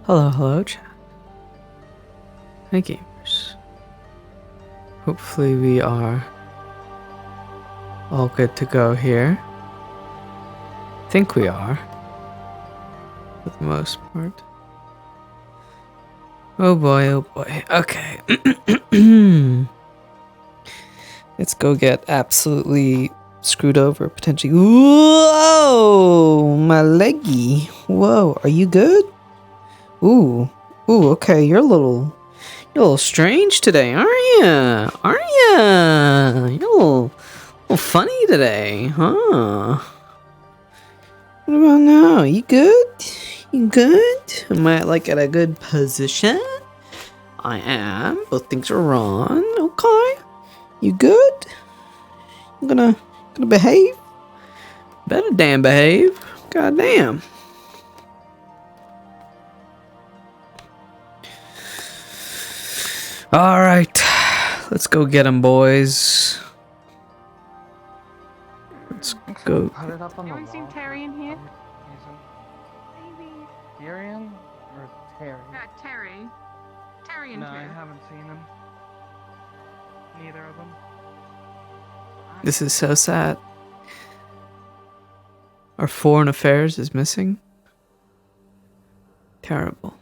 Hello, chat. Hi, gamers. Hopefully we are all good to go here. I think we are, for the most part. Oh boy. Okay. Let's go get absolutely screwed over, potentially. Whoa! My leggy. Whoa, are you good? Ooh, okay, you're a little strange today, aren't you? You're a little funny today, huh? What about now? You good? Am I like at a good position? I am. Both things are on. Okay. You good? I'm gonna behave. Better damn behave. God damn. All right, let's go get him, boys. Let's go. Put it up on the wall. Haven't seen Terry in here? Maybe. Tyrion or Terry? Terry. Terry in No, here. I haven't seen him. Neither of them. This is so sad. Our foreign affairs is missing. Terrible.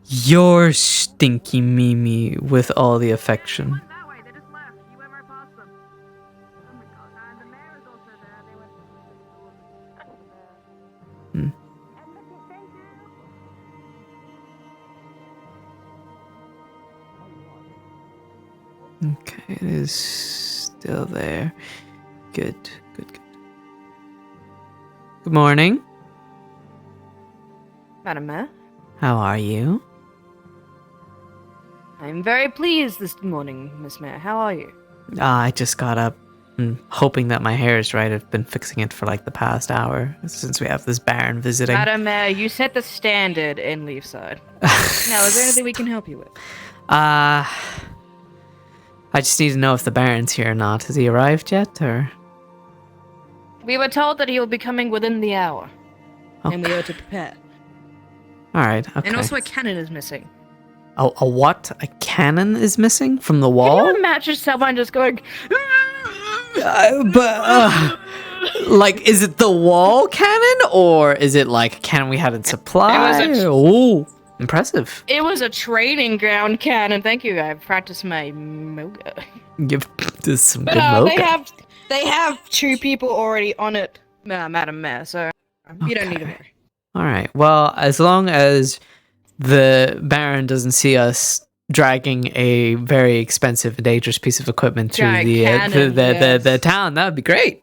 You're stinky Mimi with all the affection. That way, they just left. You went right past them. Oh my god, and the mayor is also there. They went. Okay, it is still there. Good. Good morning. Madam Mayor, How are you? I'm very pleased this morning, Miss Mayor. How are you? I just got up and hoping that my hair is right. I've been fixing it for like the past hour since we have this Baron visiting. Madam Mayor, you set the standard in Leafside. Now, is there anything we can help you with? I just need to know if the Baron's here or not. Has he arrived yet, or? We were told that he will be coming within the hour. Okay. And we are to prepare. Alright, okay. And also a cannon is missing. A what? A cannon is missing from the Can wall? you imagine someone just going... Like, is it the wall cannon, or is it like a cannon we had in supply? Oh, impressive. It was a training ground cannon. Thank you. I've practiced my moga. Give this some But good mocha. they have two people already on it, Madam Mayor, so you don't need to worry. Alright, well, as long as the Baron doesn't see us dragging a very expensive and dangerous piece of equipment through the town, that would be great.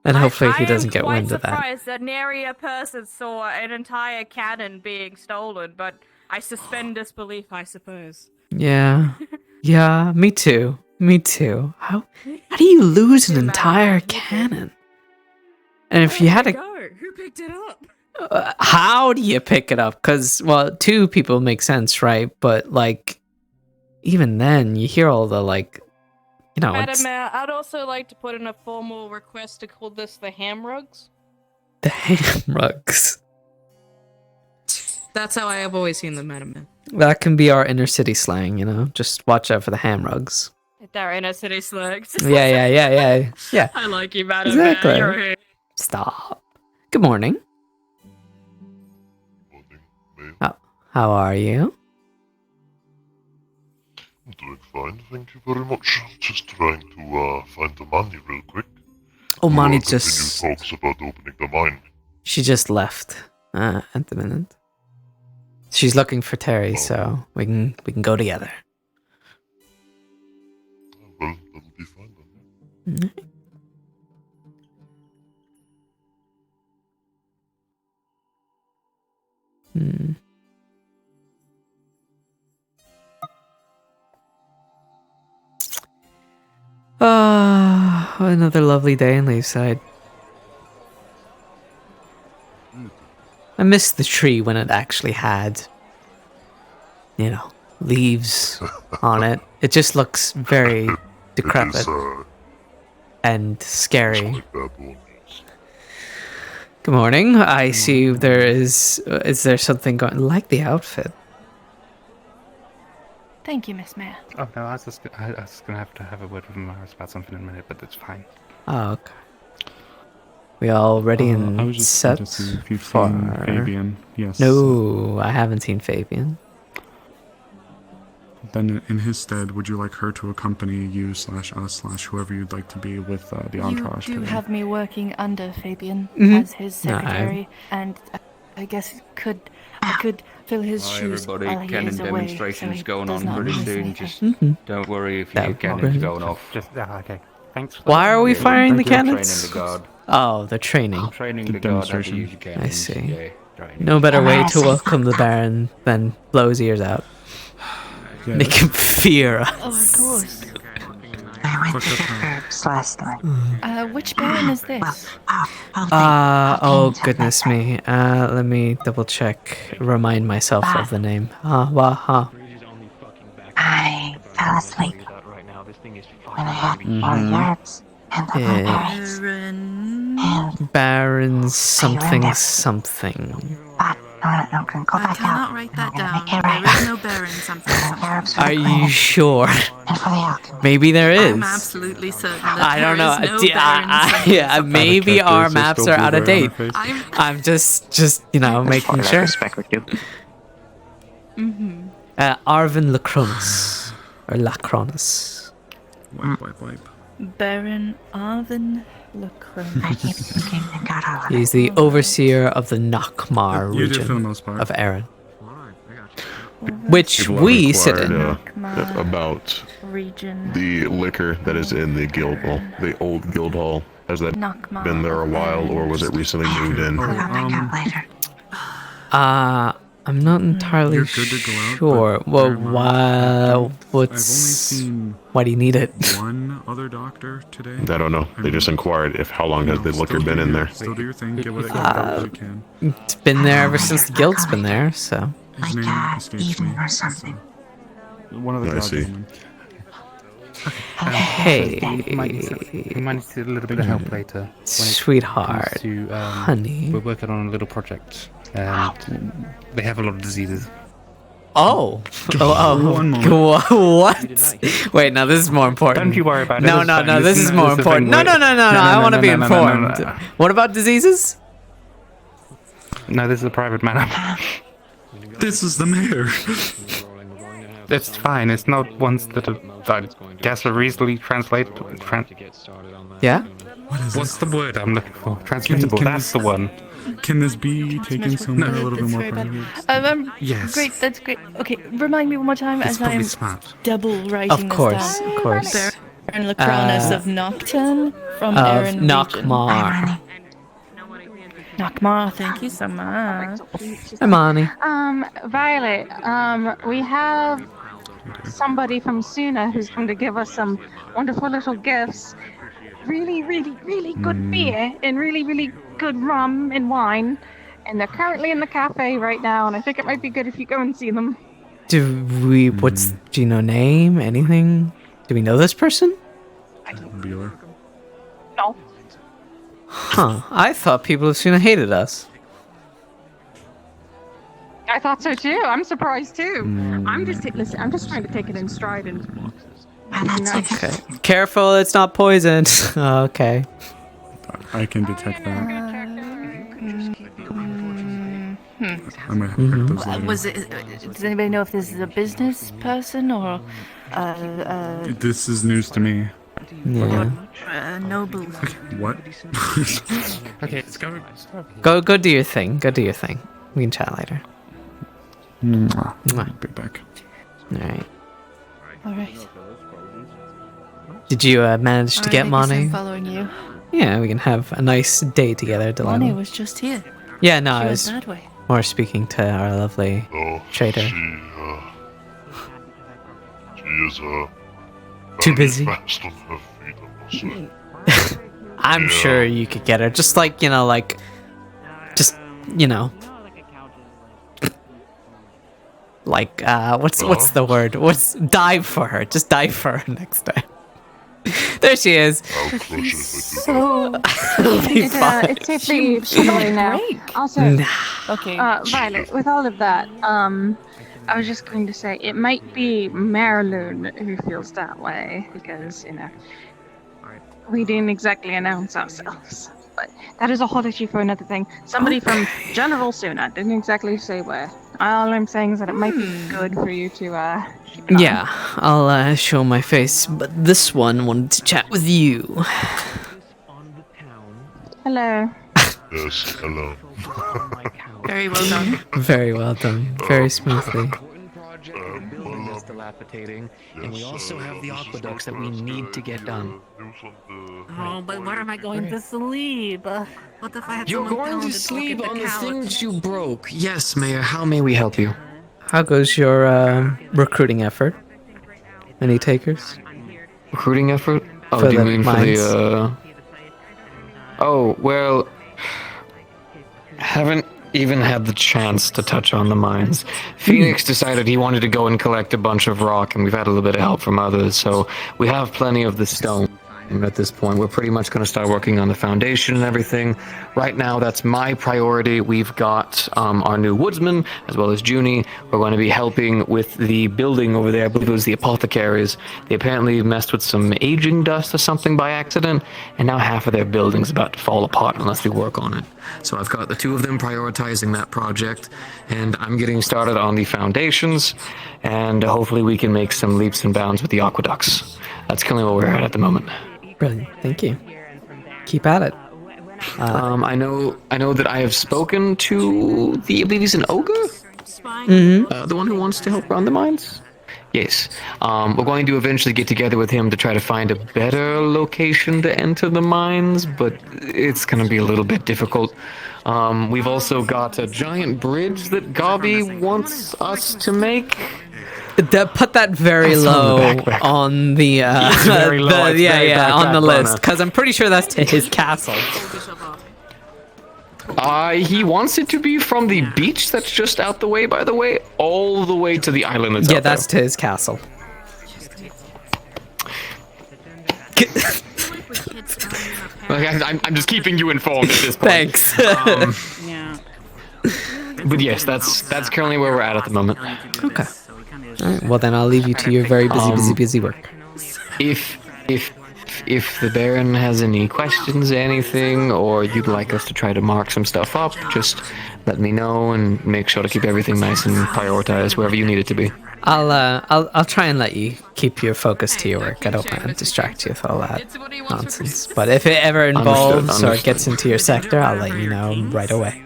And hopefully he doesn't get wind of that. I'm quite surprised that nary a person saw an entire cannon being stolen, but I suspend disbelief, I suppose. Yeah, me too. How do you lose an entire cannon? And if you had Who picked it up? how do you pick it up? Because, well, two people make sense, right? But, like, even then, you hear all the, like, you know, Madam Mayor, I'd also like to put in a formal request to call this the ham rugs. the ham rugs. That's how I have always seen them, Madam Mayor. That can be our inner city slang, you know? Just watch out for the ham rugs. They're inner city slugs. Yeah. I like you, Madam Exactly. Mayor. You're here. Stop. Good morning. How are you? I'm doing fine, thank you very much. Just trying to find the money real quick. Oh, Mani Continue just... talks about opening the mine. She just left at the minute. She's looking for Terry, so we can go together. Well, that'll be fine then. Another lovely day in Leafside. I miss the tree when it actually had, you know, leaves on it. It just looks very decrepit It is, and scary. like baboon. Good morning. I see there is there something going... like the outfit. Thank you, Miss Mayor. Oh no, I was gonna have to have a word with Maris about something in a minute, but it's fine. Oh, okay. We all ready and I was just set to see if you've for... seen Fabian. Yes. No, I haven't seen Fabian. Then in his stead, would you like her to accompany you / whoever you'd like to be with the entourage You do today? have me working under Fabian Mhm. as his No, I- secretary, and I guess I could fill his Hi shoes everybody, while he cannon is away, demonstrations so he going does on not pretty miss soon. anything. Just Mhm. don't worry if you That get would be cannons great. going off. Just okay. Thanks. Why are we Yeah, firing the they're cannons? Training the guard. Oh, they're training. Training The the guard how to demonstration. use your cannons. I see. Yeah, training. No better way to welcome the Baron than blow his ears out. Yeah. Make him fear us. Oh, of course. I went Fuck to up, the huh? herbs last night. Which Baron is this? Oh goodness me. Let me double check. Remind myself of the name. I fell asleep when I had all the herbs and the Yeah. blueberries. Baron. Baron something something. But no, go I back cannot out. write I'm that gonna down. make it There right. is no Baron something The something. herbs for Are the you cleaning sure? and for the alchemy. Maybe there is. I'm absolutely certain that I don't know. there is no Baron something Yeah, something. maybe Have a our characteristic maps still are out of blue date. on her face. I'm I'm just making sure. Arvin Lacronus. Or Lacronus. Wipe. Baron Arvin Lacron. I keep thinking they got all of it. He's the overseer of the Nakmar You did for the region most part. of Erin. Which People we have sit in. inquired, about Region. the liquor that is in the guild hall, the old guild hall. Has that Nakmar. been there a while, or was it recently moved in? I'll go back out later. I'm not entirely You're good to go out, sure. but Well, bear in mind, why? I've only What's? seen Why do you need it? one other doctor today. I don't know. They just inquired if how long has the liquor been in there. Still do your thing. Get what you can. It's been there ever since the guild's been there. So. His name Like escapes Eden me. or something. One of the I gods see. gentlemen. Hey, We might need a little bit of help later. When it sweetheart, comes to, honey. we're working on a little project, and they have a lot of diseases. Oh. One moment. What? Wait, now this is more important. Don't you worry about it. No, It's no, fine. no. This is more the important. thing No, with- no, no, no, no. I want to be no, informed. no. What about diseases? No, this is a private matter. This is the mayor. It's fine. It's not ones that are, I guess, are easily Yeah. What's the word I'm looking for? Transmittable. can That's the this- one. Can this be taken somewhere a little bit That's more very bad. private? Yes. Great, that's great. Okay, remind me one more time It's as probably I'm smart. double writing Of this course, down. of course. Baron Lacronus of Nocturne from Of Erin region. Nakmar. Nakmar, thank you so much. Hi, Mani. Violet, we have somebody from Suna who's going to give us some wonderful little gifts. Really, really, really good beer and really, really good rum and wine. And they're currently in the cafe right now, and I think it might be good if you go and see them. Do you know name? Anything? Do we know this person? Bueller. No. Huh. I thought people of Suna hated us. I thought so too. I'm surprised too. I'm just trying to take it in stride and. Okay. Careful, it's not poison. Okay. I can detect that. I might have to correct those later. Was it? Does anybody know if this is a business person or This is news to me. Yeah. Noble. What? Okay, let's go. Go do your thing. Go do your thing. We can chat later. Mwah. Be back. All right. all right? Did you manage to get I'm Mani? following you. Yeah, we can have a nice day together, Mani Delano. was just here. Yeah, no, She I went was that way. more speaking to our lovely Oh, trader. She is, Too very busy? fast on her feet, I must say. I'm Yeah. sure you could get her. Just like, what's the word? Dive for her. Just dive for her next time. There she is. I'll crush it if So It'll be fine. it's safely away now. Also, Okay. Violet, with all of that, I was just going to say it might be Marilyn who feels that way because we didn't exactly announce ourselves. But that is a hot issue for another thing. Somebody from General Suna didn't exactly say where. All I'm saying is that it might be good for you to keep an eye. Yeah, I'll show my face, but this one wanted to chat with you. Hello. Yes, hello. Very well done. Very well done. Very smoothly. Building is dilapidating, and we also have the aqueducts that we need to get done. Oh, but where am I going to sleep? What if I have You're someone going to talented sleep look at on the couch? things you broke. Yes, Mayor, how may we help you? How goes your recruiting effort? Any takers? Recruiting effort? Oh, For do you the mean mines? for the, Oh, well... Haven't even had the chance to touch on the mines. Phoenix decided he wanted to go and collect a bunch of rock, and we've had a little bit of help from others, so we have plenty of the stone. And at this point, we're pretty much going to start working on the foundation and everything. Right now, that's my priority. We've got our new woodsman, as well as Junie. We're going to be helping with the building over there. I believe it was the apothecaries. They apparently messed with some aging dust or something by accident, and now half of their building's about to fall apart unless we work on it. So I've got the two of them prioritizing that project, and I'm getting started on the foundations, and hopefully we can make some leaps and bounds with the aqueducts. That's currently where we're at the moment. Brilliant. Thank you. Keep at it. I know that I have spoken to the, I believe he's an ogre? The one who wants to help run the mines? Yes. We're going to eventually get together with him to try to find a better location to enter the mines, but it's going to be a little bit difficult. We've also got a giant bridge that Gobby wants us to make. Put that very low on the very low. It's very back on the burner. list, because I'm pretty sure that's to his castle. He wants it to be from the beach that's just out the way, by the way, all the way to the island that's Yeah, out that's there. to his castle. I'm just keeping you informed at this point. Thanks. Yeah. But yes, that's currently where we're at the moment. Okay. All right, well, then I'll leave you to your very busy work. If the Baron has any questions, anything, or you'd like us to try to mark some stuff up, just let me know and make sure to keep everything nice and prioritized wherever you need it to be. I'll try and let you keep your focus to your work. I don't want to distract you with all that nonsense. But if it ever involves or gets into your sector, I'll let you know right away.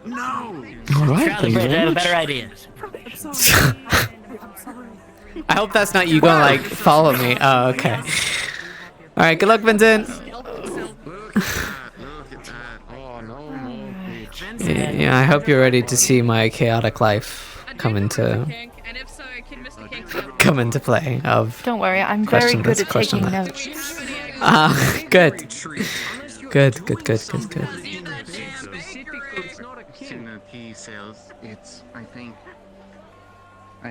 All right, thank you very much. Better ideas. I hope that's not you going like follow me. Oh, okay. All right. Good luck, Vincent. Yeah, I hope you're ready to see my chaotic life come into play. Of Don't worry, I'm very question good this, at question taking that. notes. Good. Good. Sales, it's I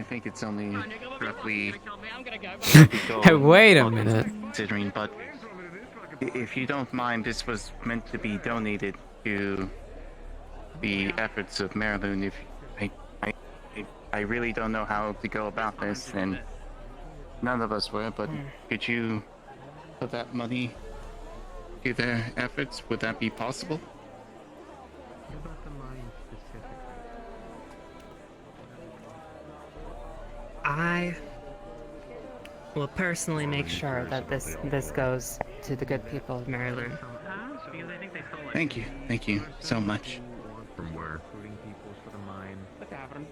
think it's only roughly Hey, wait a minute. considering, but if you don't mind, this was meant to be donated to the efforts of Marilyn. If I really don't know how to go about this, and none of us were, but could you put that money to their efforts? Would that be possible? I will personally make sure that this goes to the good people of Maryland. Thank you so much. From where? The tavern.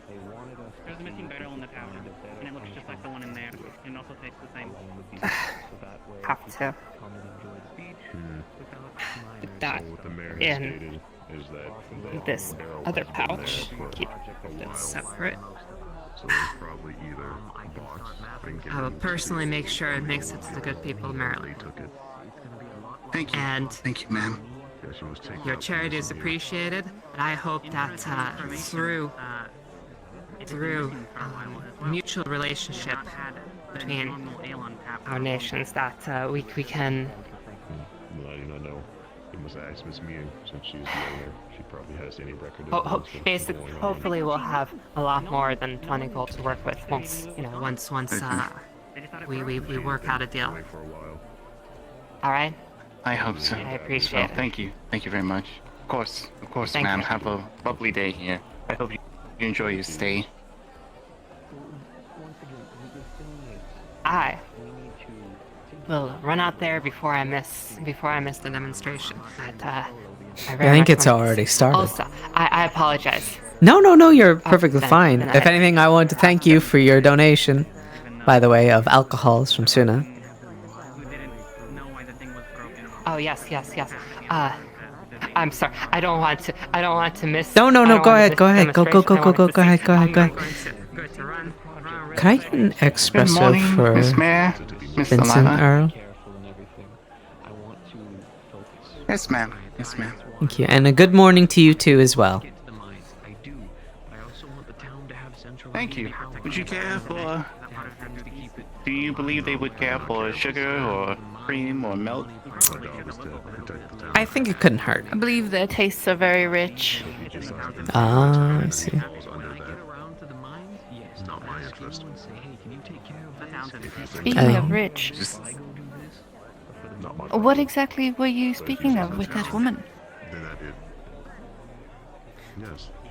There's a missing barrel in the tavern, and it looks just like the one in there, and it also tastes the same. Have to. Put that in this other pouch. Keep it separate. I will personally make sure it makes it to the good people of Maryland. Thank you. And thank you, ma'am. Your charity is appreciated, and I hope that through mutual relationship, between our nations that we can. Well, I do not know. You must ask Miss Mew, since she is the owner. She probably has any record of what's Basically, going on. hopefully we'll have a lot more than 20 gold to work with once we work out a deal. All right. I hope so. I appreciate it. Thank you. Thank you very much. Of course, ma'am. Have a lovely day here. I hope you enjoy your stay. I will run out there before I miss the demonstration. I think it's already started. Also, I apologize. No, you're perfectly fine. then If anything, I want to thank you for your donation, by the way, of alcohols from Suna. Oh yes. I'm sorry. I don't want to miss. No. Go ahead. Go ahead. Go ahead. Can I get an espresso for Miss Mayor, Miss Vincent Alana. Earl? Yes, ma'am. Thank you, and a good morning to you too as well. Thank you. Would you care for? Do you believe they would care for sugar or cream or milk? I think it couldn't hurt. I believe their tastes are very rich. Ah, I see. Speaking of rich, what exactly were you speaking of with that woman?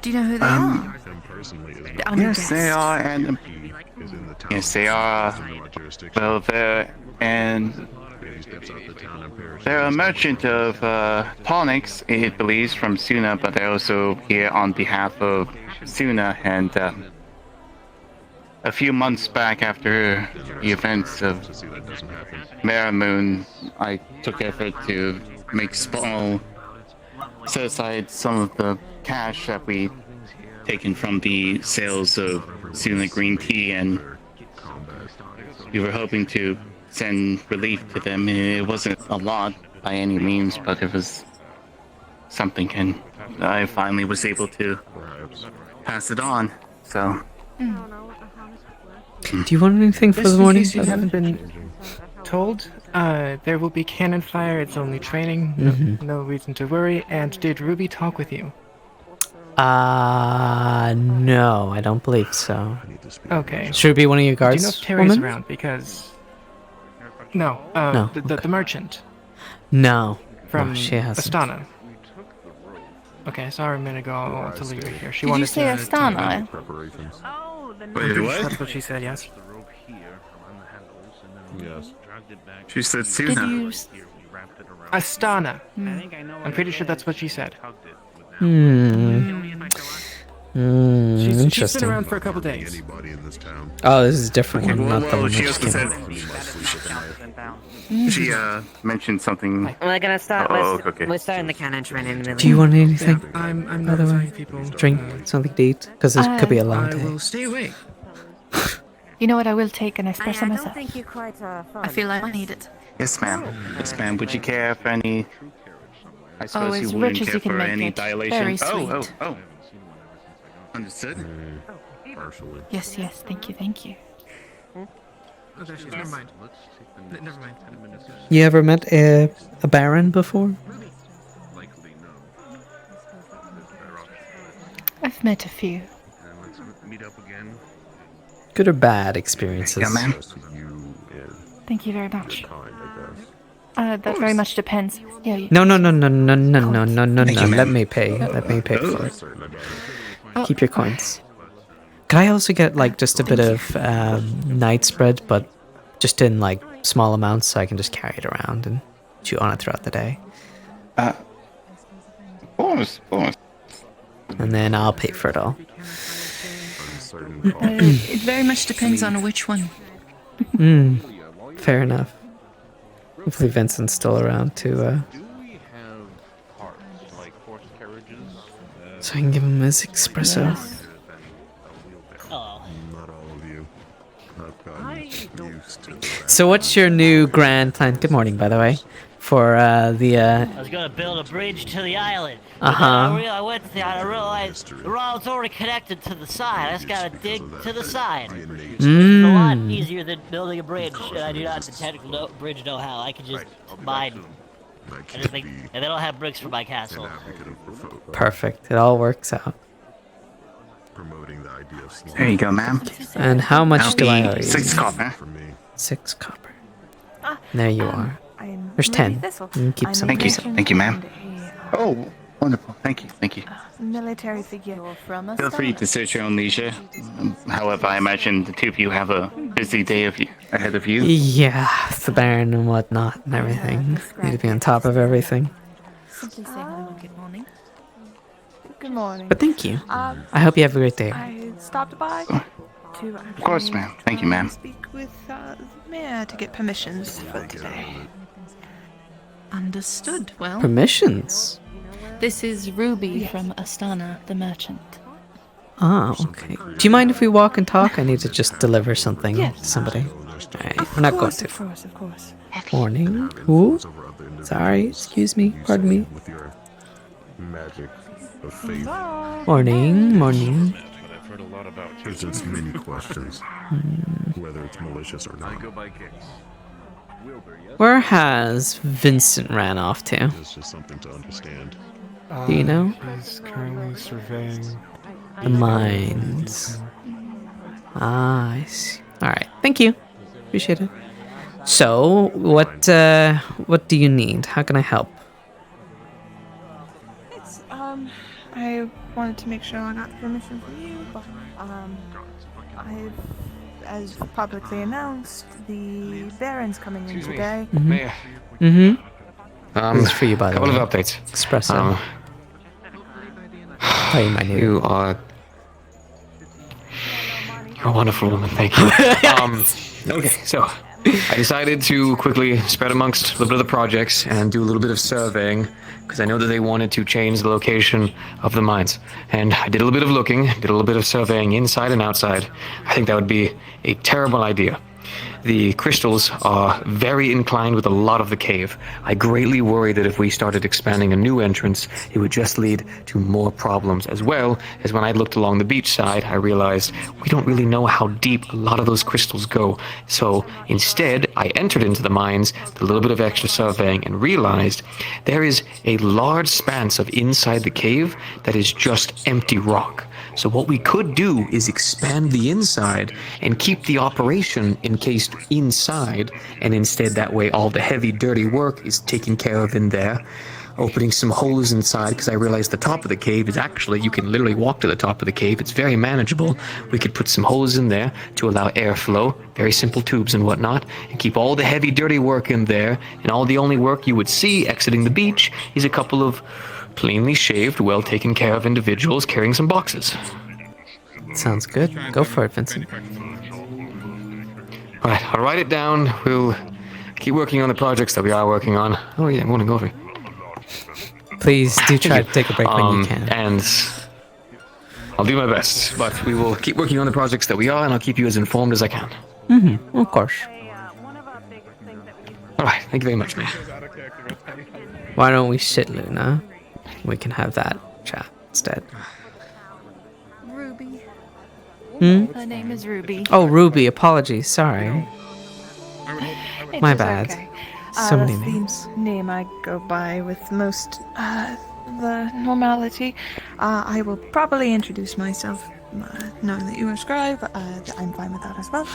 Do you know who they are? Yes, they are, and yes, they are. Well, they're a merchant of tonics, it believes, from Suna, but they're also here on behalf of Suna. And a few months back, after the events of Maramoon, I took effort to make set aside some of the cash that we taken from the sales of Suna green tea, and we were hoping to send relief to them. It wasn't a lot by any means, but it was something, and I finally was able to pass it on. So. Do you want anything for the morning? Just in case you haven't been told, there will be cannon fire. It's only training. No reason to worry. And did Ruby talk with you? No, I don't believe so. Okay. Should it be one of your guards? Do you know if Terry's woman? around? Because no, No, the merchant. No. From No, she hasn't. Astana. Okay, I saw her a minute ago to leave her here. She Did wanted you say to Astana? Wait, what? That's what she said. Yes. Yes. She said Did Suna. you? Astana. I'm pretty sure that's what she said. She's been Interesting. around for a couple days. Oh, this is a different one, not the Well, one she that also came. said. She mentioned something. We're gonna start. Oh, okay. We're starting the cannon training. Do you want anything? I'm By not the way, telling people. drink something to eat, because this could be a long I day. will stay away. You know what? I will take an espresso myself. don't think you're quite I feel like I need it. Yes, ma'am. Yes, ma'am. Would you care for any? I suppose as you wouldn't rich as care you can for make any it. dilation. Very Oh. sweet. Understood. Partially. Yes, thank you. Oh, there she is. Never mind. Never mind. You ever met a baron before? I've met a few. Good or bad experiences? Yeah, ma'am. Thank you very much. That very much depends. Yeah. No. Let me pay. Oh. Let me pay for it. Keep your coins. Can I also get like just a bit of night spread, but just in like small amounts, so I can just carry it around and chew on it throughout the day? Of course. And then I'll pay for it all. It very much depends on which one. Fair enough. Hopefully Vincent's still around to so I can give him his espresso. Not all of you. I've gotten used to that. So what's your new grand plan? Good morning, by the way. For the I was gonna build a bridge to the island. But then I went to the island, I realized the road's already connected to the side. I just gotta dig to the side. The line lot easier than building a bridge, and I do not have the technical bridge know-how. I can just mine. And then I'll have bricks for my castle. Perfect. It all works out. There you go, ma'am. And how much do I owe you? 6 copper. 6 copper. There you are. There's 10. You can keep some. Thank you, ma'am. Oh, wonderful. Thank you. Military figure from Feel free to search your own leisure. However, I imagine the two of you have a busy day ahead of you. Yeah, the Baron and whatnot and everything. Need to be on top of everything. Simply say hello, good morning. Good morning. But thank you. I hope you have a great day. I stopped by to Of course, ma'am. Thank you, ma'am. speak with the mayor to get permissions for today. Understood. Well, Permissions? This is Ruby from Astana, the merchant. Oh, okay. Do you mind if we walk and talk? I need to just deliver something to somebody. Alright, we're not going to. Of course. Morning. Ooh. Sorry, excuse me. Pardon me. With your magic of faith. Morning. I've heard a lot about there's just many questions, whether it's malicious or not. I go by kicks. Where has Vincent ran off to? It's just something to understand. Do you know? He's currently surveying The mines. Ah, I see. Alright, thank you. Appreciate it. So, what do you need? How can I help? It's, I wanted to make sure I got permission from you, but, I've, as publicly announced, the Baron's coming in today. Mayor. This is for you, by the way. Couple of updates. Espresso. Tell you my name. You're a wonderful woman, thank you. Okay, so I decided to quickly spread amongst a little bit of the projects and do a little bit of surveying because I know that they wanted to change the location of the mines. And I did a little bit of looking, did a little bit of surveying inside and outside. I think that would be a terrible idea. The crystals are very inclined with a lot of the cave. I greatly worry that if we started expanding a new entrance, it would just lead to more problems, as well as when I looked along the beach side, I realized we don't really know how deep a lot of those crystals go. So instead, I entered into the mines, did a little bit of extra surveying, and realized there is a large span of inside the cave that is just empty rock. So what we could do is expand the inside and keep the operation encased inside, and instead that way all the heavy dirty work is taken care of in there. Opening some holes inside, because I realized the top of the cave is actually, you can literally walk to the top of the cave, it's very manageable. We could put some holes in there to allow airflow, very simple tubes and whatnot, and keep all the heavy dirty work in there, and all the only work you would see exiting the beach is a couple of cleanly shaved, well taken care of individuals carrying some boxes. Sounds good. Go for it, Vincent. Alright, I'll write it down. We'll keep working on the projects that we are working on. Oh yeah, I'm going to go over. Please do try to take a break when you can. And I'll do my best, but we will keep working on the projects that we are, and I'll keep you as informed as I can. Of course. Alright, thank you very much, man. Why don't we sit, Luna? We can have that chat instead. Ruby. Her name is Ruby. Oh, Ruby. Apologies. Sorry. My bad. Okay. So many That's names. the name I go by with most the normality. I will probably introduce myself, knowing that you are scribe. I'm fine with that as well.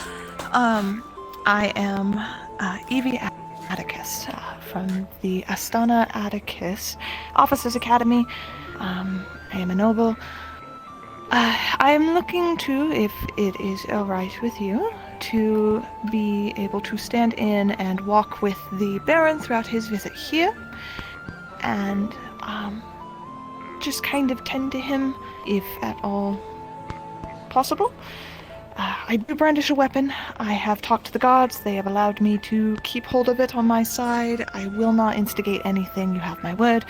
I am Evie Atticus from the Astana Atticus Officers Academy. I am a noble. I am looking to, if it is alright with you, to be able to stand in and walk with the Baron throughout his visit here, and just kind of tend to him, if at all possible. I do brandish a weapon. I have talked to the gods. They have allowed me to keep hold of it on my side. I will not instigate anything, you have my word.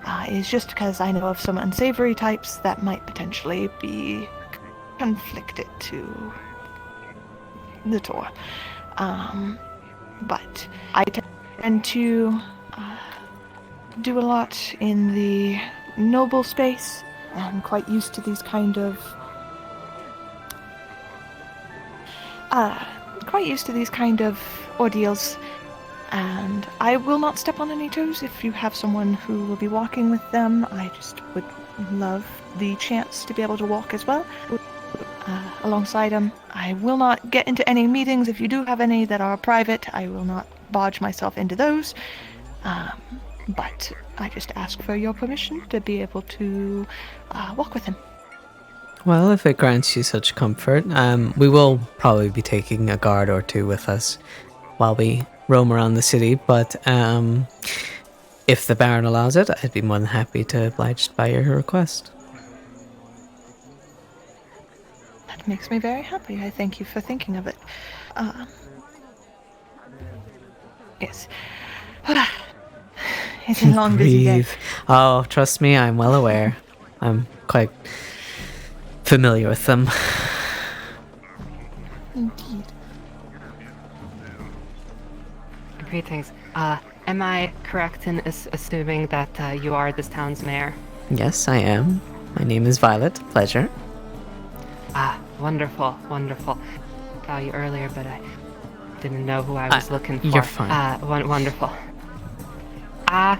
It's just because I know of some unsavory types that might potentially be conflicted to the tour. But I tend to do a lot in the noble space. I'm quite used to these kind of quite used to these kind of ordeals, and I will not step on any toes. If you have someone who will be walking with them, I just would love the chance to be able to walk as well alongside them. I will not get into any meetings. If you do have any that are private, I will not barge myself into those. But I just ask for your permission to be able to walk with him. Well, if it grants you such comfort, we will probably be taking a guard or two with us while we roam around the city, but if the Baron allows it, I'd be more than happy to oblige by your request. That makes me very happy. I thank you for thinking of it. Yes. It's a long, busy day. Breathe. Oh, trust me, I'm well aware. I'm quite familiar with them. Indeed. Greetings. Am I correct in assuming that you are this town's mayor? Yes, I am. My name is Violet. Pleasure. Wonderful, wonderful. Saw you earlier, but I didn't know who I was looking for. You're fine. Wonderful. I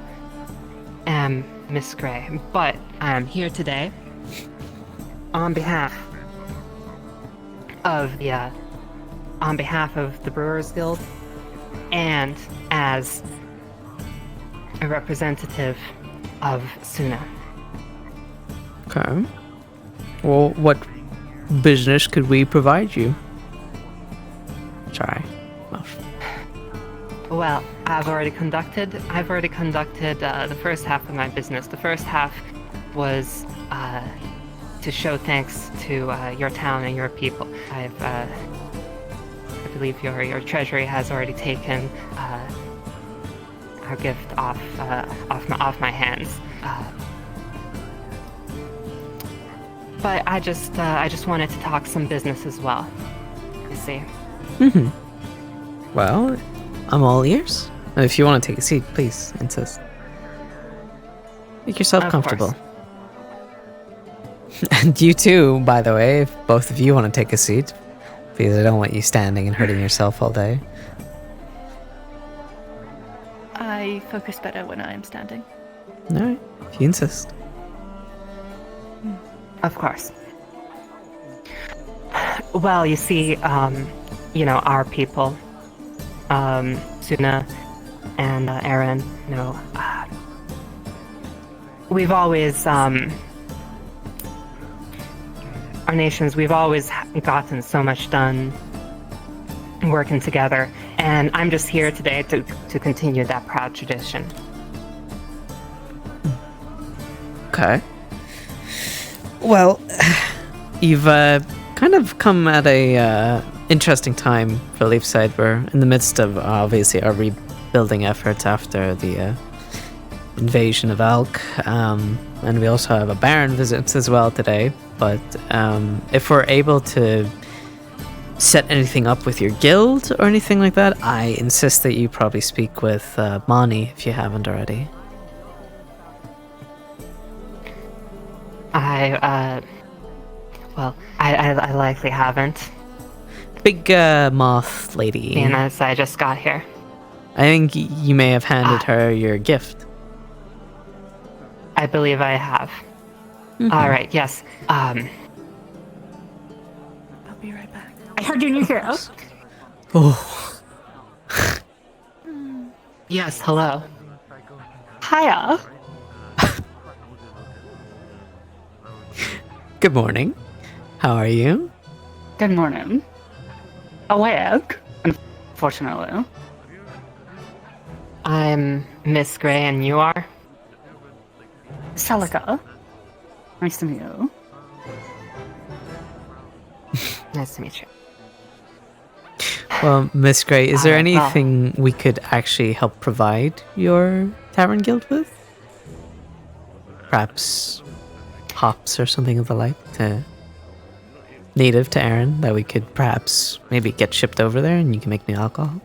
am Miss Gray, but I am here today on behalf of the Brewers Guild and as a representative of Suna. Okay. Well, what business could we provide you? Sorry. Well, I've already conducted the first half of my business. The first half was to show thanks to your town and your people. I believe your treasury has already taken our gift off my hands. But I just wanted to talk some business as well. You see. Well, I'm all ears. If you want to take a seat, please insist. Make yourself comfortable. And you too, by the way, if both of you want to take a seat, because I don't want you standing and hurting yourself all day. I focus better when I am standing. Alright, if you insist. Of course. Well, you see, our people, Suna and Aaron, we've always, our nations, we've always gotten so much done working together, and I'm just here today to continue that proud tradition. Okay. Well, you've kind of come at a interesting time for Leafside. We're in the midst of obviously our rebuilding efforts after the invasion of Elk, and we also have a Baron visit as well today. But if we're able to set anything up with your guild or anything like that, I insist that you probably speak with Mani if you haven't already. I likely haven't. Big moth lady. And as I just got here. I think you may have handed her your gift. I believe I have. Alright, yes. I'll be right back. I heard you're new hero. Oh. Yes, hello. Hiya. Good morning. How are you? Good morning. Awake, unfortunately. I'm Miss Gray, and you are? Celica. Nice to meet you. Nice to meet you. Well, Miss Gray, is there anything we could actually help provide your tavern guild with? Perhaps hops or something of the like, native to Aaron, that we could perhaps maybe get shipped over there and you can make new alcohol?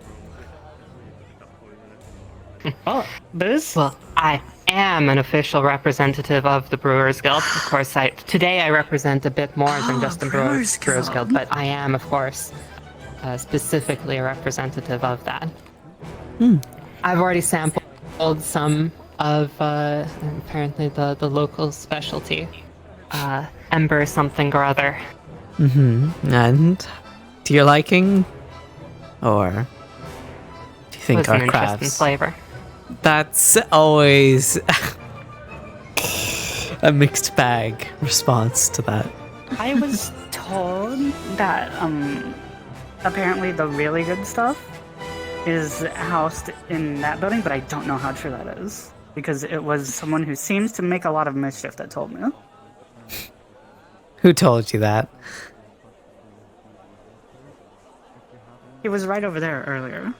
Oh, booze? Well, I am an official representative of the Brewers Guild. Of course, today I represent a bit more than just the Brewers Guild, but I am, of course. specifically a representative of that. Hmm. I've already sampled some of apparently the local specialty, ember something or other. And to your liking, or do you think Was our an interesting crafts? flavor. That's always a mixed bag response to that. I was told that apparently the really good stuff is housed in that building, but I don't know how true that is because it was someone who seems to make a lot of mischief that told me. Who told you that? He was right over there earlier.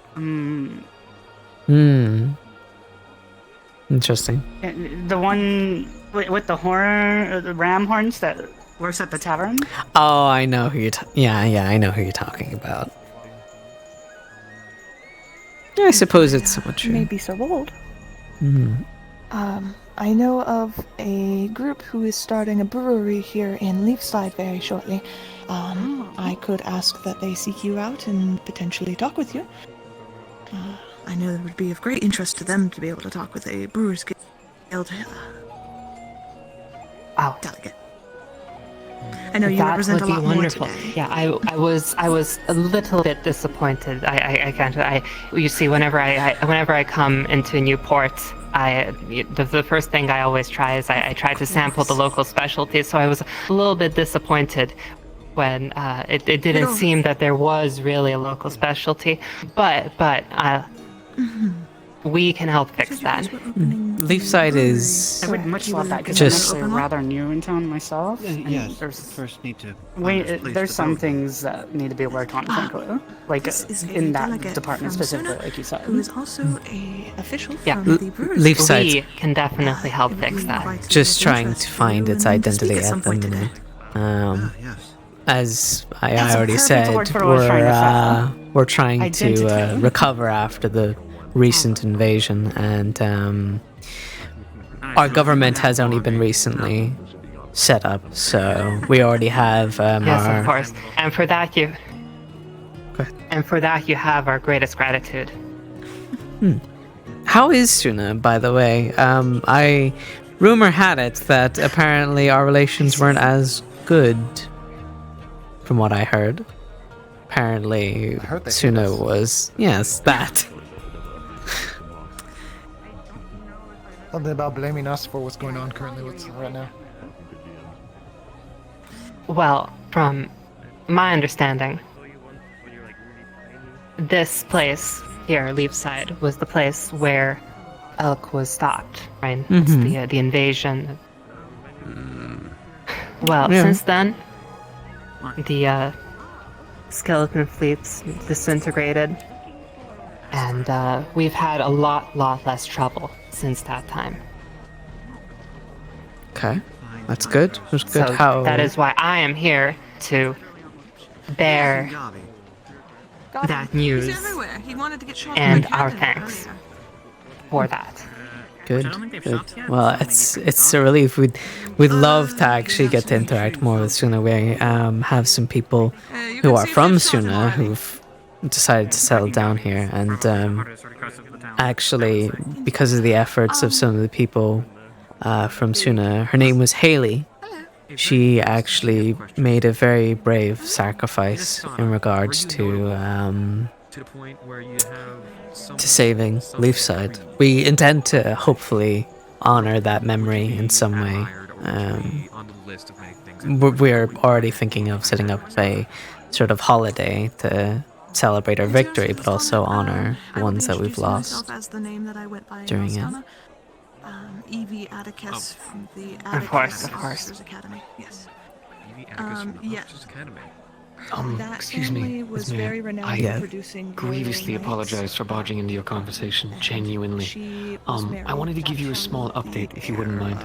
Interesting. The one with the horn, the ram horns that works at the tavern. Oh, I know who you're. Yeah, I know who you're talking about. Yeah, I suppose it's somewhat true. Maybe so bold. I know of a group who is starting a brewery here in Leafside very shortly. I could ask that they seek you out and potentially talk with you. I know it would be of great interest to them to be able to talk with a Brewers Guild delegate. I know you That represent would a be lot wonderful. more today. Yeah, I was a little bit disappointed. I can't. You see, whenever I come into Newport, the first thing I always try is I try to sample the local specialties. So I was a little bit disappointed when it didn't seem that there was really a local specialty. But we can help fix that. Leafside is. I would much love that because just I'm actually rather new in town myself. Yes, There's first need to. there's some things that need to be worked on, frankly. Like in that department specifically, like you said. Who is also a official Yeah, from the Brewers Leafside. We can definitely help fix that. Just trying to find its identity at the minute. As I already said, we're trying to recover after the recent invasion, and our government has only been recently set up, so we already have Yes, our... of course. And for that you have our greatest gratitude. How is Suna, by the way? Rumor had it that apparently our relations weren't as good, from what I heard. Apparently, Suna was... Yes, that. Something about blaming us for what's going on currently right now. Well, from my understanding, this place here, Leafside, was the place where Elk was stopped, right? It's the invasion. Well, since then, the skeleton fleet's disintegrated, and we've had a lot less trouble since that time. Okay, that's good. That's good. So How... that is why I am here to bear that news and our thanks for that. Good. Well, it's a relief. We'd love to actually get to interact more with Suna. We have some people who are from Suna who've decided to settle down here, and actually, because of the efforts of some of the people from Suna, her name was Haley. She actually made a very brave sacrifice in regards to saving Leafside. We intend to hopefully honor that memory in some way. We're already thinking of setting up a sort of holiday to celebrate our victory, but also honor the ones that we've lost during it. Evie Atticus from the Of course. Academy. Yes. Excuse me. Was very renowned for producing grievously apologize for barging into your conversation, genuinely. I wanted to give you a small update, if you wouldn't mind.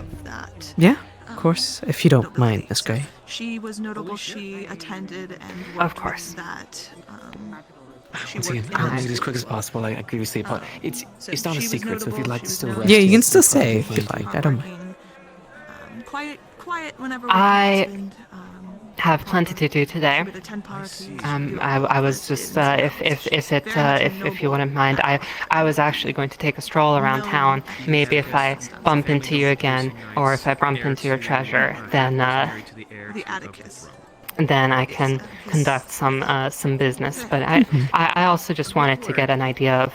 Yeah, of course, if you don't mind, Miss Gray. She was notable. She attended and of course. That. Once again, I'll make it as quick as possible. I grievously apologize. It's not a secret, so if you'd like to still rest... Yeah, you can still say if you'd like. I don't mind. Quiet whenever I have plenty to do today. I was just if you wouldn't mind, I was actually going to take a stroll around town. Maybe if I bump into you again, or if I bump into your treasure, then The Atticus. then I can conduct some business. But I also just wanted to get an idea of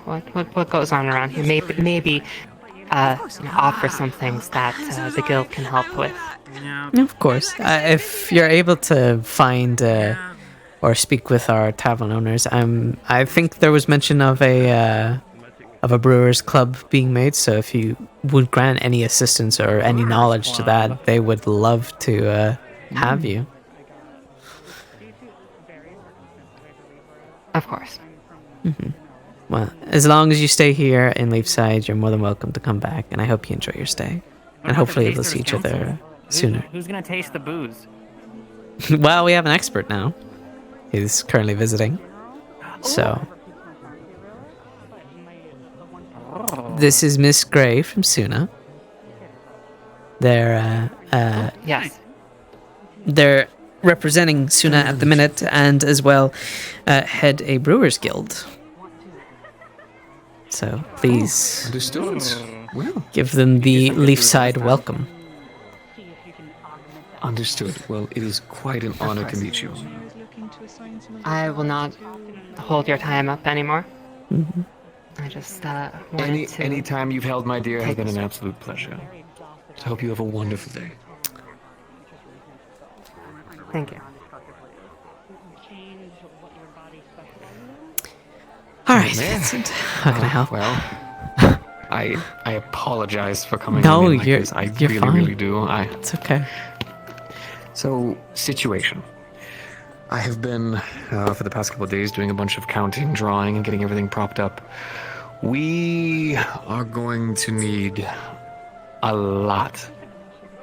what goes on around here. Maybe offer some things that the guild can help with. Of course. If you're able to find or speak with our tavern owners, I think there was mention of a brewers club being made. So if you would grant any assistance or any knowledge to that, they would love to have you. Of course. Well, as long as you stay here in Leafside, you're more than welcome to come back, and I hope you enjoy your stay. And hopefully we'll see each other sooner. Who's gonna taste the booze? Well, we have an expert now. He's currently visiting. So. This is Miss Gray from Suna. They're, yes. They're representing Suna at the minute, and as well head a Brewers Guild. So please Well, give them the Leafside welcome. Understood. Well, it is quite an honor to meet you. I will not hold your time up anymore. I just wanted to... Any time you've held my dear has been an absolute pleasure. So I hope you have a wonderful day. Thank you. All right, Vincent. How can I help? Well, I apologize for coming No, in like you're this. I you're really, fine. really do. It's okay. So, situation. I have been, for the past couple of days, doing a bunch of counting, drawing, and getting everything propped up. We are going to need a lot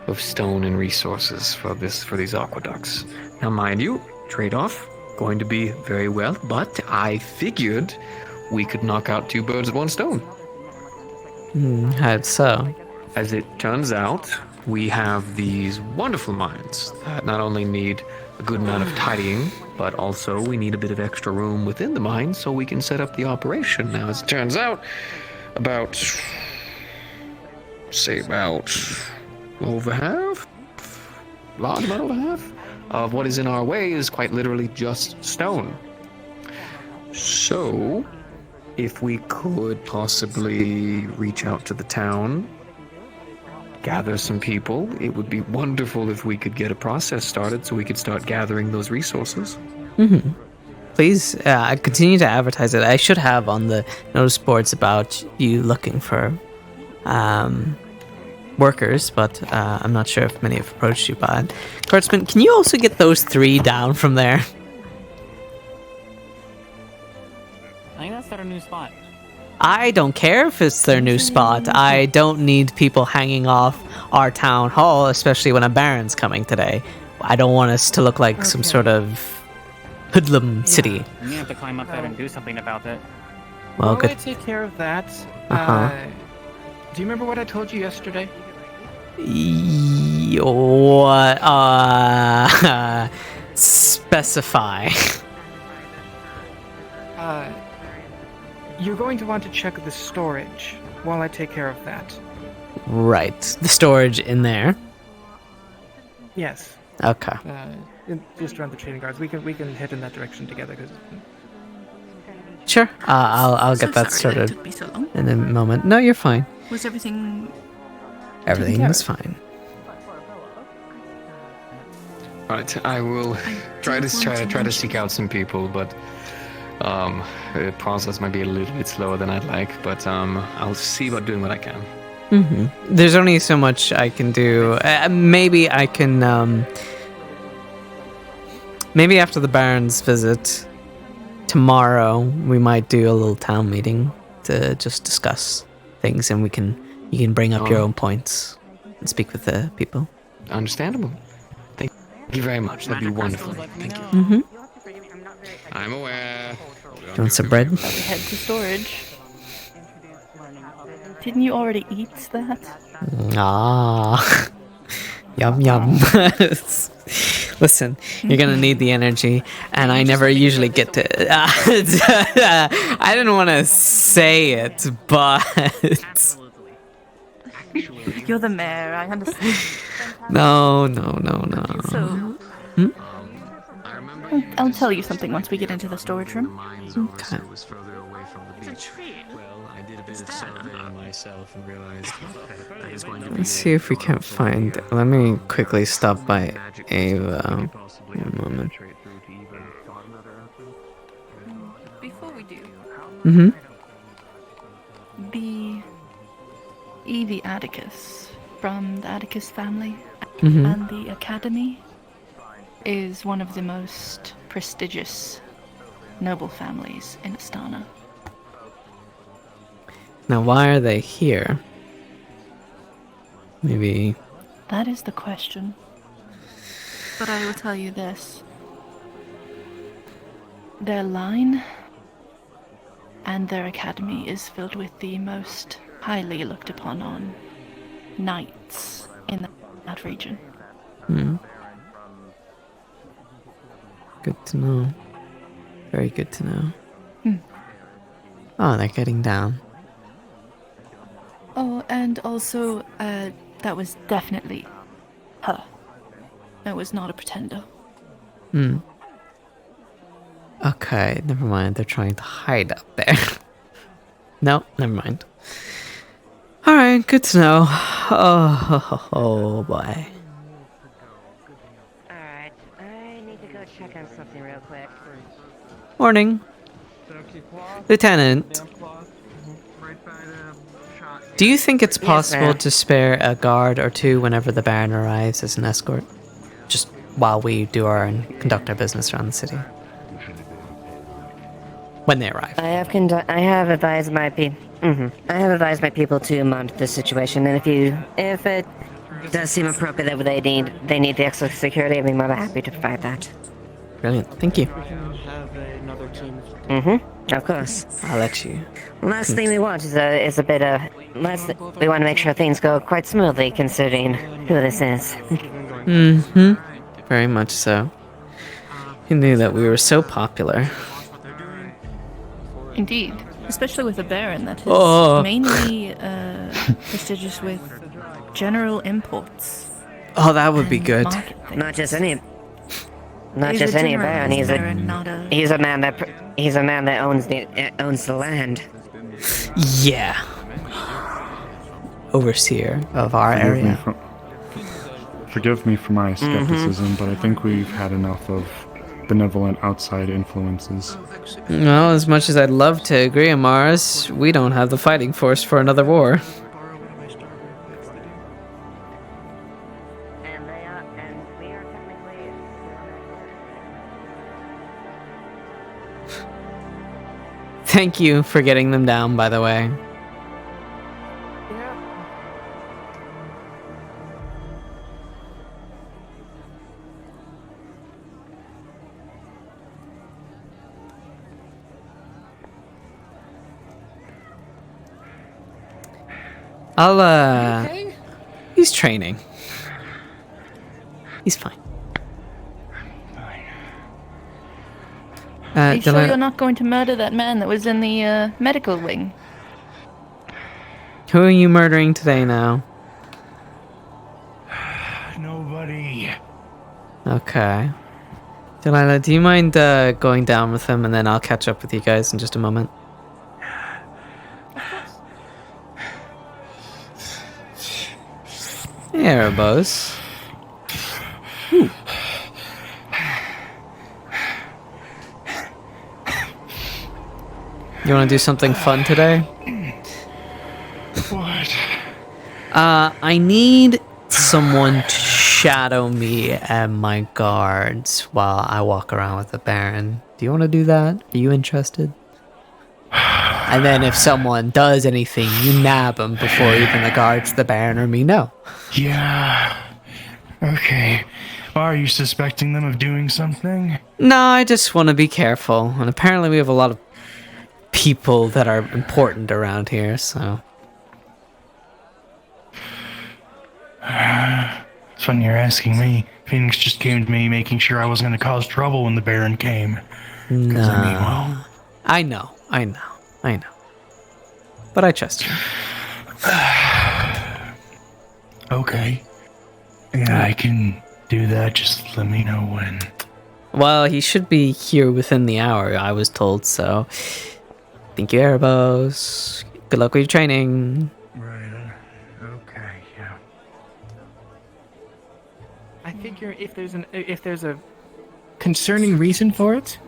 of stone and resources for these aqueducts. Now, mind you, trade-off, going to be very well, but I figured we could knock out 2 birds with 1 stone. How so? As it turns out, we have these wonderful mines that not only need a good amount of tidying, but also we need a bit of extra room within the mine so we can set up the operation. Now, as it turns out, about over half, large amount over half, of what is in our way is quite literally just stone. So, if we could possibly reach out to the town, gather some people, it would be wonderful if we could get a process started so we could start gathering those resources. Please continue to advertise it. I should have on the notice boards about you looking for workers, but I'm not sure if many have approached you. But Kurtzman, can you also get those 3 down from there? I think that's their new spot. I don't care if it's their new spot. I don't need people hanging off our town hall, especially when a baron's coming today. I don't want us to look like some sort of hoodlum city. You have to climb up there and do something about it. Well, While good. I take care of that, do you remember what I told you yesterday? What? Specify. You're going to want to check the storage while I take care of that. Right. The storage in there. Yes. Okay. Just around the trading guards. We can head in that direction together. Sure. I'll get that started took me so long. in a moment. No, you're fine. Was everything... Everything was fine. Right, I will try to seek out some people, but the process might be a little bit slower than I'd like. But I'll see about doing what I can. There's only so much I can do. Maybe I can. Maybe after the Baron's visit tomorrow, we might do a little town meeting to just discuss things, and you can bring up your own points and speak with the people. Understandable. Thank you very much. That'd be wonderful. Thank you. I'm aware. Do you want some bread? Head to storage. Didn't you already eat that? Ah, yum yum. Listen, you're gonna need the energy, and I never usually get to. I didn't want to say it, but You're the mayor, I understand. no. So, I'll tell you something once we get into the storage room. Okay. It's a treat. I did a bit of surveying myself and realized that is going to be. Let's see if we can't find. Let me quickly stop by Ava. One moment. Before we do, Mm-hmm. the Evie Atticus from the Atticus family Mhm. and the Academy is one of the most prestigious noble families in Astana. Now, why are they here? Maybe. That is the question. But I will tell you this. Their line and their academy is filled with the most highly looked upon on knights in that region. Hmm. Good to know. Very good to know. Oh, they're getting down. Oh, and also, that was definitely her. It was not a pretender. Hmm. Okay, never mind. They're trying to hide up there. No, never mind. Alright, good to know. Oh boy. Alright, I need to go check on something real quick. Morning. Lieutenant. Do you think it's possible ma'am. to spare a guard or two whenever the Baron arrives as an escort? Just while we do our and conduct our business around the city. When they arrive. I have advised my people to monitor the situation, and if it does seem appropriate that they need the extra security, I'd be more than happy to provide that. Brilliant, thank you. Of course. I'll let you. Last thing we want is a bit of we want to make sure things go quite smoothly, considering who this is. Mm-hmm. Very much so. He knew that we were so popular. Indeed. Especially with a Baron that is Oh. mainly prestigious with general imports. Oh, that would be good. Not just any He's a Baron. generalized He's a man that owns the land. Yeah. Overseer of our area. Forgive me for my skepticism, but I think we've had enough of benevolent outside influences. Well, as much as I'd love to agree, Amaris, we don't have the fighting force for another war. Thank you for getting them down, by the way. He's training. He's fine. Are you sure you're not going to murder that man that was in the medical wing? Who are you murdering today now? Nobody. Okay. Delilah, do you mind going down with him and then I'll catch up with you guys in just a moment? Hey, Erebos. Ooh. You want to do something fun today? What? I need someone to shadow me and my guards while I walk around with the Baron. Do you want to do that? Are you interested? And then if someone does anything, you nab them before even the guards, the Baron, or me know. Yeah. Okay. Are you suspecting them of doing something? No, I just want to be careful. And apparently we have a lot of people that are important around here, so... As funny you're asking me. Phoenix just came to me making sure I wasn't going to cause trouble when the Baron came. 'Cause I mean, well... I know. But I trust you. Okay. Yeah, I can do that. Just let me know when. Well, he should be here within the hour, I was told, so... Thank you, Erebos. Good luck with your training. Right, okay, yeah. I figure if there's a concerning reason for it.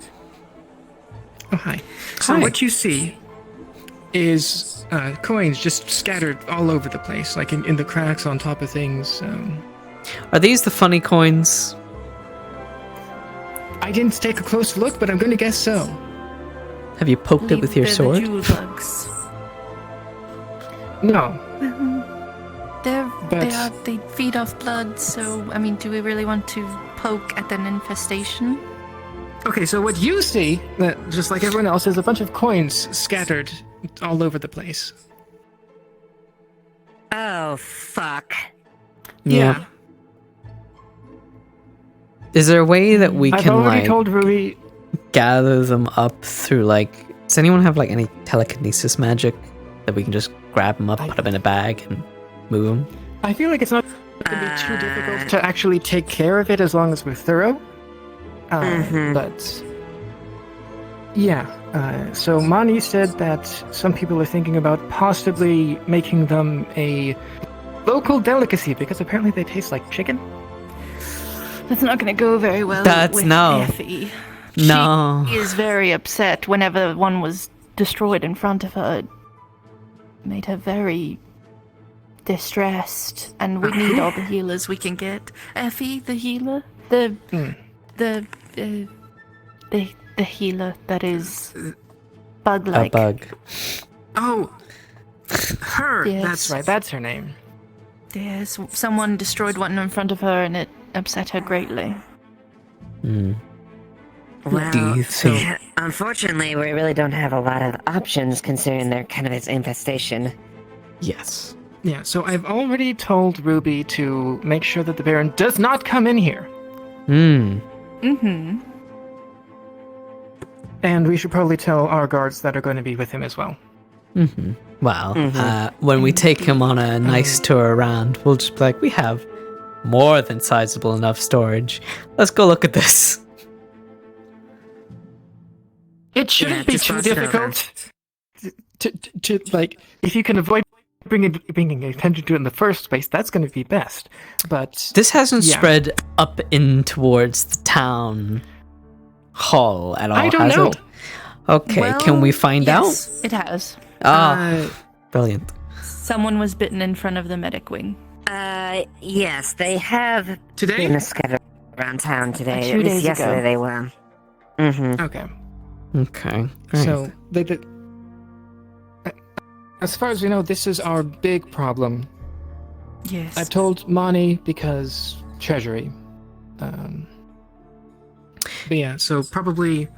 Oh, hi. So what you see is coins just scattered all over the place, like in the cracks on top of things. Are these the funny coins? I didn't take a close look, but I'm going to guess so. Have you poked it with your sword? The jewel bugs. No. They feed off blood, so, I mean, do we really want to poke at an infestation? Okay, so what you see, just like everyone else, is a bunch of coins scattered all over the place. Oh, fuck. Yeah. Is there a way that we I've can, already told Ruby... gather them up through, does anyone have, any telekinesis magic that we can just grab them up, put them in a bag, and move them? I feel like it's not going to be too difficult to actually take care of it as long as we're thorough. But... Yeah, so Mani said that some people are thinking about possibly making them a local delicacy, because apparently they taste like chicken. That's not going to go very well with Effie. No. She is very upset whenever one was destroyed in front of her. It made her very distressed, and we need all the healers we can get. Effie, the healer? The healer that is bug-like. A bug. Oh! Her! Yes. That's right, that's her name. Yes, someone destroyed one in front of her and it upset her greatly. Well, do you think? Unfortunately, we really don't have a lot of options considering their kind of its infestation. Yes. Yeah, so I've already told Ruby to make sure that the Baron does not come in here. Mm-hmm. And we should probably tell our guards that are going to be with him as well. Well, when we take him on a nice tour around, we'll just be like, we have more than sizable enough storage. Let's go look at this. It shouldn't be too difficult to if you can avoid bringing attention to it in the first place, that's going to be best. But this hasn't spread up in towards the town hall at all, I don't know. It? Okay, can we find out? It has. Brilliant. Someone was bitten in front of the medic wing. Yes, they have today been scattered around town today. 2 At least days yesterday ago. they were. Okay. Okay. Great. So as far as we know, this is our big problem. Yes. I've told Mani because treasury. But yeah, so probably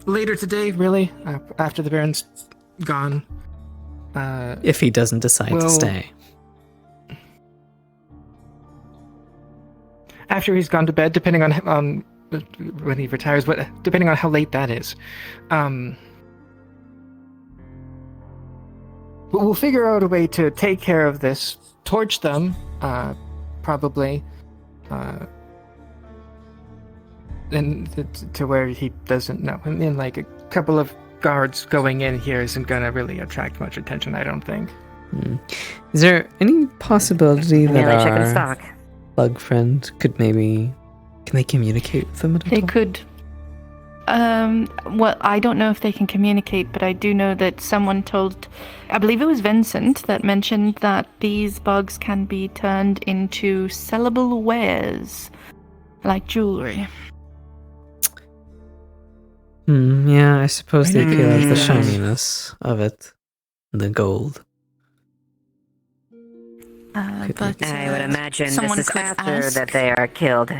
later today, really, after the Baron's gone. If he doesn't decide to stay. After he's gone to bed, depending on when he retires, but depending on how late that is. But we'll figure out a way to take care of this, torch them, probably, and to where he doesn't know. And then, like, a couple of guards going in here isn't going to really attract much attention, I don't think. Is there any possibility that chicken our stock. bug friend could maybe... Can they communicate with them at all? They could. Well, I don't know if they can communicate, but I do know that someone told, I believe it was Vincent, that mentioned that these bugs can be turned into sellable wares, like jewelry. Yeah, I suppose they appeal as the shininess of it. The gold. But I would imagine this someone is could after ask. that they are killed.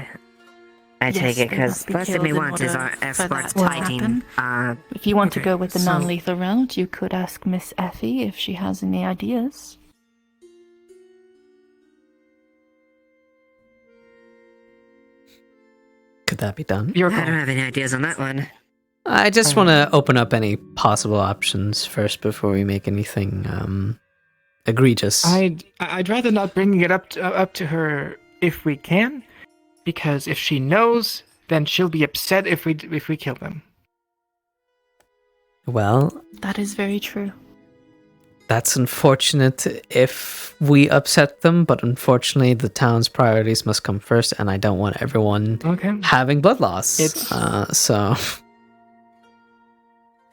I Yes, take it, they because must be first thing killed we in want is order our for escorts that to fighting. If you want to Okay, go with the so- non-lethal route, you could ask Miss Effie if she has any ideas. that be done? I don't have any ideas on that one. I just want to open up any possible options first before we make anything egregious. I'd rather not bring it up to her if we can, because if she knows, then she'll be upset if we kill them. Well, That is very true. that's unfortunate if we upset them, but unfortunately the town's priorities must come first, and I don't want everyone having blood loss. So...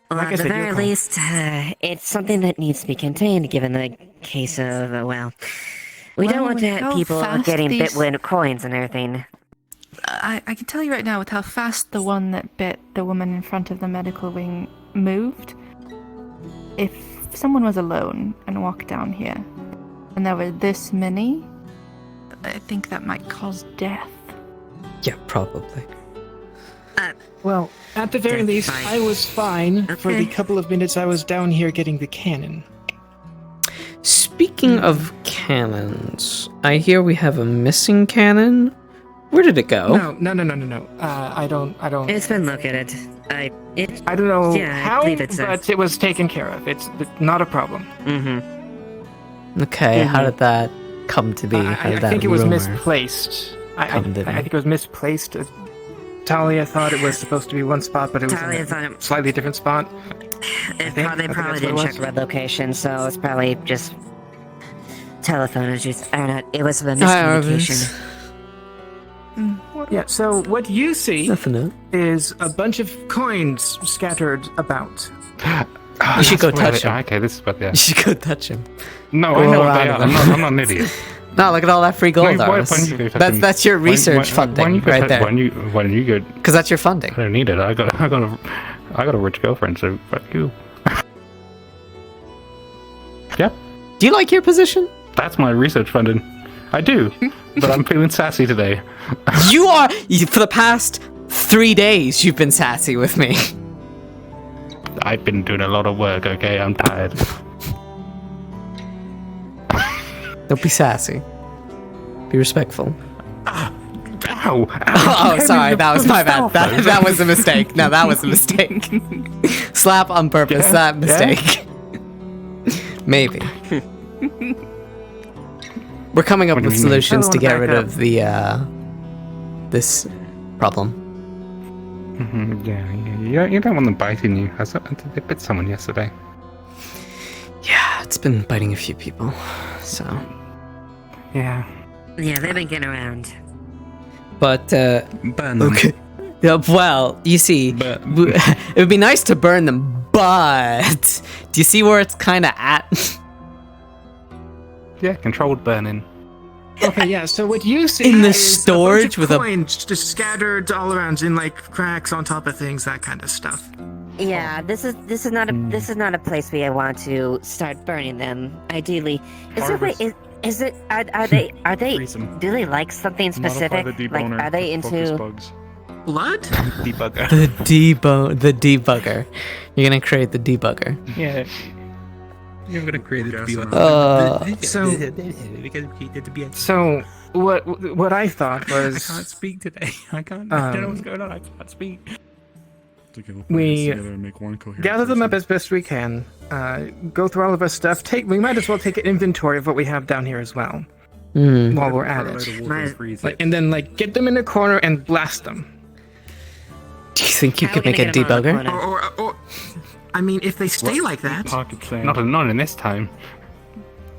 Well, Like I at the said, very your call. least, it's something that needs to be contained, given the case of, we don't want to have how people fast getting bit these- with coins and everything. I can tell you right now with how fast The one that bit the woman in front of the medical wing moved. If someone was alone and walked down here, and there were this many, I think that might cause death. Yeah, probably. Well, at the very That's least, fine. I was fine for the Okay. couple of minutes I was down here getting the cannon. Speaking of cannons, I hear we have a missing cannon. Where did it go? No. I don't. It's been located. I don't know Yeah, I how, believe it's but it was taken care of. It's not a problem. Mm-hmm. Okay, how did that come to be? How I did that think it was rumor misplaced. I come to be? think it was misplaced. Talia thought it was supposed to be one spot, but it was Talia in thought a slightly different spot. They think probably that's what didn't it check was. red location, so it's probably just telephone issues. Or not, it was a Hi, miscommunication. Yeah, so what you see Nothing new. is a bunch of coins scattered about. You should go Wait, touch him. Okay, this is what they are. You should go touch him. No, Go I know what around they are. them. I'm not an idiot. No, look at all that free gold, No, why Arvis. don't you go touch him? That's your research Why don't funding you go right touch- there. Why don't you go? Because that's your funding. I don't need it. I got a rich girlfriend, so fuck you. Yep, Do you like your position? that's my research funding. I do, but I'm feeling sassy today. For the past 3 days, you've been sassy with me. I've been doing a lot of work. Okay, I'm tired. Don't be sassy. Be respectful. Ow! Oh, sorry, that was my bad. That was a mistake. No, that was a mistake. Slap on purpose, Yeah, that mistake. Maybe. We're coming up What do with you mean? solutions to I get wanna rid back of the this problem. Yeah, you don't want them biting you. They bit someone yesterday. Yeah, it's been biting a few people. So, Yeah. Yeah, they've been getting around. but Burn them. okay. Yeah, well, you see, it would be nice to burn them, but do you see where it's kind of at? Yeah, controlled burning. Okay, yeah. So what you see In the is storage a bunch with of a- coins just scattered all around in like cracks on top of things, that kind of stuff. Yeah, this is not a place we want to start burning them. Ideally, is it are they Freeze 'em. do they like something specific? Modify the Like deboner are they to focus into bugs. Blood? Debugger. The debugger. You're gonna create the debugger. Yeah. You're gonna create it to be like. So what I thought was I can't speak today. I don't know what's going on. I can't speak. we Together and make one coherent gather them person. up as best we can. Go through all of our stuff. We might as well take an inventory of what we have down here as well while we're at it. And then get them in a corner and blast them. Do you think you How could are we make a gonna get 'em out of the debugger? corner? Or I mean, if they stay like that. Pocket sand. Not in this time.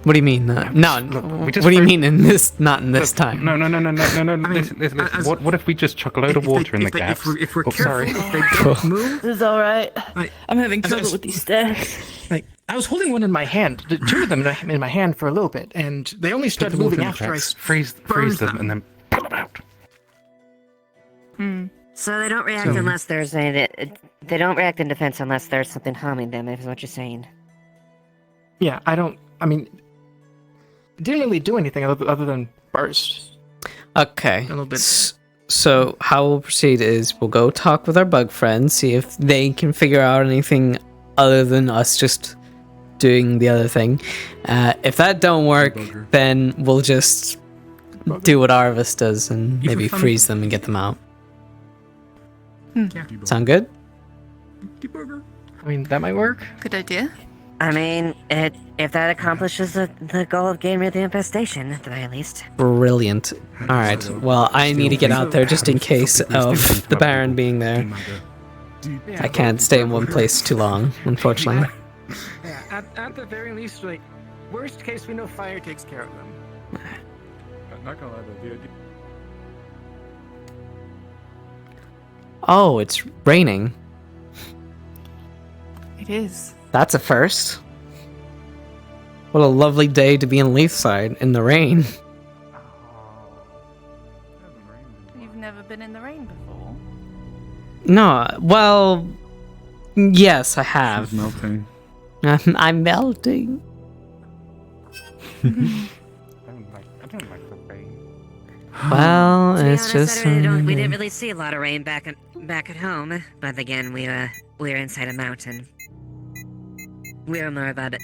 What do you mean? No. Look, we What just do you threw- mean in this? Not in this time. No. mean, Listen. as- What if we just chuck a load of water in the gaps? If we're Oh, careful, sorry. if they don't move. This is alright. Like, I'm having as- trouble as- with these stairs. I was holding one in my hand, two of them in my hand for a little bit, and they only Put started the water moving in the after I cracks, freeze burned them, and then pull them out. So they don't react unless there's they don't react in defense unless there's something harming them, is what you're saying. Yeah, I mean, it didn't really do anything other than burst. Okay. A little bit. So how we'll proceed is we'll go talk with our bug friends, see if they can figure out anything other than us just doing the other thing. If that don't work, then we'll just do what Arvis does and maybe freeze them and get them out. Sound good? I mean, that might work. Good idea. I mean, if that accomplishes the goal of getting rid of the infestation, at the very least. Brilliant. Alright, well, I need to get out there just in case of the Baron being there. I can't stay in one place too long, unfortunately. Yeah, at the very least, like, worst case, we know fire takes care of them. I'm not gonna lie, though, the idea. Oh, it's raining. It is. That's a first. What a lovely day to be in Leafside in the rain. You've never been in the rain before? No, well, yes, I have. She's melting. I'm melting. I don't like the rain. Well, To be it's honest, just. we didn't really see a lot of rain back at home, but again, we were inside a mountain. We were more about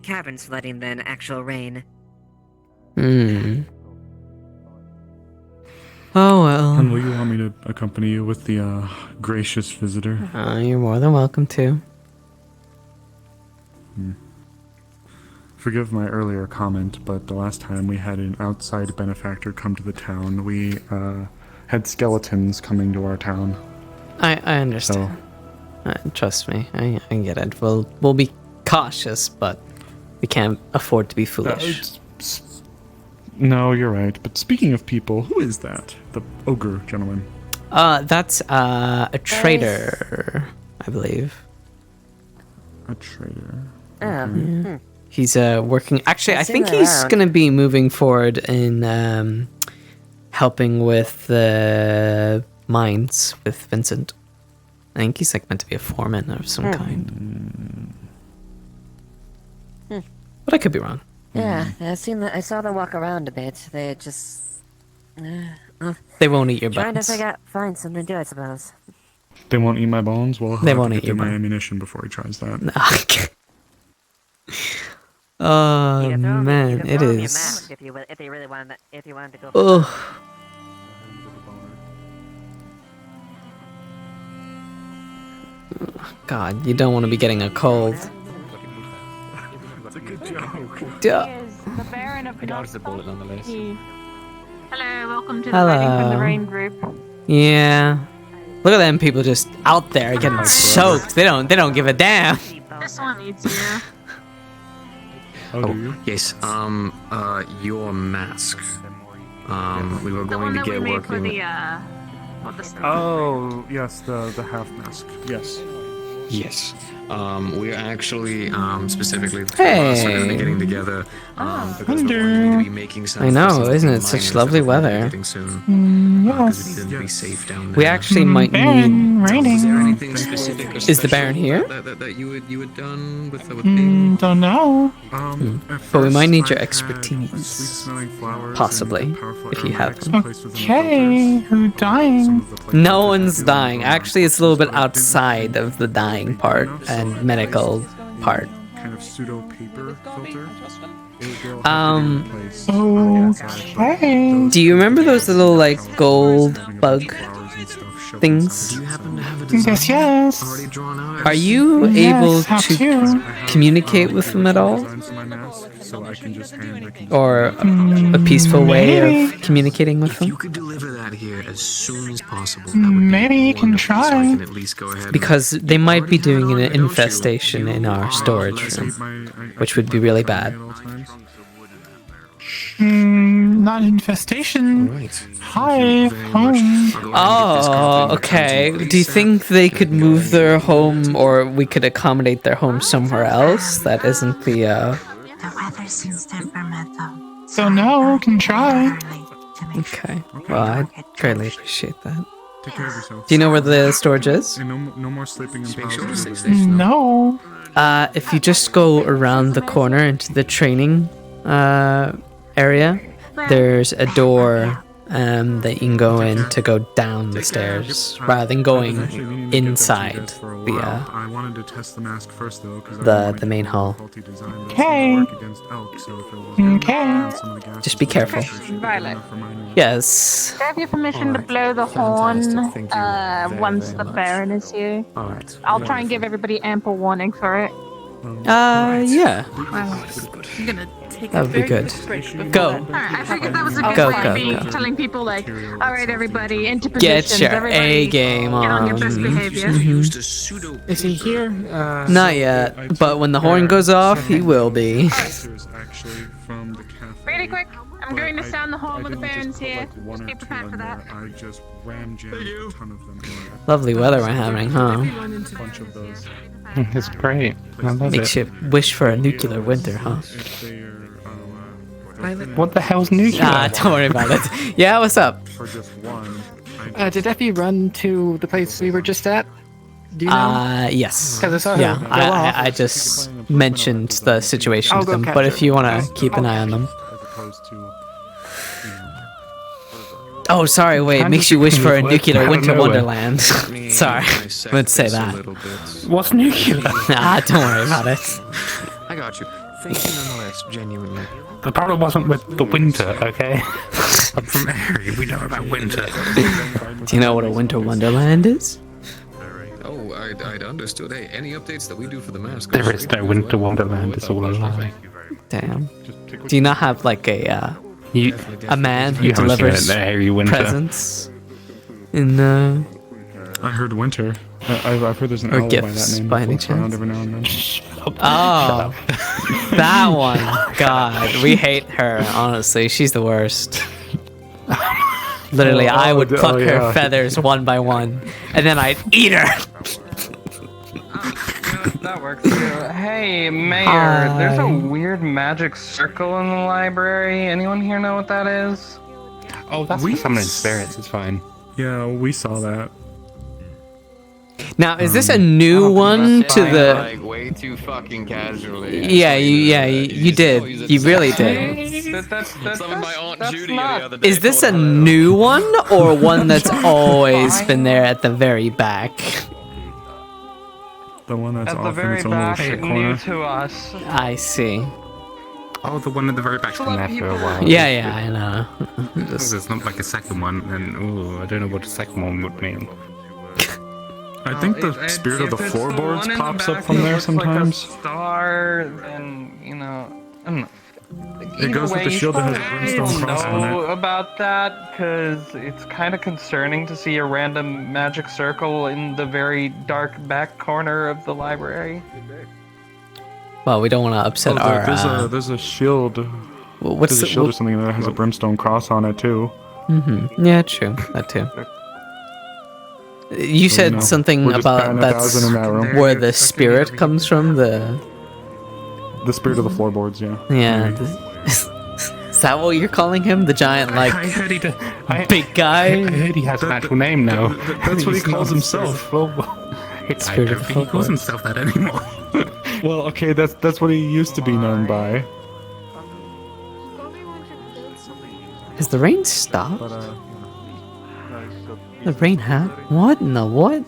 caverns flooding than actual rain. Hmm. Oh well. And will you want me to accompany you with the gracious visitor? You're more than welcome to. Forgive my earlier comment, but the last time we had an outside benefactor come to the town, we had skeletons coming to our town. I understand. Trust me, I get it. We'll be cautious, but we can't afford to be foolish. No, you're right. But speaking of people, who is that? The ogre gentleman. That's a trader, I believe. A trader. Oh. He's working. Actually, I I've seen think that he's around. going to be moving forward in helping with the mines with Vincent. I think he's like meant to be a foreman of some kind. But I could be wrong. Yeah, I saw them walk around a bit. They just They won't eat your trying buttons. to find something to do, I suppose. They won't eat my bones? Well, They I'll won't have to eat get your through my bones. ammunition before he tries that. Oh You man, could it throw him your is. mask if you really wanted to go. Ugh. God, you don't want to be getting a cold. That's a good joke. The Baron of I dodged the bullet nonetheless. Hello, welcome to the Writing from the Hello. Rain group. Yeah. Look at them people just out there getting soaked. They don't give a damn. This one needs you. Oh, yes. Your mask. We were The going one to that we get made for working. the Oh, yes, the half mask. Yes. Yes. We're actually specifically Hey. us are going to be getting together because we're going to be making some. I know, for some isn't it miners such that lovely are gonna be weather? getting soon. Because we need to be safe down there. We actually might need. Is there anything specific or Is the Baron special here? that you had done with the Don't know. But we might need your I had expertise. sweet-smelling flowers Possibly, and powerful if you have aromatics them. placed within the Okay, who dying? No one's dying. Actually, it's a little bit outside of the dying part and medical part. kind of pseudo paper filter. Okay. Do you remember those little like gold bug things? Yes, yes. Are you able to communicate with them at all? Or a peaceful way of communicating with them? You could deliver that here as soon as possible. Maybe you can try. At least go ahead. Because they might be doing an infestation in our storage room, which would be really bad. Not infestation. Hive. Home. Oh, okay. Do you think they could move their home, or we could accommodate their home somewhere else that isn't the, The weather seems temperamental. So no, can try. Okay. Well, I'd greatly appreciate that. Take care of yourself. Do you know where the storage is? And no more sleeping in pauses. No. If you just go around the corner into the training area, there's a door that you can go in to go down the stairs rather than going inside the I wanted to test the mask first though, because the main hall. Okay. Okay. Just be careful. Violet. Yes. Do I have your permission to blow the horn once the Baron is here? Alright. I'll try and give everybody ample warning for it. Yeah. I'm gonna take That a would be very good. quick break before Go. that. Alright, I figured that was a good Go, way go, of me go. telling people, like, alright, everybody, into positions. Get your everybody, A game get on your best on. behavior. Is he here? Not yet, but when the horn goes off, he will be. Really quick, I'm going to sound the horn when the Baron's here. Just be prepared for that. I just ram jammed a ton of them. Lovely weather we're having, huh? Bunch of those. It's great. I love Makes it. you wish for a nuclear winter, huh? What the hell's nuclear? Don't worry about it. Yeah, what's up? For just one. Did Effie run to the place we were just at? Do you know? Yes. 'Cause I saw her Yeah, go off. I just mentioned the situation I'll to go them, catch but her. if you want to keep an eye on them. Oh, sorry, wait, it makes you wish for a nuclear winter wonderland. Sorry, I meant to say that. What's nuclear? Don't worry about it. I got you. Thank you nonetheless, genuinely. The problem wasn't with the winter, okay? I'm from Erie, we know about winter. Do you know what a winter wonderland is? Oh, I'd understood. Hey, any updates that we do for the mask? There is no winter wonderland, it's all a lie. Damn. Do you not have like a man who you haven't seen delivers it in Erie winter. presents in I heard winter. I've heard there's an or owl by that gifts name by any that floats around chance? every now and then. Oh, that one. God, we hate her. Honestly, she's the worst. Literally, I would pluck her feathers one by one, and then I'd eat her. That works too. Hey, Mayor, there's a weird magic circle in the library. Anyone here know what that is? Oh, that's for summoning spirits, it's fine. Yeah, we saw that. Now, is this a new one to the? Like way too fucking casually. Yeah, you did. You really did. Summoned my Aunt Judy the other day. Is this a new one or one that's always been there at the very back? The one that's At the off in very its own little back, shit new corner. to us. I see. Oh, the one at the very back's been there for a while. Yeah, I know. There's not like a second one, and I don't know what the second one would mean. I think the spirit of the If it's floorboards one in the pops up back from that there looks sometimes. Like a star, and you know, I don't know. It goes with the shield that has a brimstone cross on know it. about that because it's kind of concerning to see a random magic circle in the very dark back corner of the library. Well, we don't want to upset our. There's a shield. What's there's a the- shield or something that has a brimstone cross on it too. Yeah, true. That too. You said know, something we're just about batting that's 1,000 in that room. where the spirit comes from. The spirit of the floorboards, yeah. Yeah. Is that what you're calling him? The giant, like, I heard he big guy? I heard he has an actual name now. That's what he calls himself. I Spirit don't of think he calls floorboards. himself that anymore. Well, okay, that's what he used to be known by. Has the rain stopped? But, The rain hat? What in the what?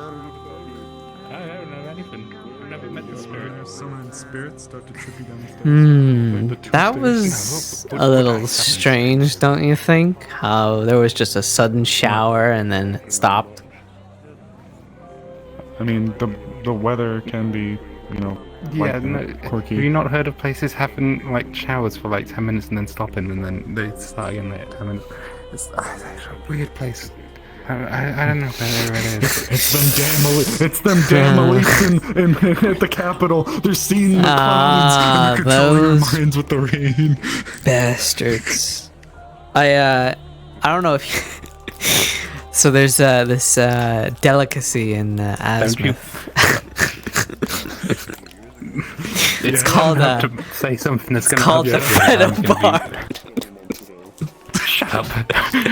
I don't know anything. I've never met the spirit. Summoning spirits start to trip you down the stairs. That was a little strange, don't you think? How there was just a sudden shower and then it stopped. I mean, the weather can be, you know, Yeah, like, quirky. have you not heard of places having like showers for like 10 minutes and then stopping and then they start again like 10 minutes? It's a weird place. I don't know where it is. It's them damn elites at the Capitol. They're seeing the clouds and they're controlling our those minds with the rain. bastards. I don't know if you... So there's this delicacy in Asmith. It's called to say something that's it's gonna called the upset you. Freddo Bar. Shut up.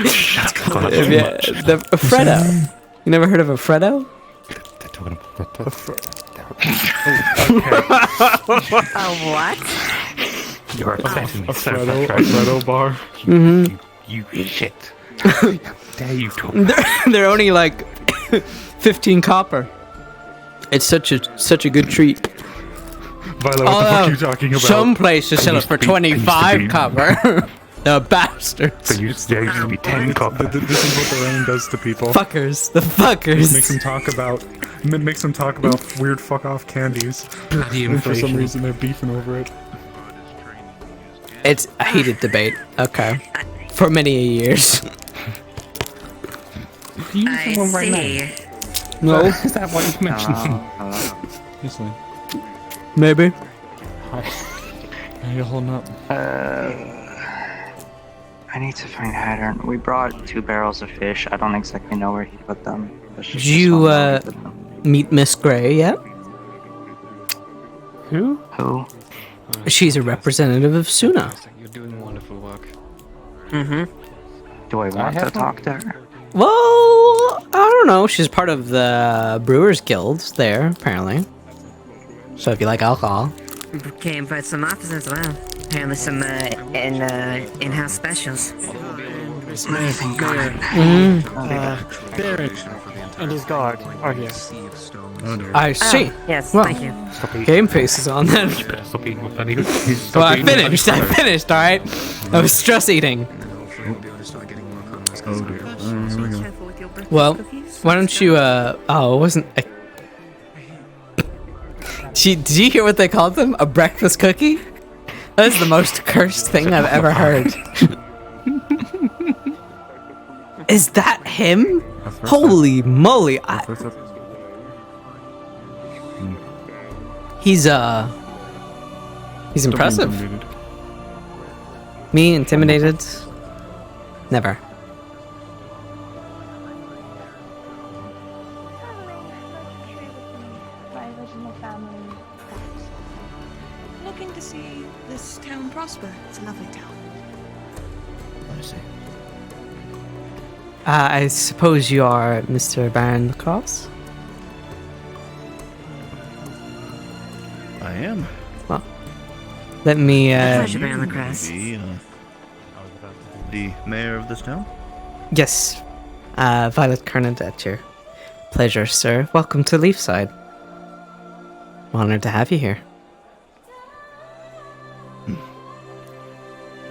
Shut up. The Freddo. You never heard of a Freddo? They're talking about A what? You're upsetting me so much, Fredo, right? Fredo bar. Mm-hmm. You shit. Dare you talk? They're only like 15 copper. It's such a good treat. Violet, what the fuck are you talking about? Some places sell it for 25 copper. The bastards. There used to be 10 copper. This is what the rain does to people. Fuckers. The fuckers. Makes them talk about weird fuck off candies. Bloody And for some inflation. reason they're beefing over it. It's a heated debate. Okay. For many years. I see. No. Is that what you mentioned? Seriously. Maybe. Hi. How you holding up? I need to find Hatter. We brought 2 barrels of fish. I don't exactly know where he put them. Did you meet Miss Gray yet? Who? She's a representative of Suna. You're doing wonderful work. Mm-hmm. Do I want to talk to her? Well, I don't know. She's part of the Brewers Guild there, apparently. So if you like alcohol. Came for some offers as well. Apparently some in-house specials. Baron and his guard are here. I see. Yes, well, thank you. Game face is on then. Well, I finished, alright? I was stress eating. Oh dear. Here we go. Well, why don't you, oh, it wasn't a... Did you hear what they called them? A breakfast cookie? That is the most cursed thing I've ever heard. Is that him? Holy moly! He's impressive. Me intimidated? Never. My original family. Looking to see this town prosper. It's a lovely town. I see. I suppose you are Mr. Baron Lacrosse? I am. Well, let me, Pleasure, Baron Lacrosse. The mayor of this town? Yes. Violet Kernan at your pleasure, sir. Welcome to Leafside. Honored to have you here.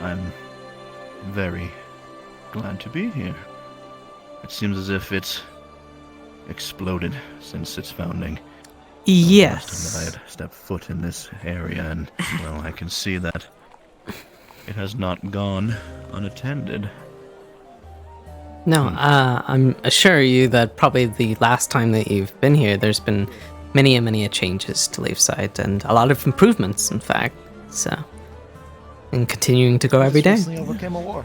I'm very glad to be here. It seems as if it's exploded since its founding. Yes. The last time that I had stepped foot in this area, and, well, I can see that it has not gone unattended. No, I'm assure you that probably the last time that you've been here, there's been many changes to Leafside, and a lot of improvements, in fact. So, and continuing to go every day. Recently overcame a war.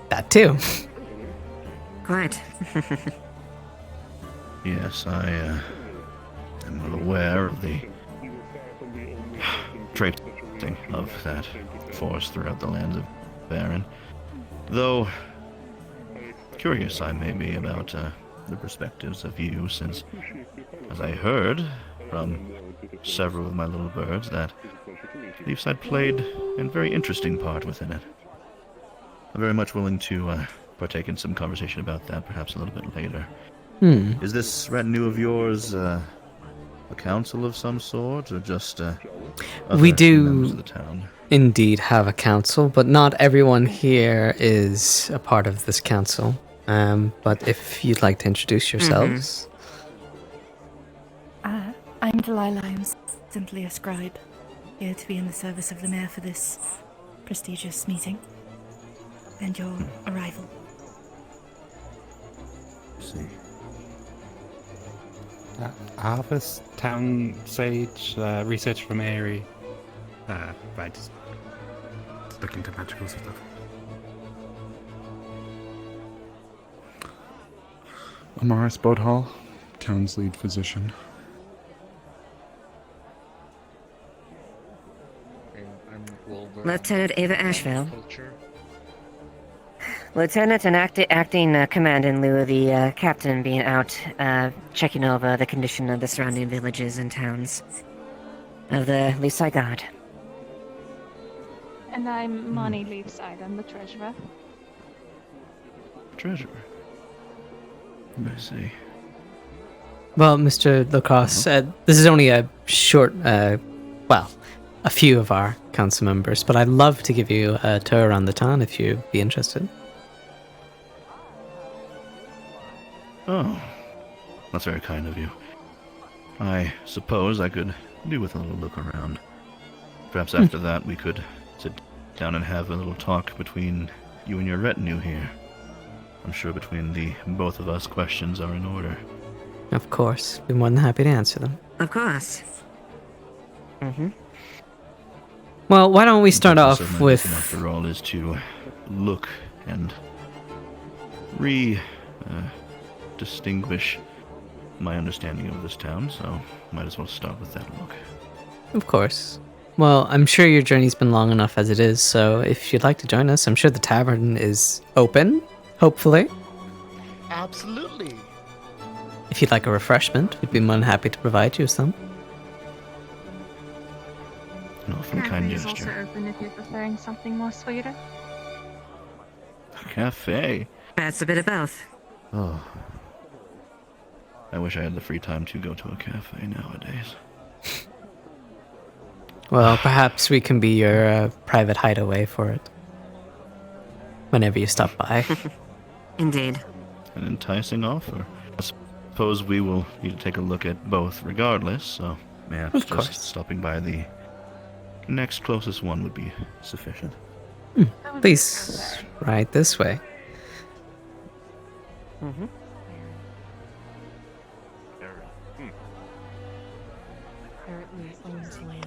That too. Quite. Yes, I am well aware of the trading of that force throughout the lands of Baron. Though, curious I may be about the perspectives of you, since, as I heard from several of my little birds, that Leafside played a very interesting part within it. I'm very much willing to partake in some conversation about that, perhaps a little bit later. Is this retinue of yours a council of some sort, or just We other members of do the town? indeed have a council, but not everyone here is a part of this council. But if you'd like to introduce yourselves. I'm Delilah. I'm simply a scribe, here to be in the service of the mayor for this prestigious meeting and your arrival. See. Harvest, Town Sage, research from Airy. Right, just look into magical stuff. Amaris Bodhall, town's lead physician. Lieutenant Ava Ashville. Lieutenant and acting command in lieu of the captain being out checking over the condition of the surrounding villages and towns of the Leafside Guard. And I'm Money Leafside. I'm the treasurer. Treasure. I see. Well, Mr. Lacrosse, this is only a short, well, a few of our council members, but I'd love to give you a tour around the town if you'd be interested. Oh, that's very kind of you. I suppose I could do with a little look around. Perhaps after that we could sit down and have a little talk between you and your retinue here. I'm sure between the both of us, questions are in order. Of course. Be more than happy to answer them. Of course. Well, why don't we start off So my with... mission, after all, is to look and distinguish my understanding of this town, so might as well start with that look. Of course. Well, I'm sure your journey's been long enough as it is, so if you'd like to join us, I'm sure the tavern is open, hopefully. Absolutely. If you'd like a refreshment, we'd be more than happy to provide you some. An awfully Cafe kind is also gesture. open if you're preferring something more sweeter. Cafe? That's a bit of both. Oh. I wish I had the free time to go to a cafe nowadays. Well, perhaps we can be your private hideaway for it. Whenever you stop by. Indeed. An enticing offer. I suppose we will need to take a look at both regardless, so perhaps Of just course. stopping by the next closest one would be sufficient. Please, right this way. Apparently owns land.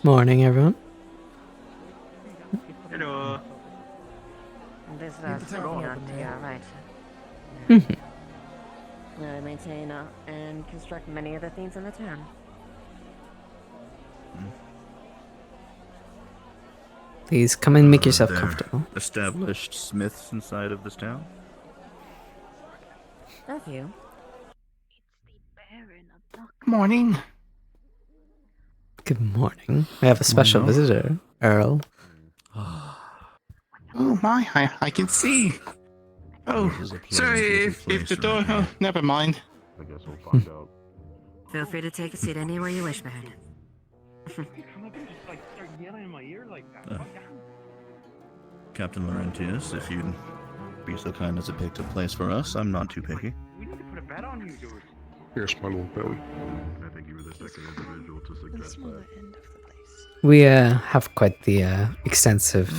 Morning, everyone. Hello. This is to your right. Maintain and construct many of the things in the town. Please come and make yourself There comfortable. Established smiths inside of this town? A few. Morning. Good morning. We have a special Morning. visitor, Earl. Oh my, I can see. Oh, sorry if the door. Oh, never mind. I guess we'll find out. Feel free to take a seat anywhere you wish, Baron. Captain Laurentius, if you'd be so kind as to pick a place for us, I'm not too picky. Here's my little belly. I think you were the second individual to suggest that. We have quite the extensive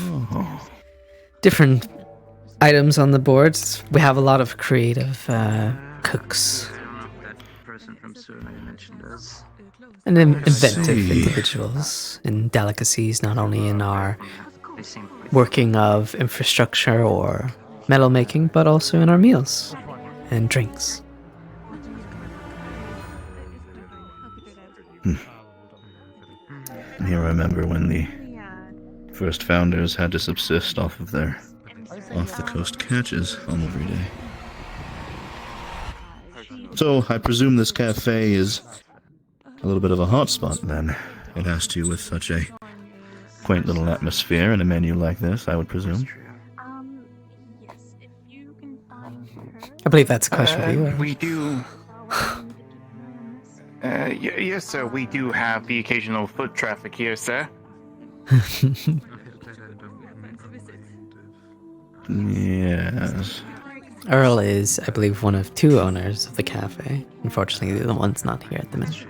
different items on the boards. We have a lot of creative cooks Person from Suna you mentioned us. and inventive individuals and delicacies, not only in our working of infrastructure or metal making, but also in our meals and drinks. You remember when the first founders had to subsist off of their off-the-coast catches on every day. So, I presume this cafe is a little bit of a hotspot then. It has to with such a quaint little atmosphere and a menu like this, I would presume. I believe that's a question for you. Earl. We do. Yes, sir. We do have the occasional foot traffic here, sir. Yes. Earl is, I believe, one of two owners of the cafe. Unfortunately, the one's not here at the minute.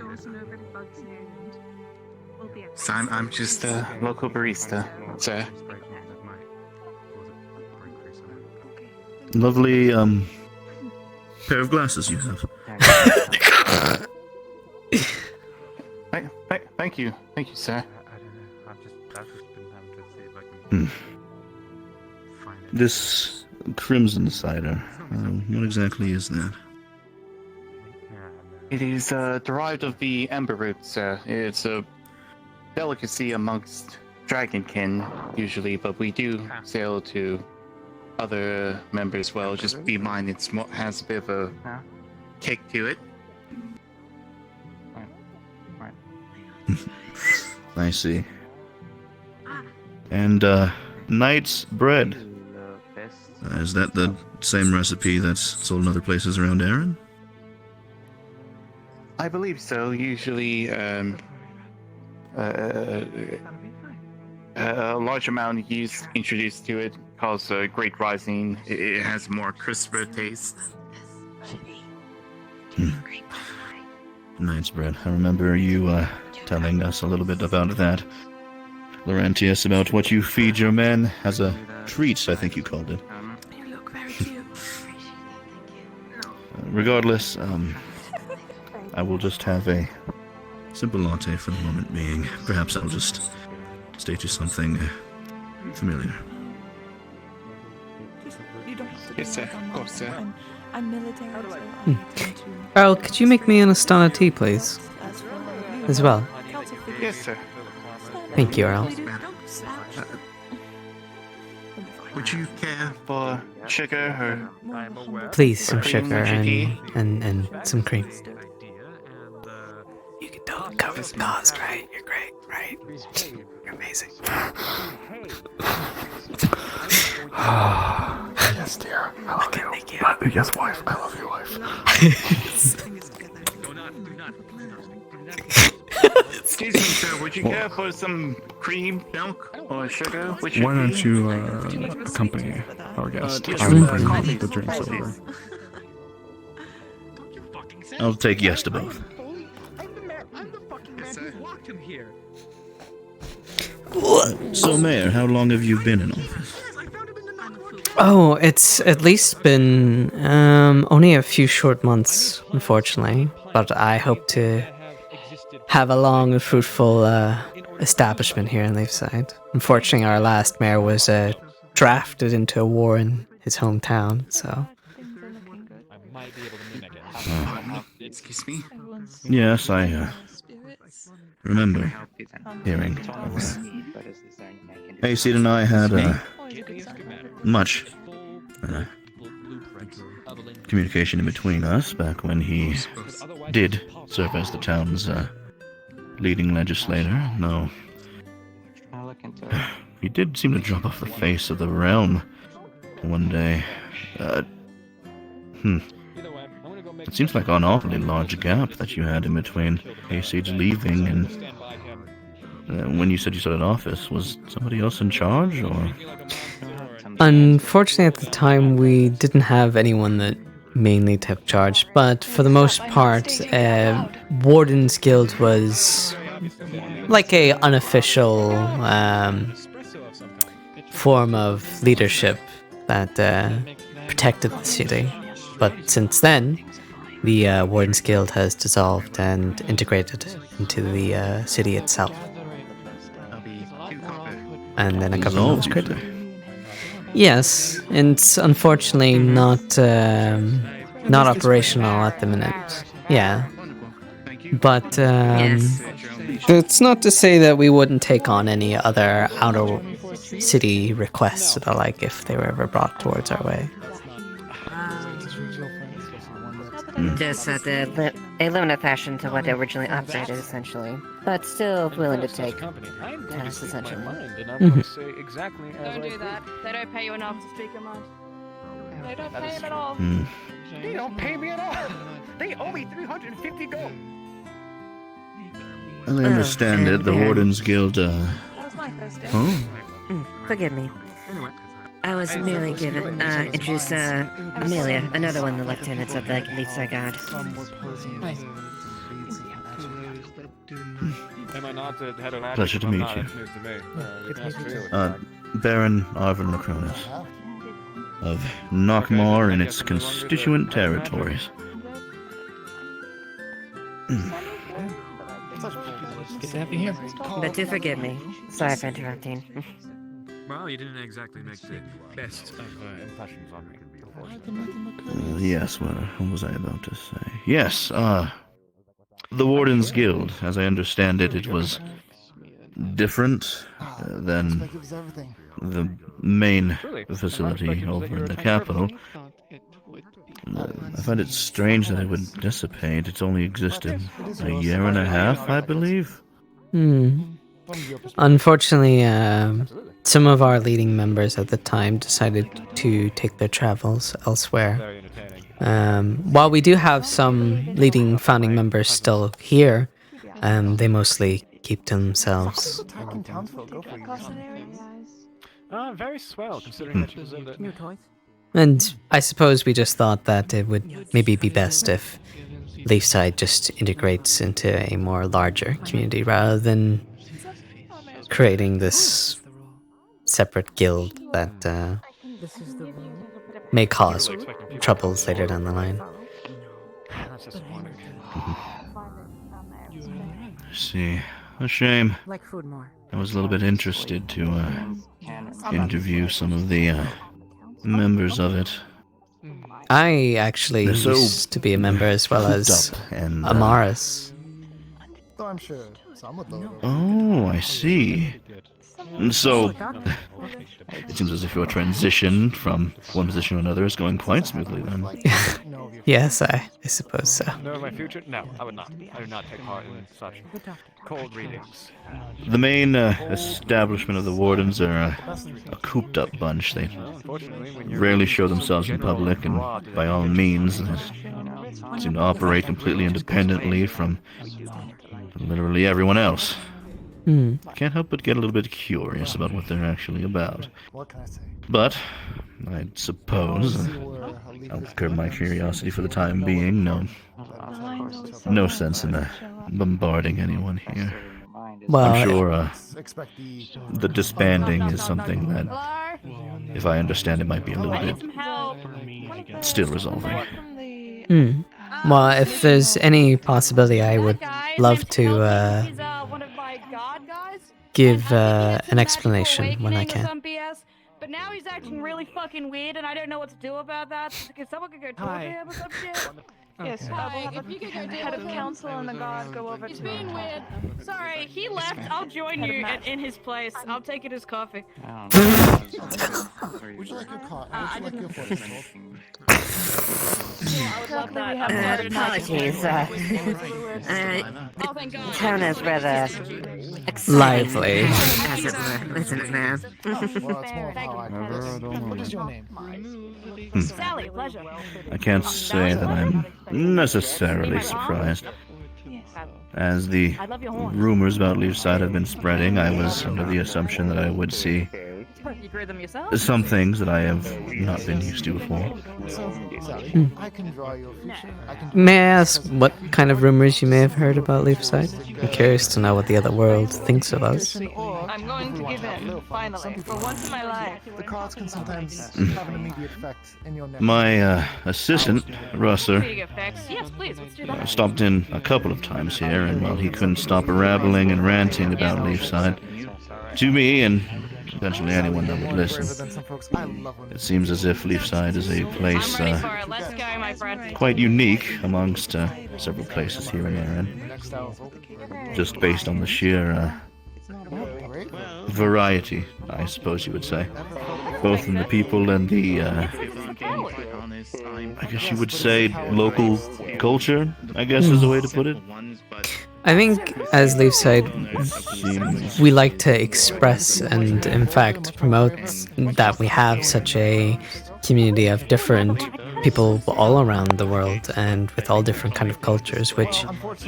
So I'm just a local barista, sir. Lovely, pair of glasses you have. Thank you, sir. This crimson cider, what exactly is that? It is derived of the ember root, sir. It's a delicacy amongst dragonkin usually, but we do sail to other members as well. Just be mind it has a bit of a kick to it. I see. And, Knight's Bread. Is that the same recipe that's sold in other places around Erin? I believe so. Usually, a large amount introduced to it causes a Great Rising. It has more crisper taste. Knight's Bread. I remember you, telling us a little bit about that. Laurentius, about what you feed your men as a treat, I think you called it. You look very cute. Regardless, I will just have a simple latte for the moment being. Perhaps I'll just state you something familiar. Yes, sir. Of course, sir. I'm military, so I tend to... Earl, could you make me an Astana tea, please? As well. Yes, sir. Thank you, Earl. Would you care for sugar or... Please, some cream sugar with your tea? and some cream. You can totally cover the cost, right? You're great, right? You're amazing. Yes, dear. I love you. Yes, wife. I love you, wife. Excuse me, sir. Would you care for some cream, milk, or sugar? Which Why would don't be- you accompany our guest? yes, I will sir. bring the drinks over. I'll take yes to both. So, Mayor, how long have you been in office? Oh, it's at least been only a few short months, unfortunately. But I hope to have a long and fruitful establishment here in Leafside. Unfortunately, our last mayor was drafted into a war in his hometown, so... Excuse me? Yes, I remember hearing of that. Hayseed and I had much communication in between us back when he did serve as the town's leading legislator. No, he did seem to drop off the face of the realm one day. It seems like an awfully large gap that you had in between Hayseed's leaving and when you said you started office. Was somebody else in charge, or? Unfortunately, at the time, we didn't have anyone that mainly took charge, but for the most part, Wardens Guild was like a unofficial form of leadership that protected the city. But since then, the Wardens Guild has dissolved and integrated into the city itself. And then a government was created. Yes, it's unfortunately not operational at the minute. Yeah, but it's not to say that we wouldn't take on any other outer city requests or the like if they were ever brought towards our way. Just at a limited fashion to what they originally operated, essentially. But still willing to take tasks, essentially. Mm-hmm. Don't do that. They don't pay you enough to speak your mind. They don't pay him at all. They don't pay me at all. They owe me 350 gold. As I understand it, the Wardens Guild, Forgive me. I was merely introduced Amelia, another one of the lieutenants of the Leafside Guard. Pleasure to meet you. Baron Arvin Lacronis of Knockmore and its constituent territories. Good to have you here. But do forgive me. Sorry for interrupting. Well, you didn't exactly make the best of impressions on me. Yes, what was I about to say? Yes, the Wardens Guild. As I understand it, it was different than the main facility over in the capital. I find it strange that it would dissipate. It's only existed a year and a half, I believe. Unfortunately, some of our leading members at the time decided to take their travels elsewhere. While we do have some leading founding members still here, they mostly keep to themselves. Very swell, considering that she deserved it. New toys. And I suppose we just thought that it would maybe be best if Leafside just integrates into a more larger community rather than creating this separate guild that may cause troubles later down the line. I see. A shame. I was a little bit interested to interview some of the members of it. I actually used to be a member as well as Amaris. I'm sure some would love it. Oh, I see. And so, it seems as if your transition from one position to another is going quite smoothly then. Yes, I suppose so. No, my future? No, I would not. I would not take part in such cold readings. The main establishment of the Wardens are a cooped-up bunch. They rarely show themselves in public, and by all means, they seem to operate completely independently from literally everyone else. Can't help but get a little bit curious about what they're actually about. But, I suppose, I'll curb my curiosity for the time being. No sense in bombarding anyone here. Well, I'm sure the disbanding is something that, if I understand it, might be a little bit still resolving. Well, if there's any possibility, I would love to give an explanation when I can. But now he's acting really fucking weird, and I don't know what to do about that. Can someone go talk to him or some shit? Yes, if you could go head of council and the guard go over He's to being weird. Sorry, he left. I'll join you in his place. I'll take it as coffee. Would you like your coffee? Would you like your phone? I would love that. Apologies. The town is rather lively. as it were, isn't it, ma'am? What is your name? Sally, pleasure. I can't say that I'm necessarily surprised. As the rumors about Leafside have been spreading, I was under the assumption that I would see You grew them yourself? some things that I have not been used to before. I can draw your future. May I ask what kind of rumors you may have heard about Leafside? I'm curious to know what the other world thinks of us. I'm going to give in, finally, for once in my life. The cards can sometimes have an immediate effect in your neck. My assistant, Russer, Yes, please, let's do that. stopped in a couple of times here, and while he couldn't stop rattling and ranting about Leafside, to me and eventually anyone that would listen, it seems as if Leafside is a place Let's go, my friend. quite unique amongst several places here in Erin, just based on the sheer variety, I suppose you would say, both in the people and the, I guess you would say, local culture, I guess is the way to put it. I think as Leafside, we like to express and in fact promote that we have such a community of different people all around the world and with all different kind of cultures, which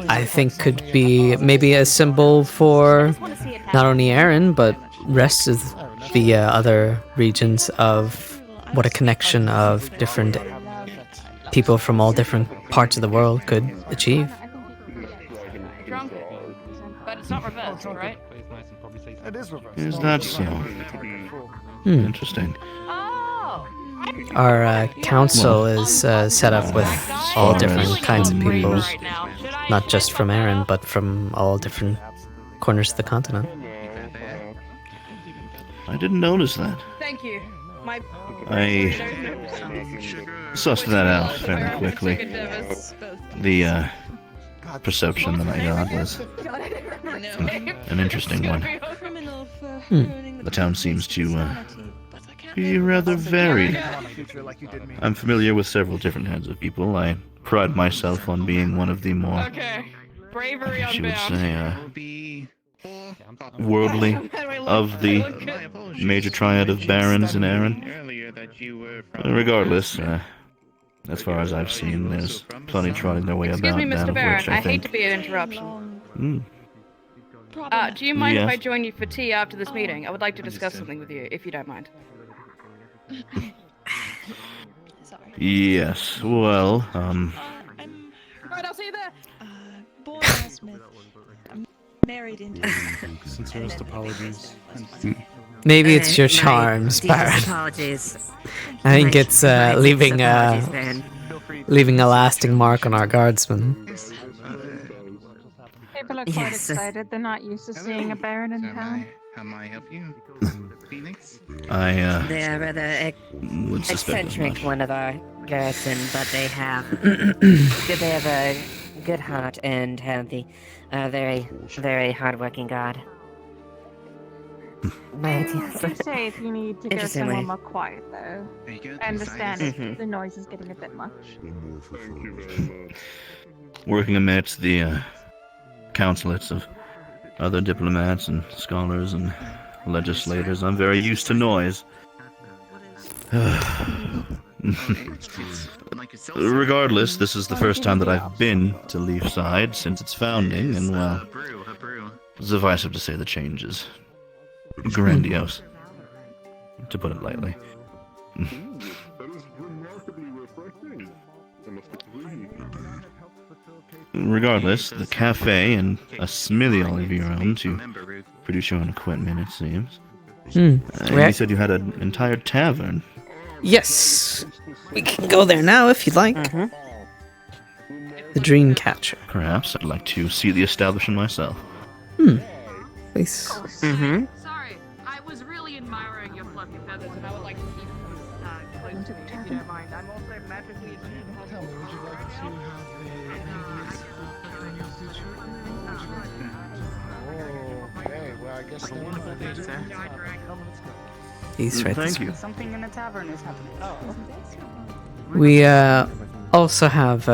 I think could be maybe a symbol for not only Erin but rest of the other regions of what a connection of different people from all different parts of the world could achieve. But it's not reversed, right? It is reversed. Is that so? Interesting. Our council is set up with all different kinds of people, not just from Erin, but from all different corners of the continent. I didn't notice that. Thank you. I sussed that out fairly quickly. The perception that I got was an interesting one. The town seems to be rather varied. I'm familiar with several different kinds of people. I pride myself on being one of the more, Bravery I would unbound. say, worldly of the major triad of barons in Erin. Regardless, as far as I've seen, there's plenty trotting their way Excuse about me, that Mr. of Baron. which I I hate think. to be an interruption. Mm. Do you mind if Yes. I join you for tea after this meeting? I would like to discuss something with you, if you don't mind. Yes, well, Alright, I'll see you there. Born Smith. I'm married into. Sincerest apologies. Maybe it's your My charms, deepest Baron. apologies. I think My- it's my leaving deepest apologies, Baron. leaving a lasting mark on our guardsmen. People are quite excited. They're not used to seeing a baron in town. How may I help you, Phoenix? I They are rather would suspect as eccentric, much. one of our garrison, but they have a good heart and have the very, very hardworking guard. Right, yes. I'd say if you need to go Interesting somewhere way. more quiet, though. I understand if the noise is getting a bit much. Working amidst the consulates of other diplomats and scholars and legislators, I'm very used to noise. Regardless, this is the first time that I've been to Leafside since its founding, and well, suffice it to say the change is grandiose, to put it lightly. Regardless, the cafe and a smithy all of your own to produce your own equipment, it seems. You said you had an entire tavern. Yes, we can go there now if you'd like. The Dream Catcher. Perhaps I'd like to see the establishment myself. Please. Sorry, I was really admiring your fluffy feathers, and I would like to keep close to me, if you don't mind. I'm also magically Okay, well, I guess He's right this way. Something in the tavern is happening. Oh. We also have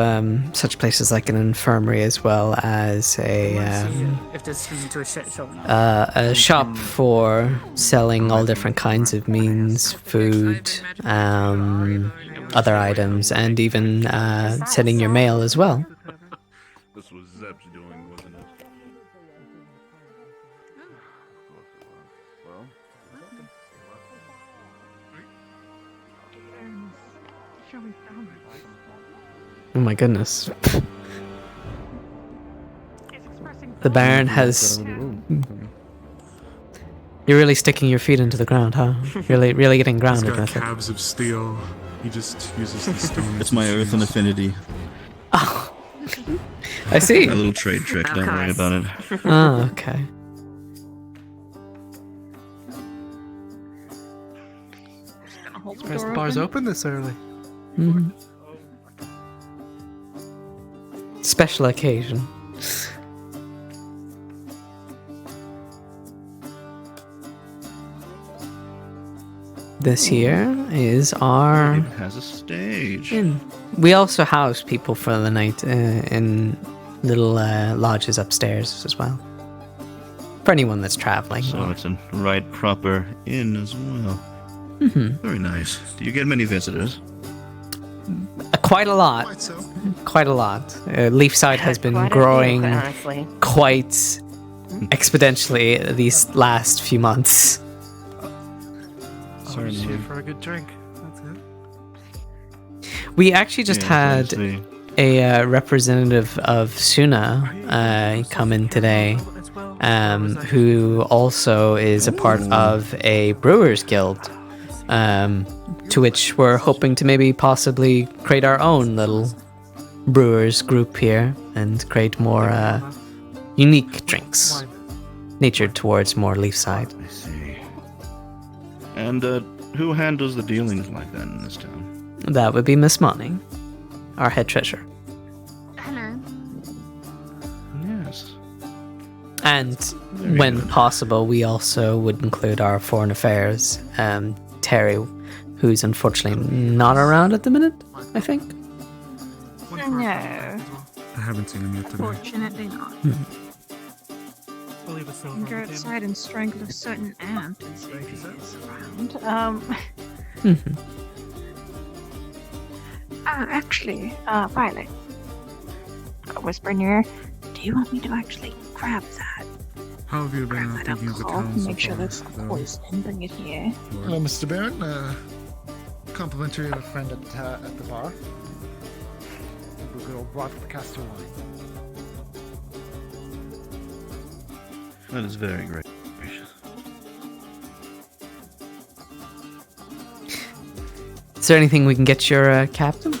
such places like an infirmary as well as If this turns into a shit show. a shop for selling all different kinds of means, food, other items, and even sending your mail as well. This was Zeb's doing, wasn't it? Well, Oh my goodness. The Baron has... You're really sticking your feet into the ground, huh? Really getting He's grounded got with it. calves of steel. He just uses the stone. It's my earth and affinity. Oh. I see. A little trade trick, don't worry about it. Oh, okay. Surprised the bar's open this early. Mhm. Special occasion. This here is our It has a stage. inn. We also house people for the night in little lodges upstairs as well. For anyone that's traveling. So it's a right proper inn as well. Mhm. Very nice. Do you get many visitors? Quite a lot. Quite a lot. Leafside has been Quite a few, growing quite honestly. quite exponentially these last few months. Always here for a good drink. That's it. We actually just Yeah, had see. a representative of Suna come in today, who also is a part of a brewers guild, to which we're hoping to maybe possibly create our own little brewers group here and create more unique drinks, natured towards more Leafside. I see. And who handles the dealings like that in this town? That would be Miss Monning, our head treasurer. Hello. And when possible, we also would include our foreign affairs, Terry, who's unfortunately not around at the minute, I think. No, I haven't seen him yet today. fortunately not. Can go outside and strangle a certain ant and see if he's around. Actually, Violet. Whisper in your ear. Do you want me to actually grab that? How have you been taking the town so Make sure far? that's not poison and bring it here. Hello, Mr. Baron. Complimentary of a friend at the bar. A good old broth with castor wine. That is very great. Is there anything we can get your captain?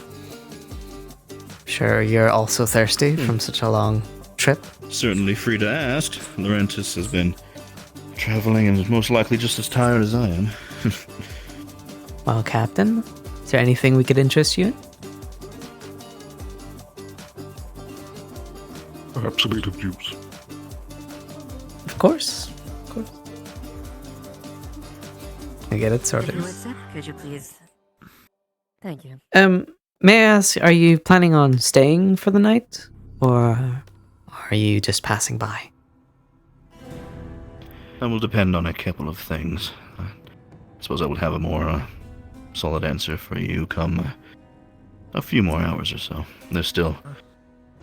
Sure, you're also thirsty from such a long trip. Certainly free to ask. Laurentis has been traveling and is most likely just as tired as I am. Well, Captain, is there anything we could interest you in? Perhaps a bit of juice. Of course. Of course. I get it sorted. Could you please? Thank you. May I ask, are you planning on staying for the night? Or are you just passing by? That will depend on a couple of things. I suppose I will have a more solid answer for you come a few more hours or so. There's still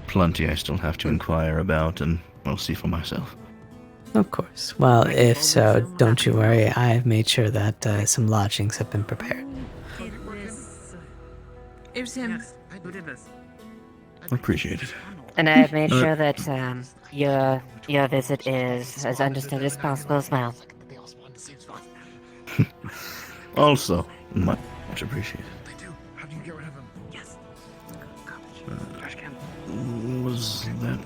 plenty I still have to inquire about, and I'll see for myself. Of course. Well, if so, don't you worry. I've made sure that some lodgings have been prepared. It was him. Who did this? Appreciate it. And I've made sure that your visit is as understood as possible as well. Also, much appreciated. How do you get rid of him? Yes. Was that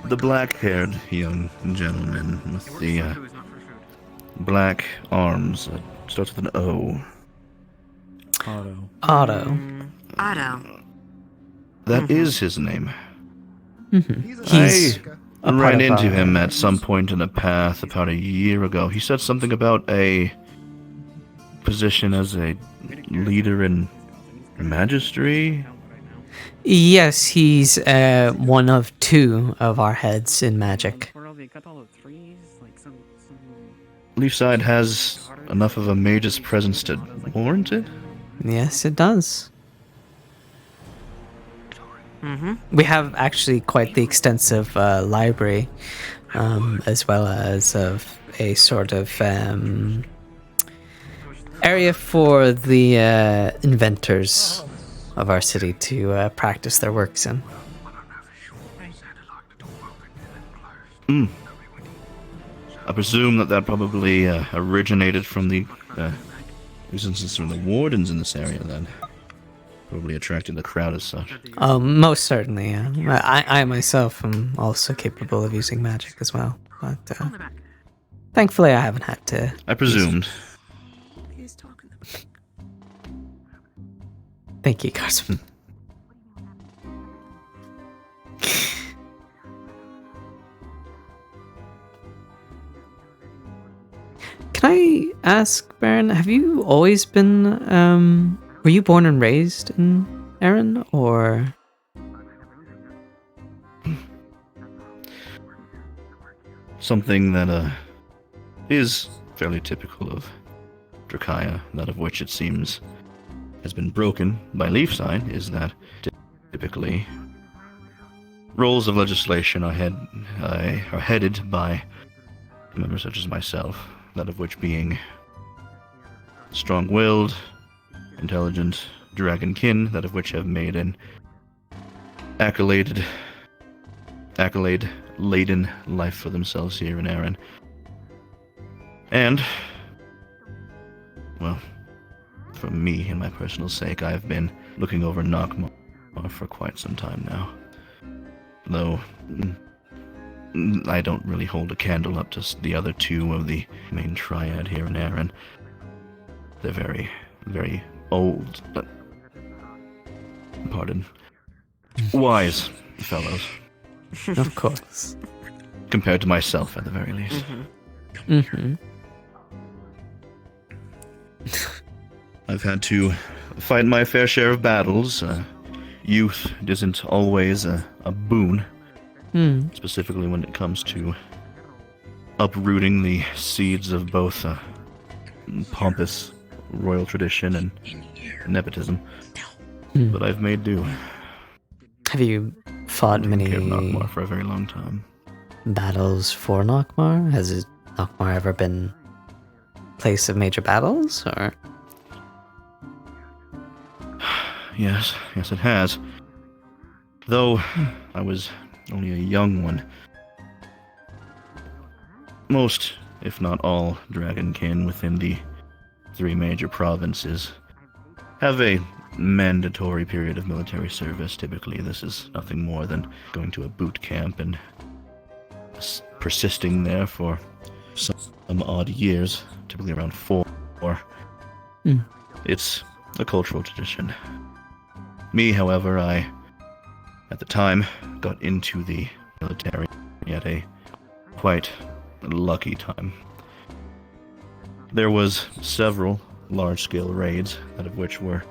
the black-haired young gentleman with the black arms that starts with an O? Otto. Otto. Otto. That is his name. He's I ran into him at some point in the path about a year ago. He said something about a position as a leader in magistracy. Yes, he's one of two of our heads in magic. Leafside has enough of a mage's presence to warrant it? Yes, it does. We have actually quite the extensive library, as well as of a sort of area for the inventors of our city to practice their works in. I presume that probably originated from the instances from the Wardens in this area, then. Probably attracted the crowd as such. Oh, most certainly, yeah. I myself am also capable of using magic as well, but thankfully I haven't had to. I presumed. Thank you, Carson. Can I ask, Baron, have you always been, were you born and raised in Erin, or? Something that is fairly typical of Drakaya, that of which it seems has been broken by Leafside, is that typically roles of legislation are headed by members such as myself, that of which being strong-willed, intelligent, dragonkin, that of which have made an accolade-laden life for themselves here in Erin. And, well, for me and my personal sake, I've been looking over Nockmar for quite some time now. Though I don't really hold a candle up to the other two of the main triad here in Erin. They're very, very old, but pardon, wise fellows. Of course. compared to myself, at the very least. Mm-hmm. I've had to fight my fair share of battles. Youth isn't always a boon, specifically when it comes to uprooting the seeds of both pompous royal tradition and nepotism. But I've made do. Have you fought many Nockmaar for a very long time. battles for Nockmaar? Has Nockmaar ever been place of major battles, or? Yes, it has. Though I was only a young one. Most, if not all, dragonkin within the 3 major provinces have a mandatory period of military service. Typically, this is nothing more than going to a boot camp and persisting there for some odd years, typically around 4. It's a cultural tradition. Me, however, I, at the time, got into the military at a quite lucky time. There was several large-scale raids, out of which were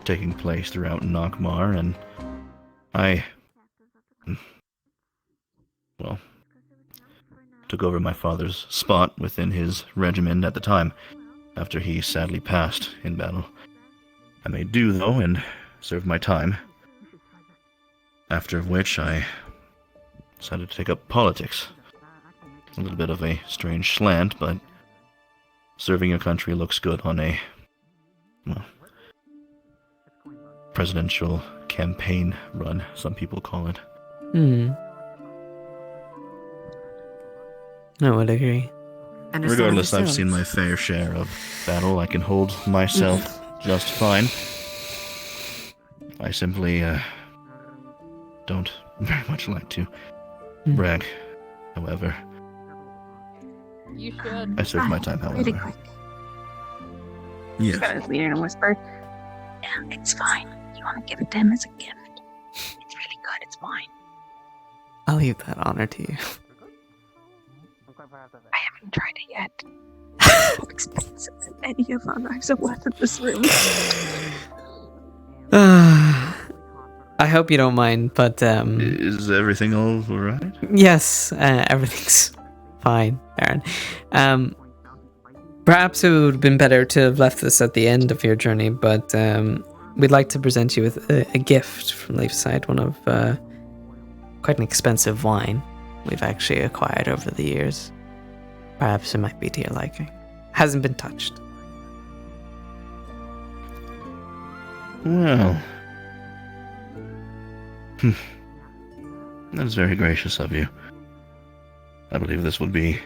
taking place throughout Nockmaar, and I, well, took over my father's spot within his regiment at the time, after he sadly passed in battle. I made do, though, and served my time, after which I decided to take up politics. A little bit of a strange slant, but serving your country looks good on a, well, presidential campaign run, some people call it. I would agree. Regardless, I've seen my fair share of battle. I can hold myself just fine. I simply don't very much like to brag, however. You should. I served my time, however. Really quick. Yes. Just gotta lean in and whisper. Yeah, it's fine. You want to give it to him as a gift? It's really good. It's mine. I'll leave that honor to you. I haven't tried it yet. How expensive than any of our knives are worth in this room. I hope you don't mind, but is everything all right? Yes, everything's fine, Aaron. Perhaps it would have been better to have left this at the end of your journey, but we'd like to present you with a gift from Leafside, one of quite an expensive wine we've actually acquired over the years. Perhaps it might be to your liking. Hasn't been touched. Well, that is very gracious of you. I believe this would be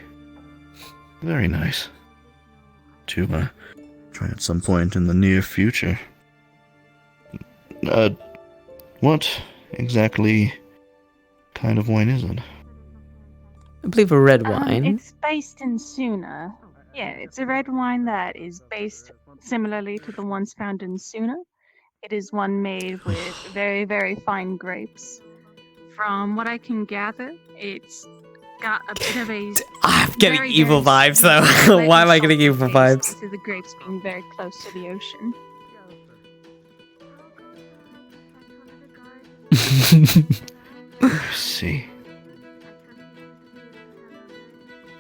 very nice to try at some point in the near future. What exactly kind of wine is it? I believe a red wine. It's based in Suna. Yeah, it's a red wine that is based similarly to the ones found in Suna. It is one made with very, very fine grapes. From what I can gather, it's got a bit of a... I'm getting evil vibes, though. Why am I getting evil vibes? To the grapes being very close to the ocean. I see.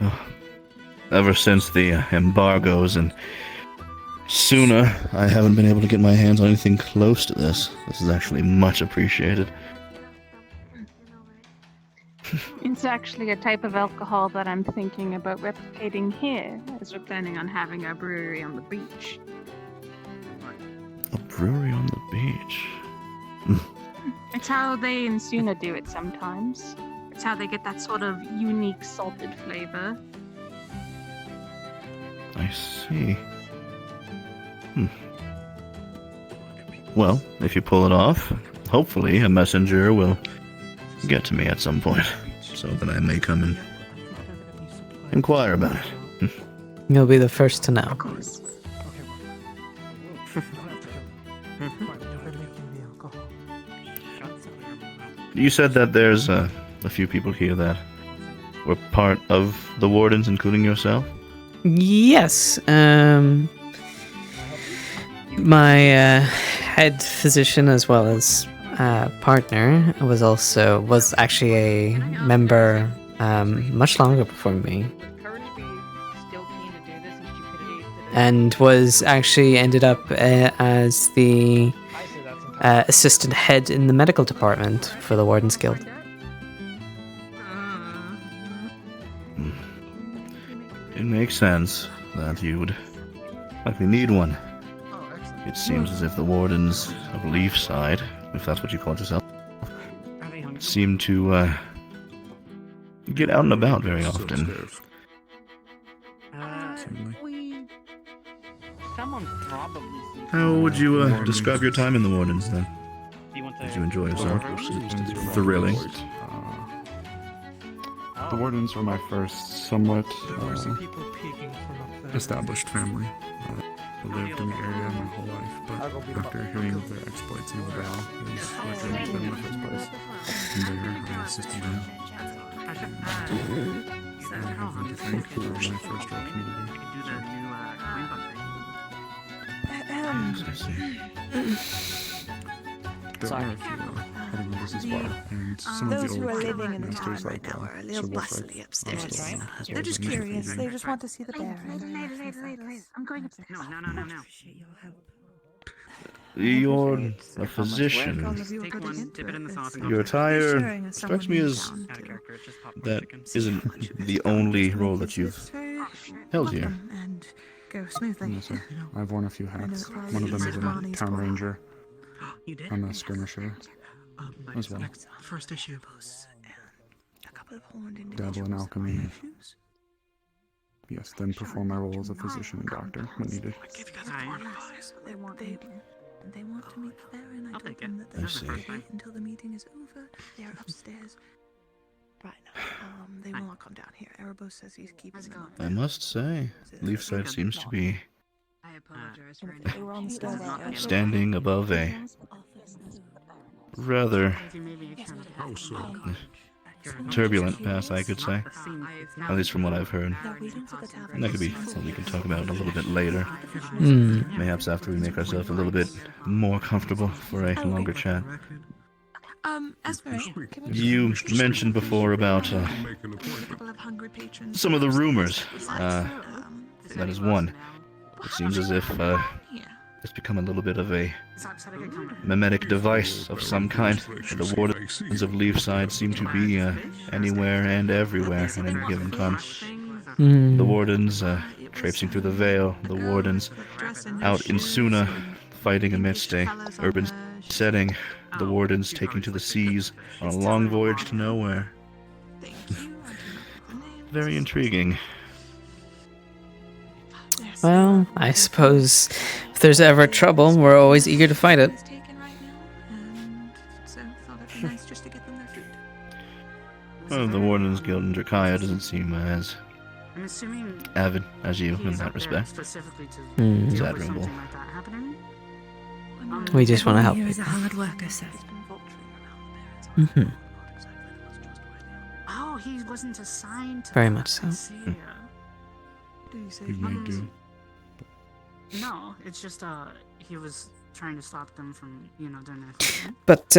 Oh. Ever since the embargoes and Suna, I haven't been able to get my hands on anything close to this. This is actually much appreciated. It's actually a type of alcohol that I'm thinking about replicating here, as we're planning on having our brewery on the beach. A brewery on the beach? It's how they in Suna do it sometimes. It's how they get that sort of unique salted flavor. I see. Well, if you pull it off, hopefully a messenger will get to me at some point, so that I may come and inquire about it. You'll be the first to know. You said that there's a few people here that were part of the Wardens, including yourself? Yes. My head physician, as well as partner, was actually a member much longer before me, and was actually ended up as the assistant head in the medical department for the Wardens Guild. It makes sense that you would likely need one. It seems as if the Wardens of Leafside, if that's what you call yourself, seem to get out and about very often. How would you describe your time in the Wardens then? Did you enjoy yourself? Thrilling. The Wardens were my first somewhat established family. I lived in the area my whole life, but after hearing of their exploits in the Vale, it was recommended them in the first place. And there, I assisted them. I have them to thank for my first drug community. There are a few other members as well, and some of Those the who old are living in the masters town right like now are a little Sir Wolfric, bustly upstairs. as well They're as just Mr. curious. Feeding. They just want to see the Baron. I'm going to. No. You're a physician. Your attire strikes me as that isn't the only role that you've held here. And go smoothly. Yes, sir. I've worn a few hats. One of them is a town ranger. I'm a skirmisher as well. First issue. Dabble in alchemy. Yes, then perform my role as a physician and doctor when needed. They want to meet the Baron. I told them that they see. have to wait until the meeting is over. They are upstairs right now. They will not come down here. Erebos says he's keeping them. I must say, Leafside seems to be standing above a rather turbulent past, I could say. At least from what I've heard. And that could be something we can talk about a little bit later. Mayhaps after we make ourselves a little bit more comfortable for a longer chat. You mentioned before about some of the rumors. That is one. It seems as if it's become a little bit of a mimetic device of some kind. The Wardens of Leafside seem to be anywhere and everywhere at any given time. The Wardens traipsing through the Vale, the Wardens out in Suna fighting amidst a urban setting, the Wardens taking to the seas on a long voyage to nowhere. Very intriguing. Well, I suppose if there's ever trouble, we're always eager to fight it. Well, the Wardens Guild in Drakaya doesn't seem as avid as you in that respect. It's admirable. We just want to help He was a people. hard worker, sir. Oh, he wasn't assigned to Very that. much so. I see. He may do. No, it's just he was trying to stop them from, doing their thing. But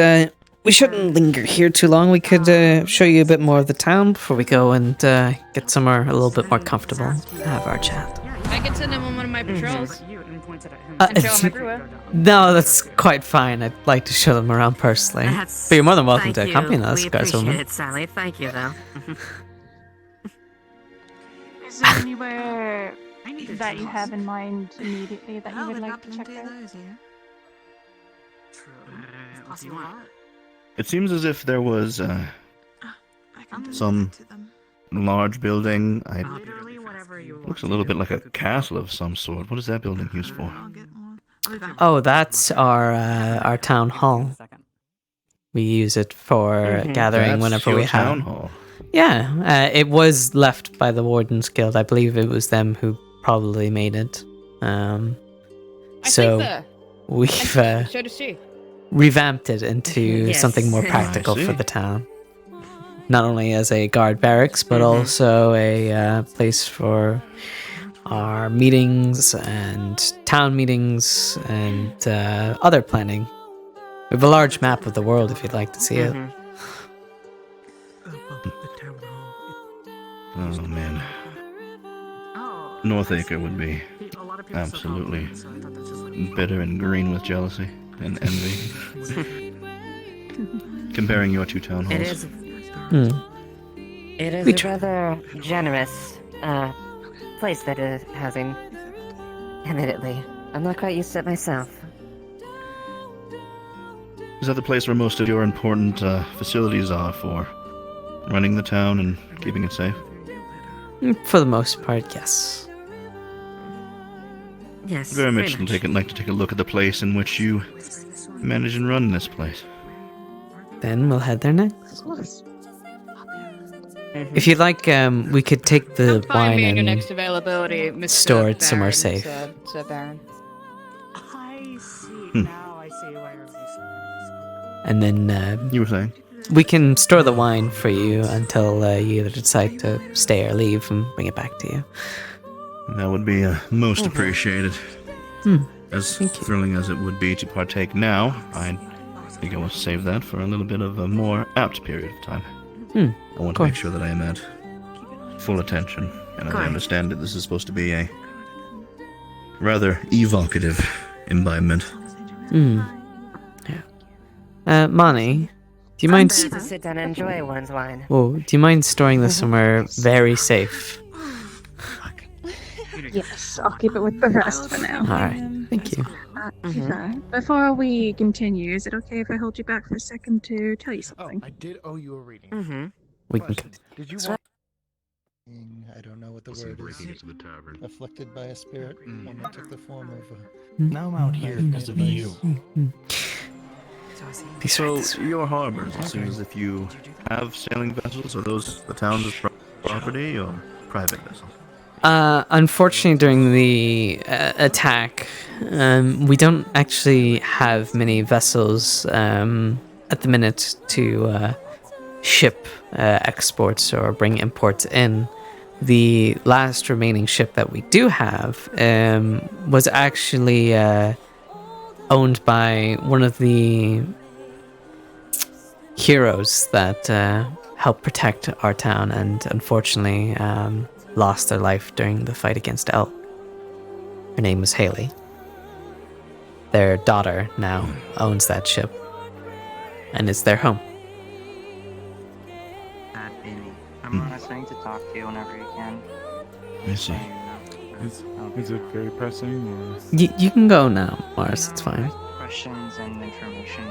we shouldn't linger here too long. We could show you a bit more of the town before we go and get somewhere a little bit more comfortable and have our chat. I can send him on one of my patrols. And show him everywhere. No, that's quite fine. I'd like to show them around personally. But you're more than welcome to accompany us, We guys. appreciate it, Sally. Thank you, though. Is there anywhere that you have in mind immediately that you would like to check out? It seems as if there was some large building. Looks a little bit like a castle of some sort. What is that building used for? Oh, that's our town hall. We use it for gathering That's whenever your we have. town hall. Yeah, it was left by the Wardens Guild. I believe it was them who probably made it. So we've So to see. revamped it into Yes. something more I practical see. for the town. not only as a guard barracks, but also a place for our meetings and town meetings and other planning. We have a large map of the world if you'd like to see it. Oh man. Northacre would be absolutely bitter and green with jealousy and envy. Comparing your two town halls. It is. It is a rather generous place that is housing. Admittedly, I'm not quite used to it myself. Is that the place where most of your important facilities are for running the town and keeping it safe? For the most part, yes. Yes. Very much like to take a look at the place in which you manage and run this place. Then we'll head there next. If you'd like, we could take the wine Your and next availability, Mr. store it somewhere Baron, safe. Sir Baron. I see. Now I see where And then you were saying we can store the wine for you until you either decide to stay or leave and bring it back to you. That would be most appreciated. As thrilling as it would be to partake now, I think I will save that for a little bit of a more apt period of time. I want to make sure that I am at full attention, and as I understand it, this is supposed to be a rather evocative imbibement. Yeah. Mani, do you mind? To sit down and enjoy one's wine. Oh, do you mind storing this somewhere very safe? Yes, I'll keep it with the rest for now. All right, thank you. Before we continue, is it okay if I hold you back for a second to tell you something? I did owe you a reading. We can. Did you want? I don't know what the word is. Afflicted by a spirit, one that took the form of a. Now I'm out here because of you. So, your harbors, it seems if you have sailing vessels, are those the town's property or private vessels? Unfortunately, during the attack, we don't actually have many vessels at the minute to ship exports or bring imports in. The last remaining ship that we do have was actually owned by one of the heroes that helped protect our town and unfortunately lost their life during the fight against Elk. Her name was Haley. Their daughter now owns that ship and it's their home. I'm listening to talk to you whenever you can. I see. Is it very pressing or? You can go now, Mars. It's fine. Questions and information.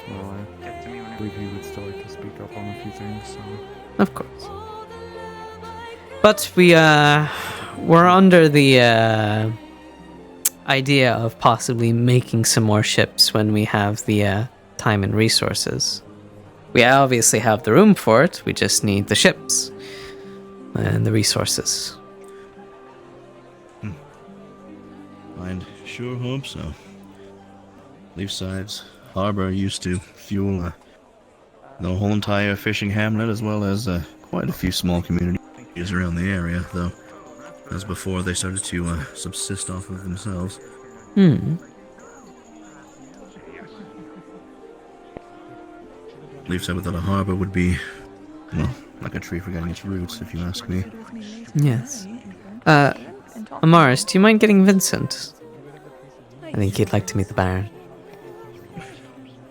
Well, I believe he would still like to speak up on a few things, so. Of course. But we're under the idea of possibly making some more ships when we have the time and resources. We obviously have the room for it, we just need the ships and the resources. I'd sure hope so. Leafside's harbor used to fuel the whole entire fishing hamlet as well as quite a few small communities around the area, though as before they started to subsist off of themselves. Leafside without a harbor would be, well, like a tree forgetting its roots, if you ask me. Yes. Amaris, do you mind getting Vincent? I think he'd like to meet the Baron.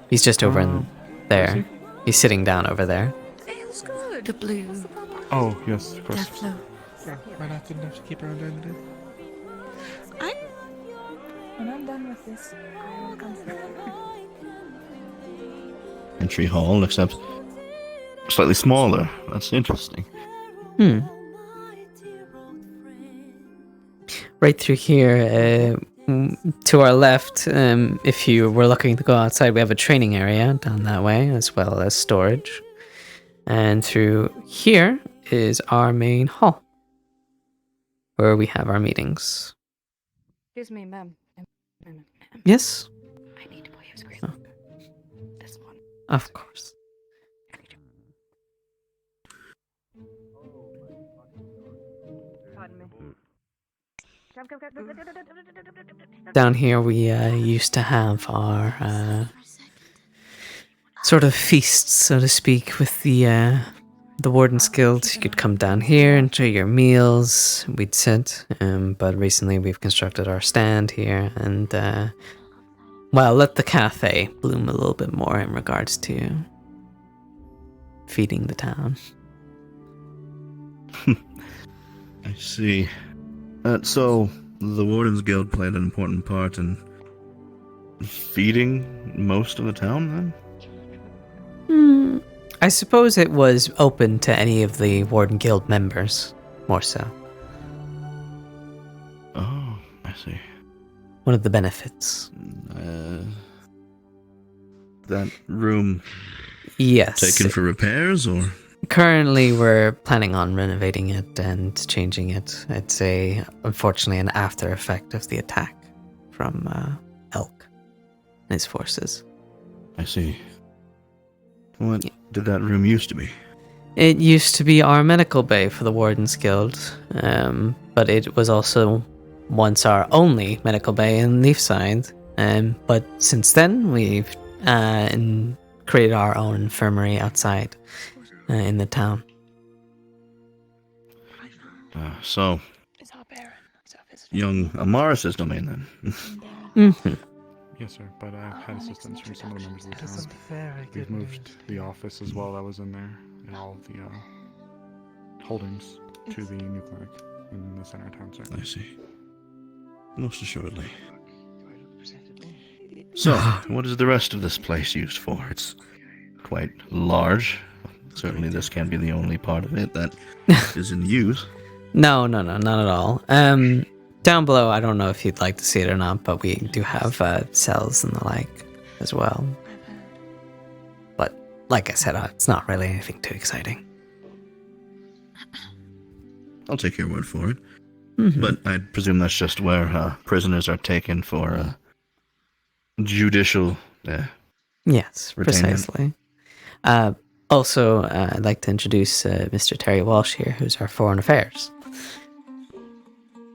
He's just over in there. He's sitting down over there. Feels good. The blue. Oh, yes, of course. Yeah, why not? Didn't have to keep her on during the day. When I'm done with this, I will come through. Entry hall, except slightly smaller. That's interesting. Right through here, to our left, if you were looking to go outside, we have a training area down that way, as well as storage. And through here is our main hall, where we have our meetings. Excuse me, ma'am. Yes? I need to play your screen. Okay. Of course. Down here, we used to have our sort of feasts, so to speak, with the Wardens Guild. You could come down here, enjoy your meals. We'd sit, but recently we've constructed our stand here, and well, let the cafe bloom a little bit more in regards to feeding the town. I see. So, the Wardens Guild played an important part in feeding most of the town, then? I suppose it was open to any of the Warden Guild members, more so. Oh, I see. One of the benefits. That room... Yes. Taken for repairs, or...? Currently, we're planning on renovating it and changing it. It's unfortunately, an after effect of the attack from Elk and his forces. I see. What did that room used to be? It used to be our medical bay for the Wardens Guild, but it was also once our only medical bay in Leafside. But since then, we've created our own infirmary outside in the town. So, young Amaris's domain, then? Mm-hmm. Yes, sir, but I've had assistance from some of the members of the town. We've moved the office as well that was in there, and all of the holdings to the new clinic in the center of town, sir. I see. Most assuredly. So, what is the rest of this place used for? It's quite large. Certainly this can't be the only part of it that is in use. No, not at all. Down below, I don't know if you'd like to see it or not, but we do have cells and the like as well. But like I said, it's not really anything too exciting. I'll take your word for it. Mm-hmm. But I presume that's just where prisoners are taken for judicial yes, retainment. Precisely. Also, I'd like to introduce Mr. Terry Walsh here, who's our Foreign Affairs.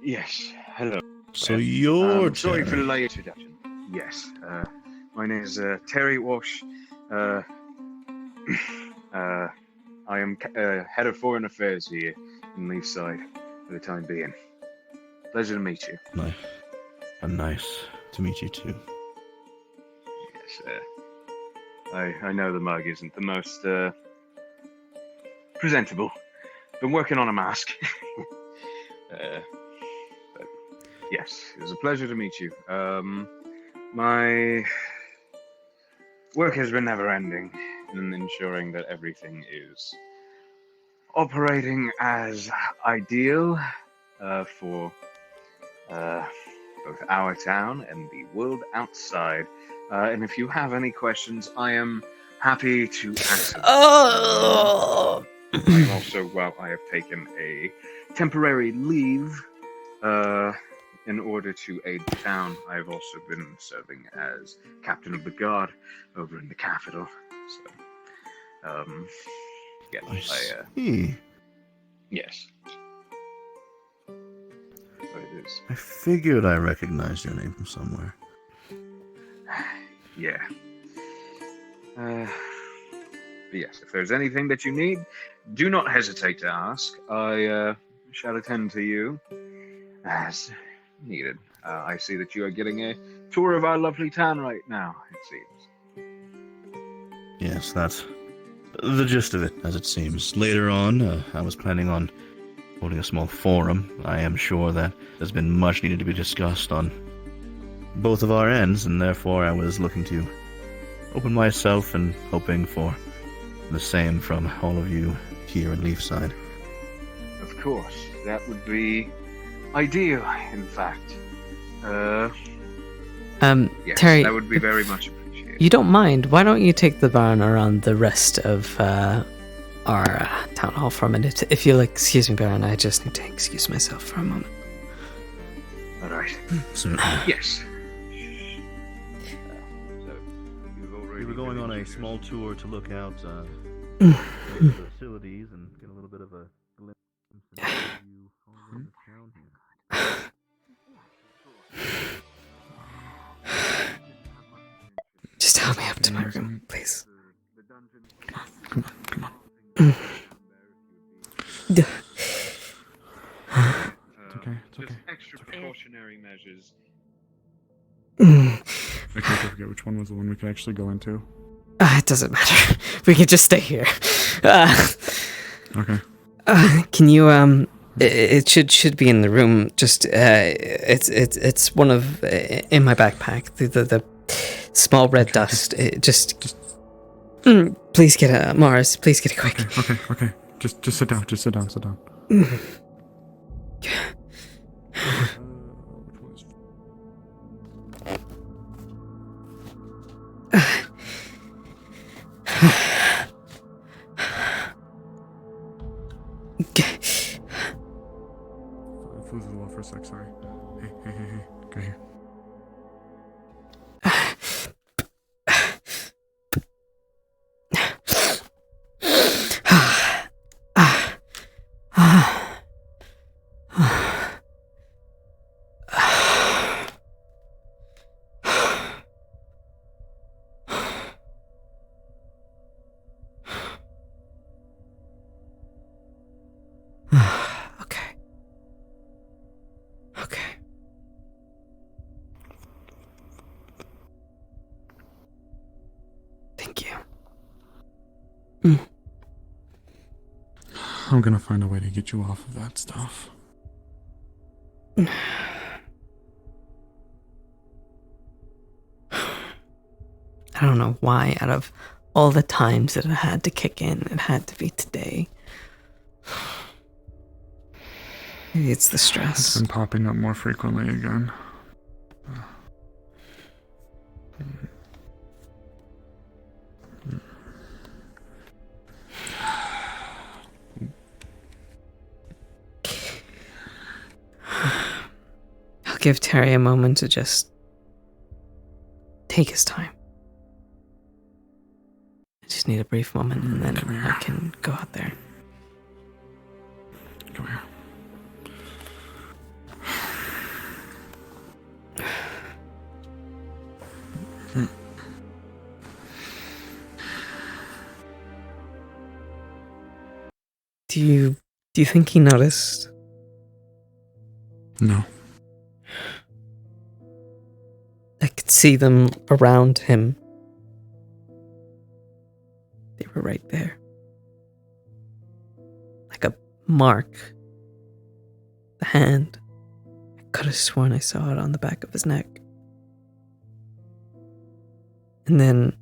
Yes, hello. So you're sorry for the Terry. late introduction. Yes, my name is Terry Walsh. I am head of Foreign Affairs here in Leafside for the time being. Pleasure to meet you. Nice to meet you too. Yes, I know the mug isn't the most presentable. Been working on a mask. But yes, it was a pleasure to meet you. My work has been never-ending in ensuring that everything is operating as ideal for both our town and the world outside. And if you have any questions, I am happy to answer. Oh! I'm also, while I have taken a temporary leave in order to aid the town, I've also been serving as captain of the guard over in the capital. So, yeah, yes. But it is. I figured I recognized your name from somewhere. Yeah. But yes, if there's anything that you need, do not hesitate to ask. I shall attend to you as needed. I see that you are getting a tour of our lovely town right now, it seems. Yes, that's the gist of it, as it seems. Later on, I was planning on holding a small forum. I am sure that there's been much needed to be discussed on both of our ends, and therefore I was looking to open myself and hoping for the same from all of you here in Leafside. Of course, that would be ideal, in fact. Yes, Terry, that would be very much appreciated. You don't mind? Why don't you take the barn around the rest of our town hall for a minute? If you'll excuse me, Baron, I just need to excuse myself for a moment. All right. Certainly. Yes. We were going on a small tour to look out the facilities and get a little bit of a glimpse into the view over the to my room, please. Come on. Duh. It's okay. Just extra precautionary measures. I forget which one was the one we could actually go into. It doesn't matter. We can just stay here. Okay. Can you it should be in the room. Just it's one of in my backpack. The small red dust. Please get it, Mars. Please get it quick. Okay. Just sit down. Sit down. Flew through the wall for a sec, sorry. Hey. Go here. Okay. Thank you. I'm gonna find a way to get you off of that stuff. I don't know why, out of all the times that it had to kick in, it had to be today. Maybe it's the stress. It's been popping up more frequently again. I'll give Terry a moment to just take his time. I just need a brief moment and then I can go out there. Come here. Do you think he noticed? No. I could see them around him. They were right there. Like a mark. The hand. I could have sworn I saw it on the back of his neck. And then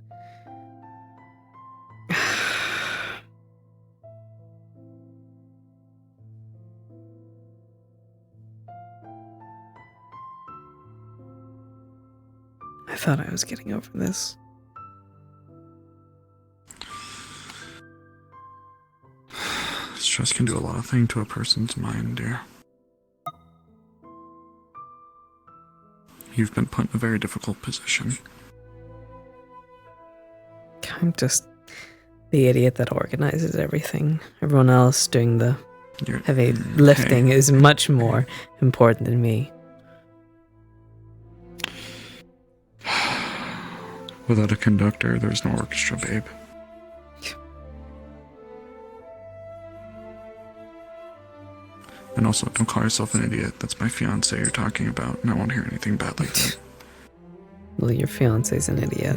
I thought I was getting over this. Stress can do a lot of things to a person's mind, dear. You've been put in a very difficult position. I'm just the idiot that organizes everything. Everyone else doing the heavy lifting is much more important than me. Without a conductor, there's no orchestra, babe. And also, don't call yourself an idiot. That's my fiance you're talking about, and I won't hear anything bad like that. Well, your fiance's an idiot.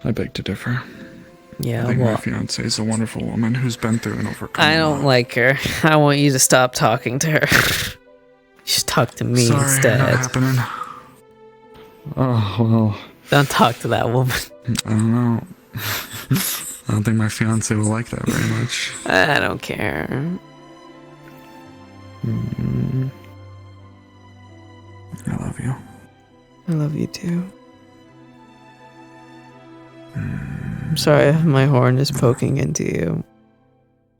I beg to differ. Yeah, I think well, my fiance is a wonderful woman who's been through and overcome. I don't like her. I want you to stop talking to her. You should talk to me Sorry, instead. not happening. Oh, well. Don't talk to that woman. I don't know. I don't think my fiance will like that very much. I don't care. I love you. I love you too. I'm sorry if my horn is poking into you.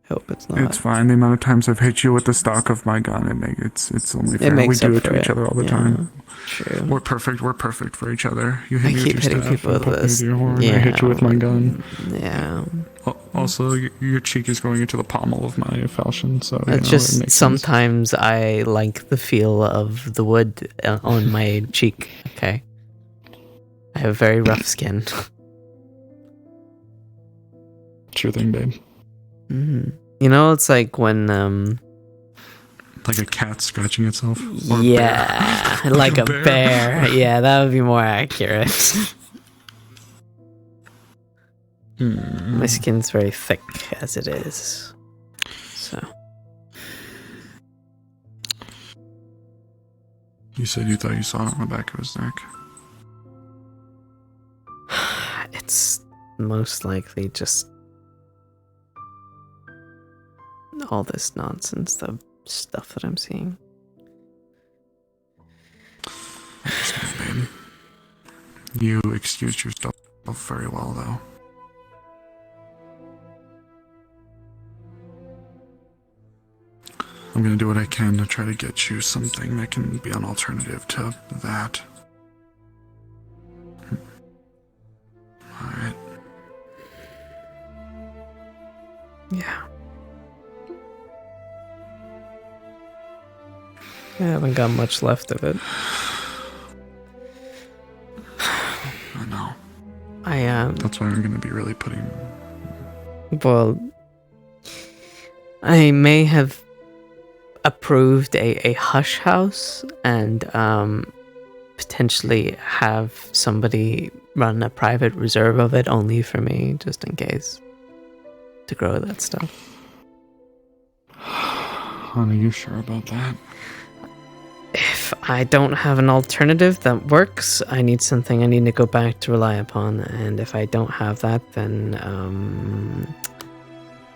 I hope it's not. It's fine. The amount of times I've hit you with the stock of my gun, it's only fair. We do it to each other all the time. True. We're perfect for each other. You hit I me keep with your hitting staff, people you with poke me this. your horn, Yeah. I hit you with my gun. Yeah. Also, your cheek is going into the pommel of my falchion, so It's it just makes sometimes I like the feel of the wood on my cheek. Okay. I have very rough skin. Sure thing, babe. You know, it's like when Like a cat scratching itself? Or yeah, a bear. like a bear. Yeah, that would be more accurate. My skin's very thick as it is. So. You said you thought you saw it on the back of his neck. It's most likely just all this nonsense, the stuff that I'm seeing. I understand, babe. You excused yourself very well, though. I'm gonna do what I can to try to get you something that can be an alternative to that. Alright. Yeah. I haven't got much left of it. I know. I That's why I'm gonna be really putting... Well, I may have approved a hush house and potentially have somebody run a private reserve of it only for me, just in case, to grow that stuff. Hon, are you sure about that? If I don't have an alternative that works, I need something I need to go back to rely upon, and if I don't have that, then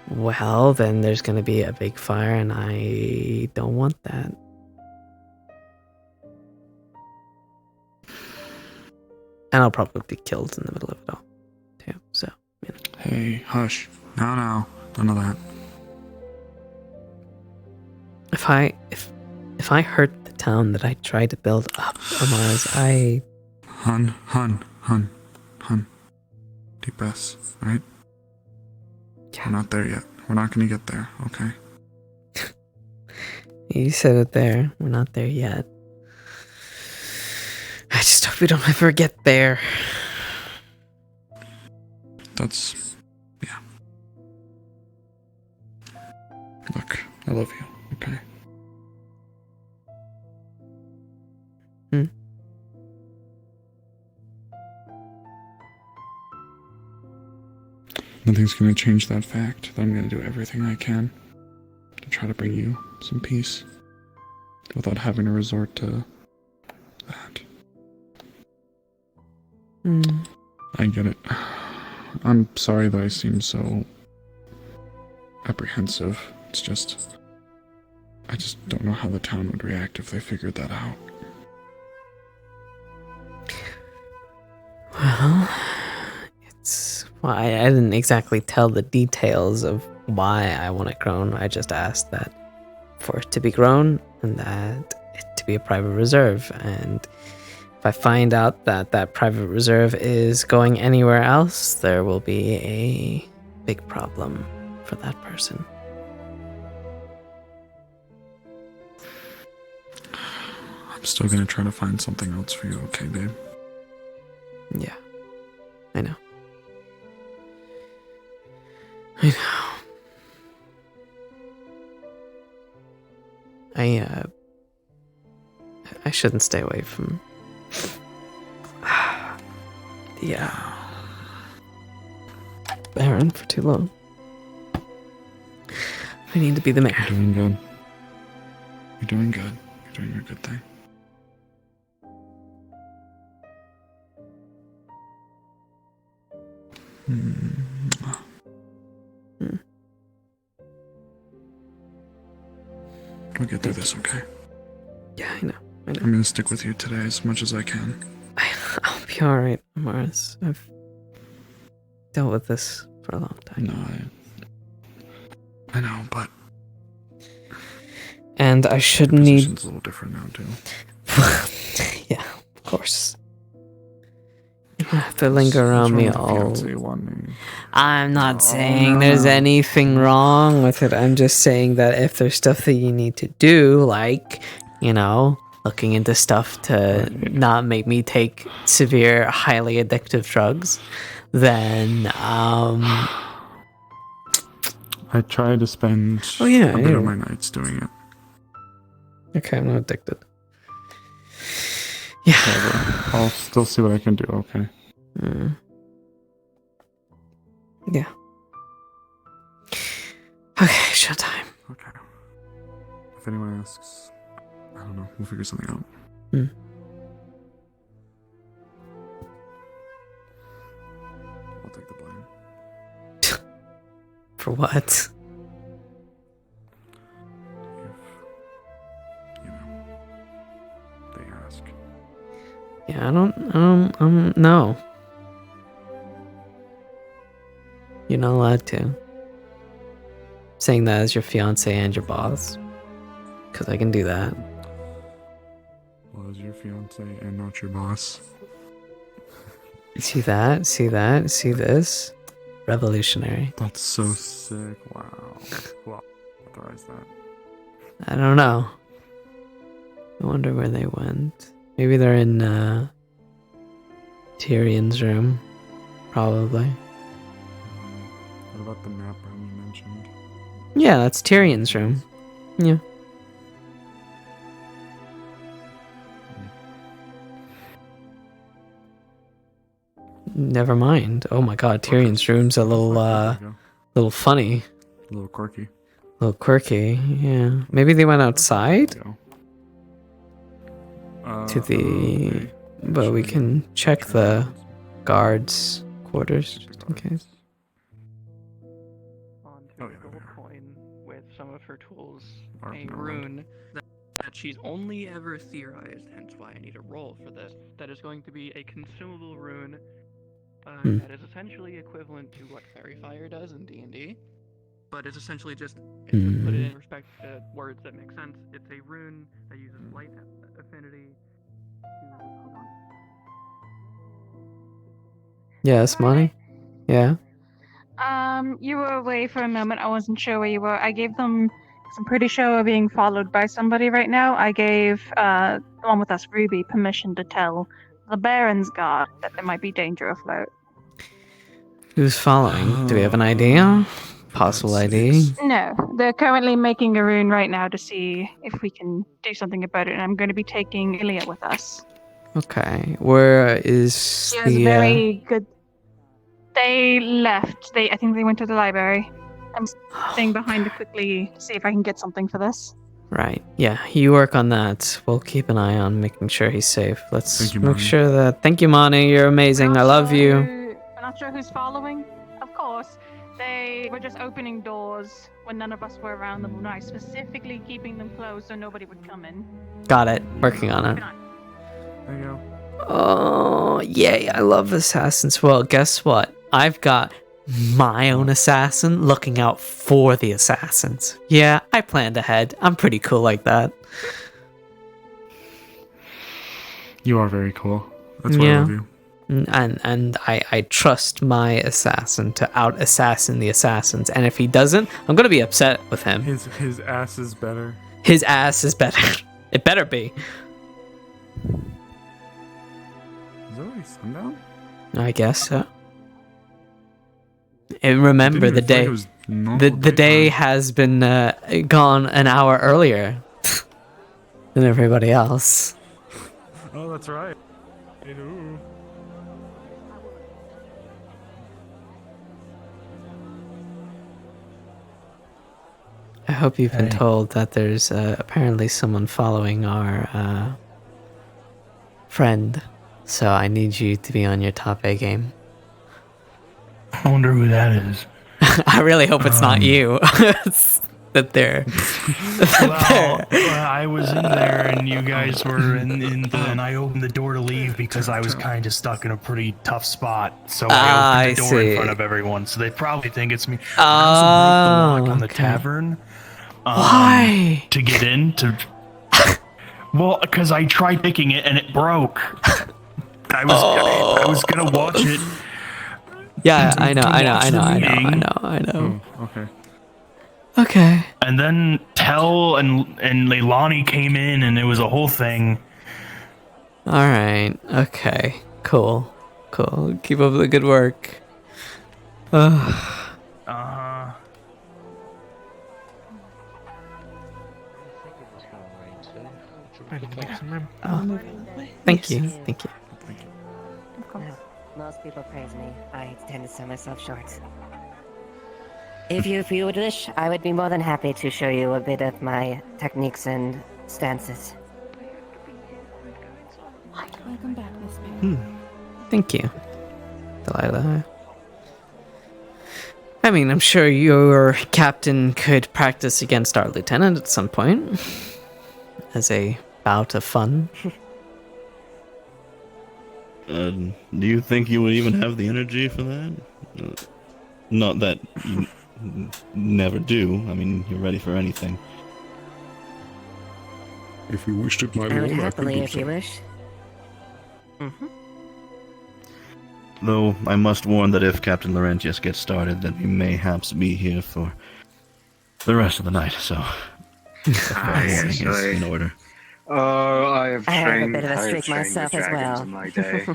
well, then there's going to be a big fire, and I don't want that. And I'll probably be killed in the middle of it all, too, so, you know. Hey, hush. No, none of that. If I hurt the town that I tried to build up, Amaz, Hun. Deep breaths, right? Yeah. We're not there yet. We're not gonna get there, okay? You said it there. We're not there yet. I just hope we don't ever get there. That's... yeah. Look, I love you, okay? Nothing's gonna change that fact that I'm gonna do everything I can to try to bring you some peace without having to resort to that. I get it. I'm sorry that I seem so apprehensive. It's just... I just don't know how the town would react if they figured that out. Well, well, I didn't exactly tell the details of why I want it grown. I just asked that for it to be grown and that it to be a private reserve. And if I find out that that private reserve is going anywhere else, there will be a big problem for that person. I'm still gonna try to find something else for you, okay, babe? Yeah, I know. I know. I shouldn't stay away from the Baron for too long. I need to be the mayor. You're doing good. You're doing good. You're doing a good thing. We'll get through this, okay? Yeah, I know. I'm gonna stick with you today as much as I can. I'll be alright, Mars. I've dealt with this for a long time. No, I know, but... And I shouldn't need... Position's a little different now, too. Yeah, of course. You don't have to linger around me all... I'm not saying there's anything wrong with it. I'm just saying that if there's stuff that you need to do, like, you know, looking into stuff to not make me take severe, highly addictive drugs, then I try to spend Oh, yeah, a bit yeah. of my nights doing it. Okay, I'm not addicted. Yeah. However, I'll still see what I can do, okay? Yeah. Okay, showtime. Okay. If anyone asks, I don't know, we'll figure something out. I'll take the blame. For what? They ask. Yeah, I don't, no. You're not allowed to. Saying that as your fiance and your boss. Because I can do that. Well, as your fiance and not your boss. See that? See that? See this? Revolutionary. That's so sick. Wow. Who authorized that? I don't know. I wonder where they went. Maybe they're in Tyrion's room. Probably. What about the map room you mentioned? Yeah, that's Tyrion's room. Yeah. Never mind. Oh my god, Tyrion's room's a little funny. A little quirky. A little quirky, yeah. Maybe they went outside? To the... But we can check the guards' quarters, just in case. With some of her tools, a rune that she's only ever theorized, hence why I need a roll for this. That is going to be a consumable rune that is essentially equivalent to what Fairy Fire does in D&D, but it's essentially just, to put it in respect to words that make sense, it's a rune that uses light affinity to... Yes, Monty? Yeah? You were away for a moment. I wasn't sure where you were. I gave them, 'cause I'm pretty sure we're being followed by somebody right now. I gave the one with us, Ruby, permission to tell the Baron's guard that there might be danger afloat. Who's following? Do we have an idea? Possible ID? No, they're currently making a rune right now to see if we can do something about it, and I'm going to be taking Ilya with us. Okay. Where is She has the... very good... They left. I think they went to the library. I'm staying behind to quickly see if I can get something for this. Right. Yeah, you work on that. We'll keep an eye on making sure he's safe. Let's make Monty. sure that... Thank you, Monty. You're amazing. I love you. We're not sure who's following. Of course, they were just opening doors when none of us were around them, and I specifically keeping them closed so nobody would come in. Got it. Working on it. There you go. Oh, yay. I love assassins. Well, guess what? I've got my own assassin looking out for the assassins. Yeah, I planned ahead. I'm pretty cool like that. You are very cool. That's why I love you. And I trust my assassin to out-assassin the assassins. And if he doesn't, I'm going to be upset with him. His ass is better. His ass is better. It better be. Is it already sundown? I guess so. And remember, the day the day has been gone an hour earlier than everybody else. Oh, that's right. Ooh. I hope you've been told that there's apparently someone following our friend. So I need you to be on your top A game. I wonder who that is. I really hope it's not you. that they're... Well, I was in there and you guys were and I opened the door to leave because I was kind of stuck in a pretty tough spot. So I opened the door in front of everyone. So they probably think it's me. I also broke the lock on the tavern. Why? To get in to... Well, because I tried picking it and it broke. I was gonna watch it. Yeah, I know. Okay. Okay. And then hotel, and Leilani came in, and it was a whole thing. All right. Okay. Cool. Keep up the good work. Thank you. No, most people praise me. I tend to sell myself short. If you would wish, I would be more than happy to show you a bit of my techniques and stances. Welcome back, Miss Mary. Thank you, Delilah. I mean, I'm sure your captain could practice against our lieutenant at some point as a bout of fun. Do you think you would even have the energy for that? Not that you never do. I mean, you're ready for anything. If you wished it, my I would lord, I could happily, do if you so. wish. Though I must warn that if Captain Laurentius gets started, then we mayhaps be here for the rest of the night, so warning is in order. Oh, I have I have a trained. bit of a I have streak trained myself with as dragons well. in my day.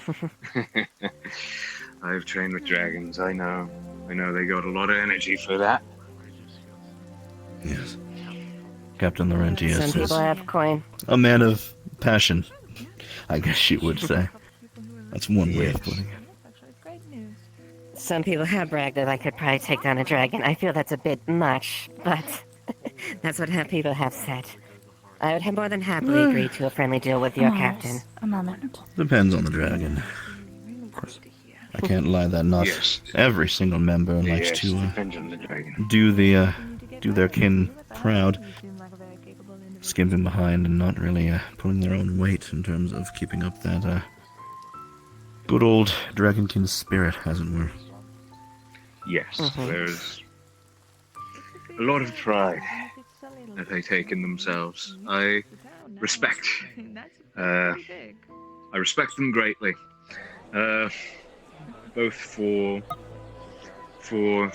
I have trained with dragons. I know. They got a lot of energy for that. Yes. Captain Laurentius Some is people have coin. a man of passion, I guess you would say. That's one way of putting it. Some people have bragged that I could probably take down a dragon. I feel that's a bit much, but that's what people have said. I would have more than happily agree to a friendly deal with your captain. A moment. Depends on the dragon. I can't lie that not every single member likes to depends on the dragon. do their kin proud, skimping behind and not really pulling their own weight in terms of keeping up that good old dragonkin spirit, as it were. Yes, there's a lot of pride that they take in themselves. I respect. I respect them greatly, both for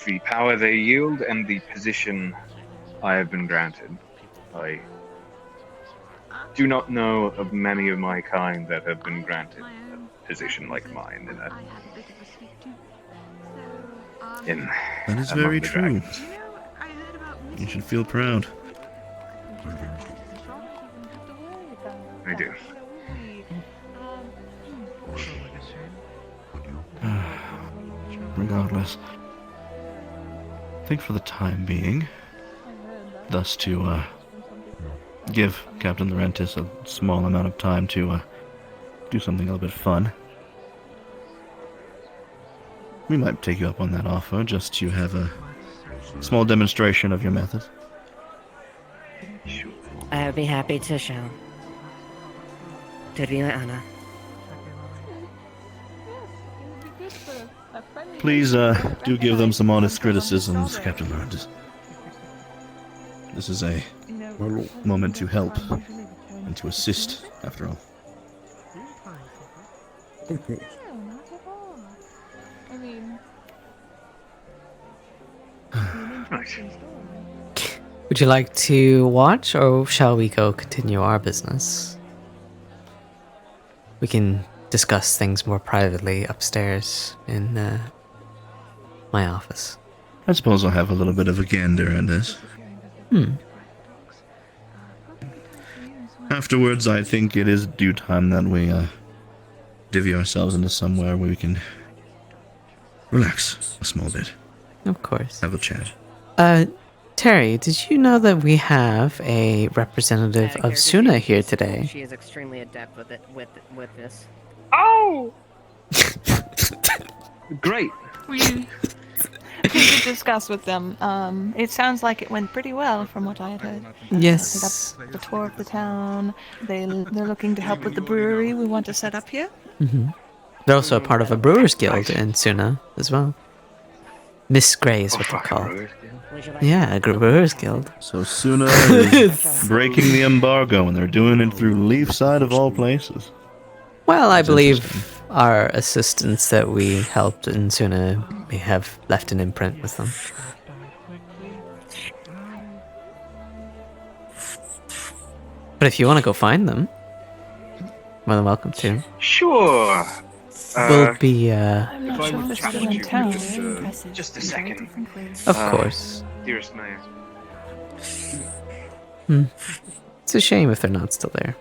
the power they yield and the position I have been granted. I do not know of many of my kind that have been granted a position like mine That is among very the true. dragons. You should feel proud. I do. Regardless, I think for the time being, thus to give Captain Laurentius a small amount of time to do something a little bit fun, we might take you up on that offer just to have a small demonstration of your method. I would be happy to show. To be my honor. Please do give them some honest criticisms, Captain Laurentius. This is a moment to help and to assist, after all. Would you like to watch, or shall we go continue our business? We can discuss things more privately upstairs in my office. I suppose I'll have a little bit of a gander at this. Afterwards, I think it is due time that we divvy ourselves into somewhere where we can relax a small bit. Of course. Have a chat. Terry, did you know that we have a representative of Suna here today? She is extremely adept with it, with this. Oh! Great. We did discuss with them. It sounds like it went pretty well from what I had heard. Yes. They got the tour of the town. They're looking to help with the brewery we want to set up here. They're also a part of a Brewers Guild in Suna as well. Miss Grey is what they're called. Yeah, a Brewers Guild. So Suna is breaking the embargo, and they're doing it through Leafside of all places. Well, I believe our assistants that we helped in Suna may have left an imprint with them. But if you want to go find them, more than welcome to. Sure. We'll be, I'm not If I sure would if chat they're with in you town. for just a second. Of course. Dearest Mayor. It's a shame if they're not still there.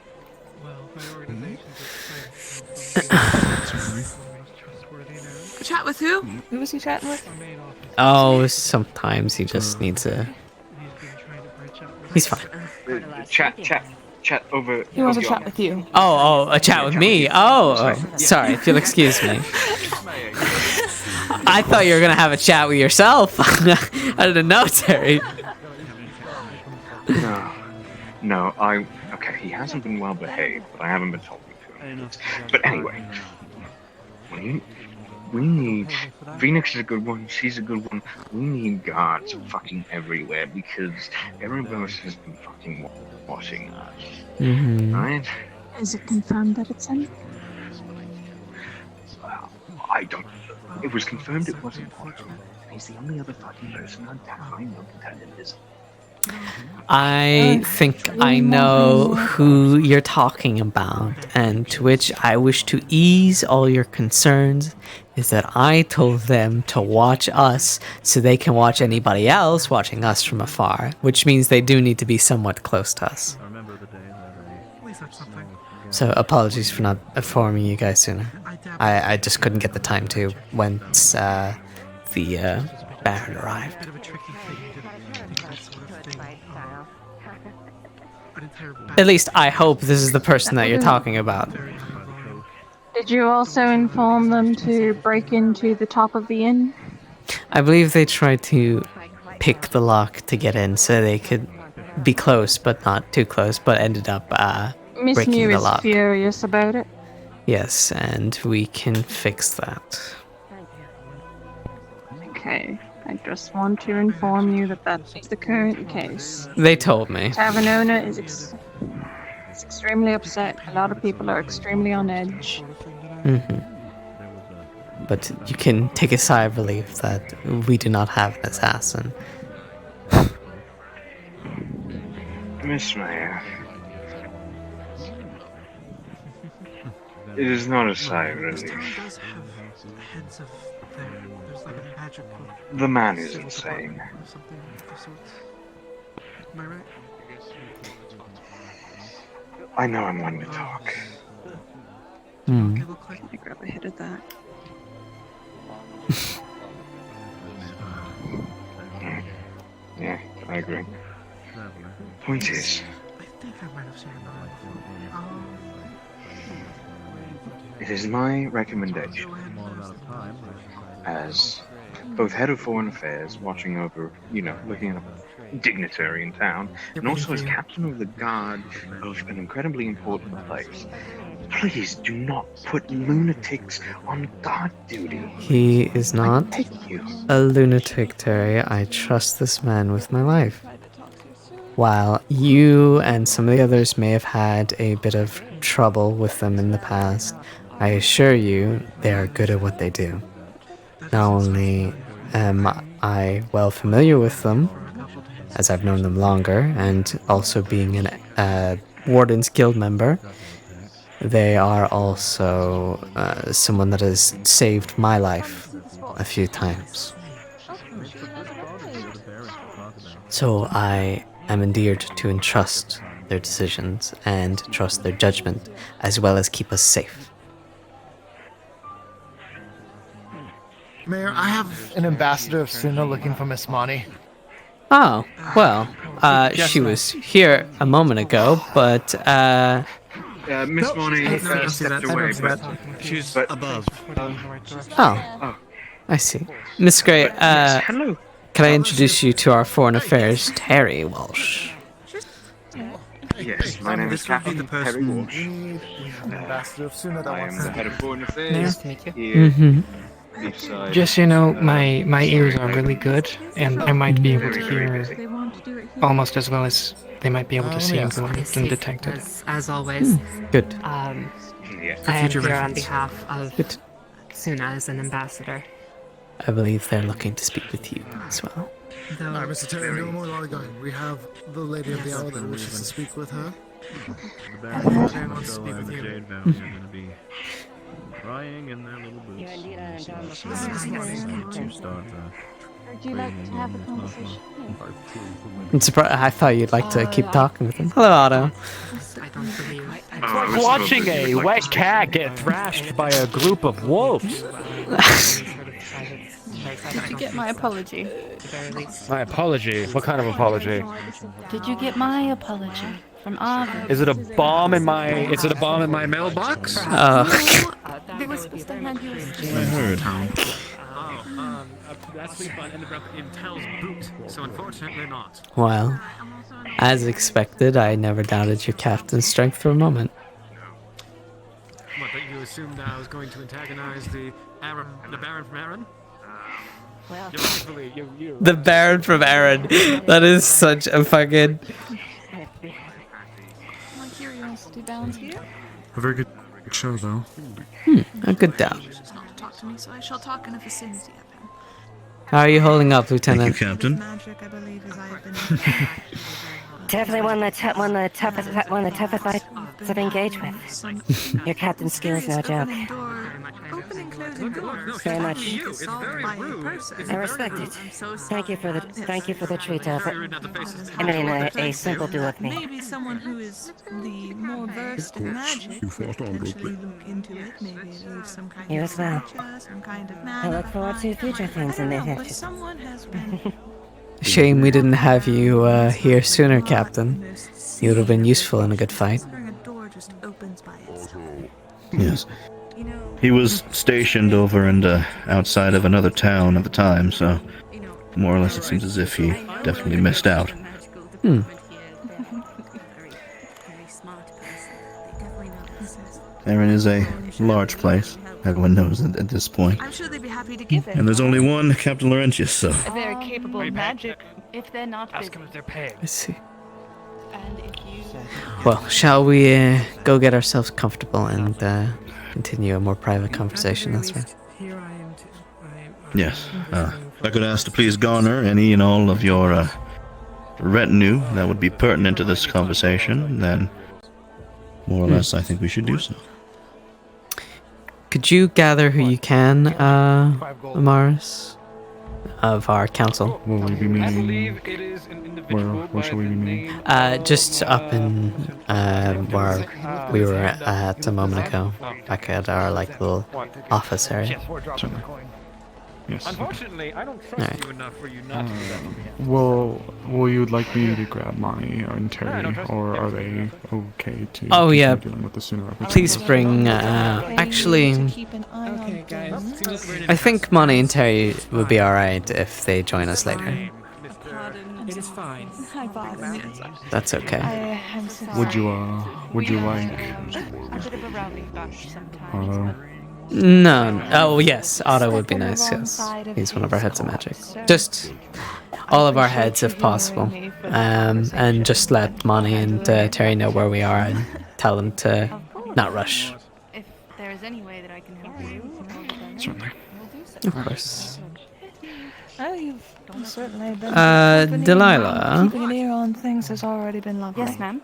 Chat with who? Who was he chatting with? Oh, sometimes he just needs a... He's fine. Chat over. He wants to chat with you. Oh, a chat with me. Sorry, if you'll excuse me. I thought you were gonna have a chat with yourself. I didn't know, Terry. No, okay, he hasn't been well behaved, but I haven't been talking to him. But anyway, we need... Phoenix is a good one, she's a good one. We need guards fucking everywhere because everybody else has been fucking watching us. Right? Is it confirmed that it's him? Well, I don't... It was confirmed it wasn't watching. He's the only other fucking person on town I know that it is. I think I know who you're talking about, and to which I wish to ease all your concerns is that I told them to watch us so they can watch anybody else watching us from afar, which means they do need to be somewhat close to us. So apologies for not informing you guys sooner. I just couldn't get the time to once the Baron arrived. At least I hope this is the person that you're talking about. Did you also inform them to break into the top of the inn? I believe they tried to pick the lock to get in so they could be close, but not too close, but ended up Miss breaking Mew the is lock. furious about it. Yes, and we can fix that. Okay, I just want to inform you that that's the current case. They told me. Tavern owner is extremely upset. A lot of people are extremely on edge. But you can take a sigh of relief that we do not have an assassin. Miss Mayor. It is not a sigh of relief. The man is insane. I know I'm one to talk. Can I grab a hit of that? Yeah, I agree. Point is, it is my recommendation, as both head of foreign affairs, watching over, looking at a dignitary in town, and also as captain of the guard of an incredibly important place, please do not put lunatics on guard duty. He is not a lunatic, Terry. I trust this man with my life. While you and some of the others may have had a bit of trouble with them in the past, I assure you they are good at what they do. Not only am I well familiar with them, as I've known them longer, and also being a Wardens Guild member, they are also someone that has saved my life a few times. So I am endeared to entrust their decisions and trust their judgment, as well as keep us safe. Mayor, I have an ambassador of Suna looking for Miss Monty. Oh, well, she was here a moment ago, but, Miss Monty stepped away, but she's above. Oh, I see. Miss Gray, hello. Can I introduce you to our foreign affairs, Terry Walsh? Yes, my name is Captain Terry Walsh. Ambassador of Suna I am the head of foreign affairs here. Mm-hmm. Just so you know, my ears are really good, and I might be able to hear almost as well as they might be able to see and detect it. As always. Good. I am here on behalf of Suna as an ambassador. I believe they're looking to speak with you as well. Alright, Mr. Terry, no more lollygagging. We have the lady of the hour that wishes to speak with her. The Baron and the Jade Valley are going to be crying in their little boots. To start Would you like to have a conversation? I'm surprised. I thought you'd like to keep talking with him. Hello, Otto. I don't believe. It's like watching a wet cat get thrashed by a group of wolves. Did you get my apology? My apology? What kind of apology? Did you get my apology from Arvid? Is it a bomb in my? Is it a bomb in my mailbox? They were supposed to hand you a I heard. That sleep bot ended up in Tal's boot, so unfortunately not. Well, as expected, I never doubted your captain's strength for a moment. What, that you assumed I was going to antagonize the Baron from Aaron? Well, The Baron from Aaron. That is such a fucking... My curiosity bounds here. A very good show, though. A good doubt. Not to talk to me, so I shall talk in a vicinity of him. How are you holding up, Lieutenant? Thank you, Captain. Magic, I believe, as I have been. Definitely one of the toughest fights I've engaged with. Your captain's skills, no joke. Opening, closing doors. Very much. By a person. I respect it. Thank you for the treat of it. And then a simple do with me. Maybe someone who is the more versed in magic could actually look into it. Maybe leave some kind You of as well. signature, some kind of I look forward to future things in this but future. someone has been Shame we didn't have you here sooner, Captain. You would have been useful in a good fight. a door just opens by itself. Yes. He was stationed over and outside of another town at the time, so more or less it seems as if he definitely missed out. Erin is a large place. Everyone knows it at this point. I'm sure they'd be happy to give it. And there's only one Captain Laurentius, so... If they're capable of magic, if they're not busy. Ask them if they're paid. I see. And if you... Well, shall we go get ourselves comfortable and continue a more private conversation elsewhere? Yes. If I could ask to please garner any and all of your retinue that would be pertinent to this conversation, then more or less I think we should do so. Could you gather who you can, Amaris, of our council? Will we be meeting? Where shall we be meeting? Just up in where we were at a moment ago, back at our little office area. Certainly. Yes. Unfortunately, I don't trust you enough for you not to do that for me. Well, will you like me to grab Monty and Terry, or are they okay to Oh yeah, dealing with the sooner of please bring, actually, I think Monty and Terry would be alright if they join us later. It is fine. That's okay. Would you like Otto? No. Oh, yes. Otto would be nice, yes. He's one of our heads of magic. Just all of our heads, if possible. And just let Monty and Terry know where we are and tell them to not rush. If there is any way that I can help you, certainly. Of course. Oh, you've certainly been. Delilah. Keeping an ear on things has already been lovely. Yes, ma'am.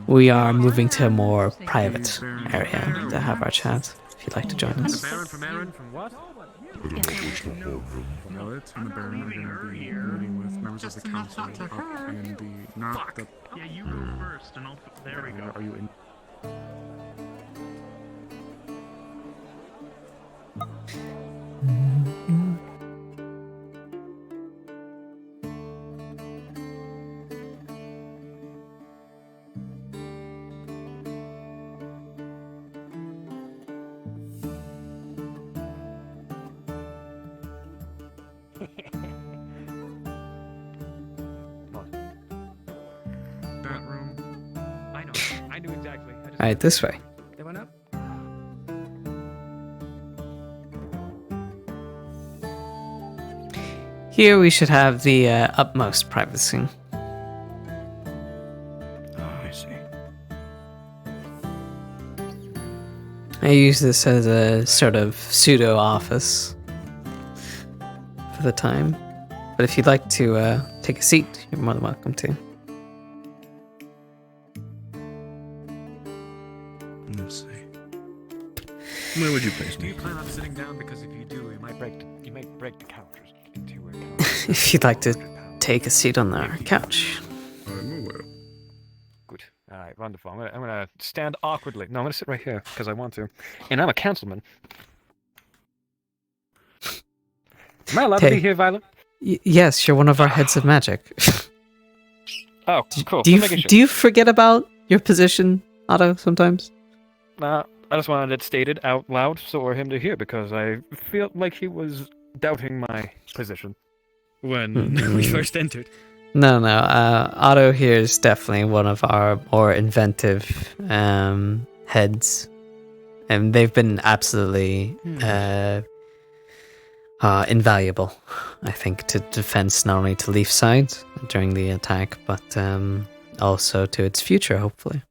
We are moving to a more private area to have our chat. If you'd like to join us. The Baron from Aaron from what? Millet and the Baron are going to be meeting with members of the council up in the not the. Yeah, you go first, and I'll. There we go. Are you in? That room. I know. I knew exactly. Alright, this way. They went up. Here we should have the utmost privacy. I see. I use this as a sort of pseudo office for the time. But if you'd like to take a seat, you're more than welcome to. Let's see. Where would you place Do me? you plan on sitting down? Because if you do, you might break the couch. If you'd like to take a seat on our couch. Good. All right, wonderful. I'm gonna stand awkwardly. No, I'm gonna sit right here because I want to, and I'm a councilman. Am I allowed to be here, Violet? Yes, you're one of our heads of magic. Oh, cool. Do you Just making sure. do you forget about your position, Otto? Sometimes. I just wanted it stated out loud for him to hear because I feel like he was doubting my position when we first entered. No. Otto here is definitely one of our more inventive heads, and they've been absolutely invaluable, I think, to defense not only to Leaf's side during the attack, but also to its future, hopefully,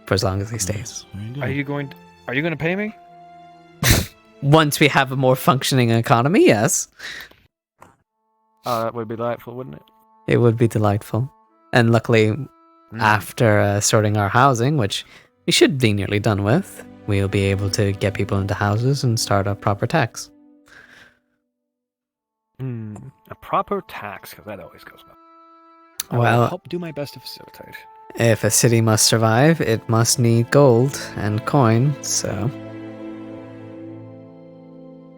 for as long as he stays. Are you going to pay me? Once we have a more functioning economy, yes. That would be delightful, wouldn't it? It would be delightful. And luckily, after sorting our housing, which we should be nearly done with, we'll be able to get people into houses and start a proper tax. A proper tax, because that always goes well. I Well, will help do my best to facilitate. if a city must survive, it must need gold and coin, so...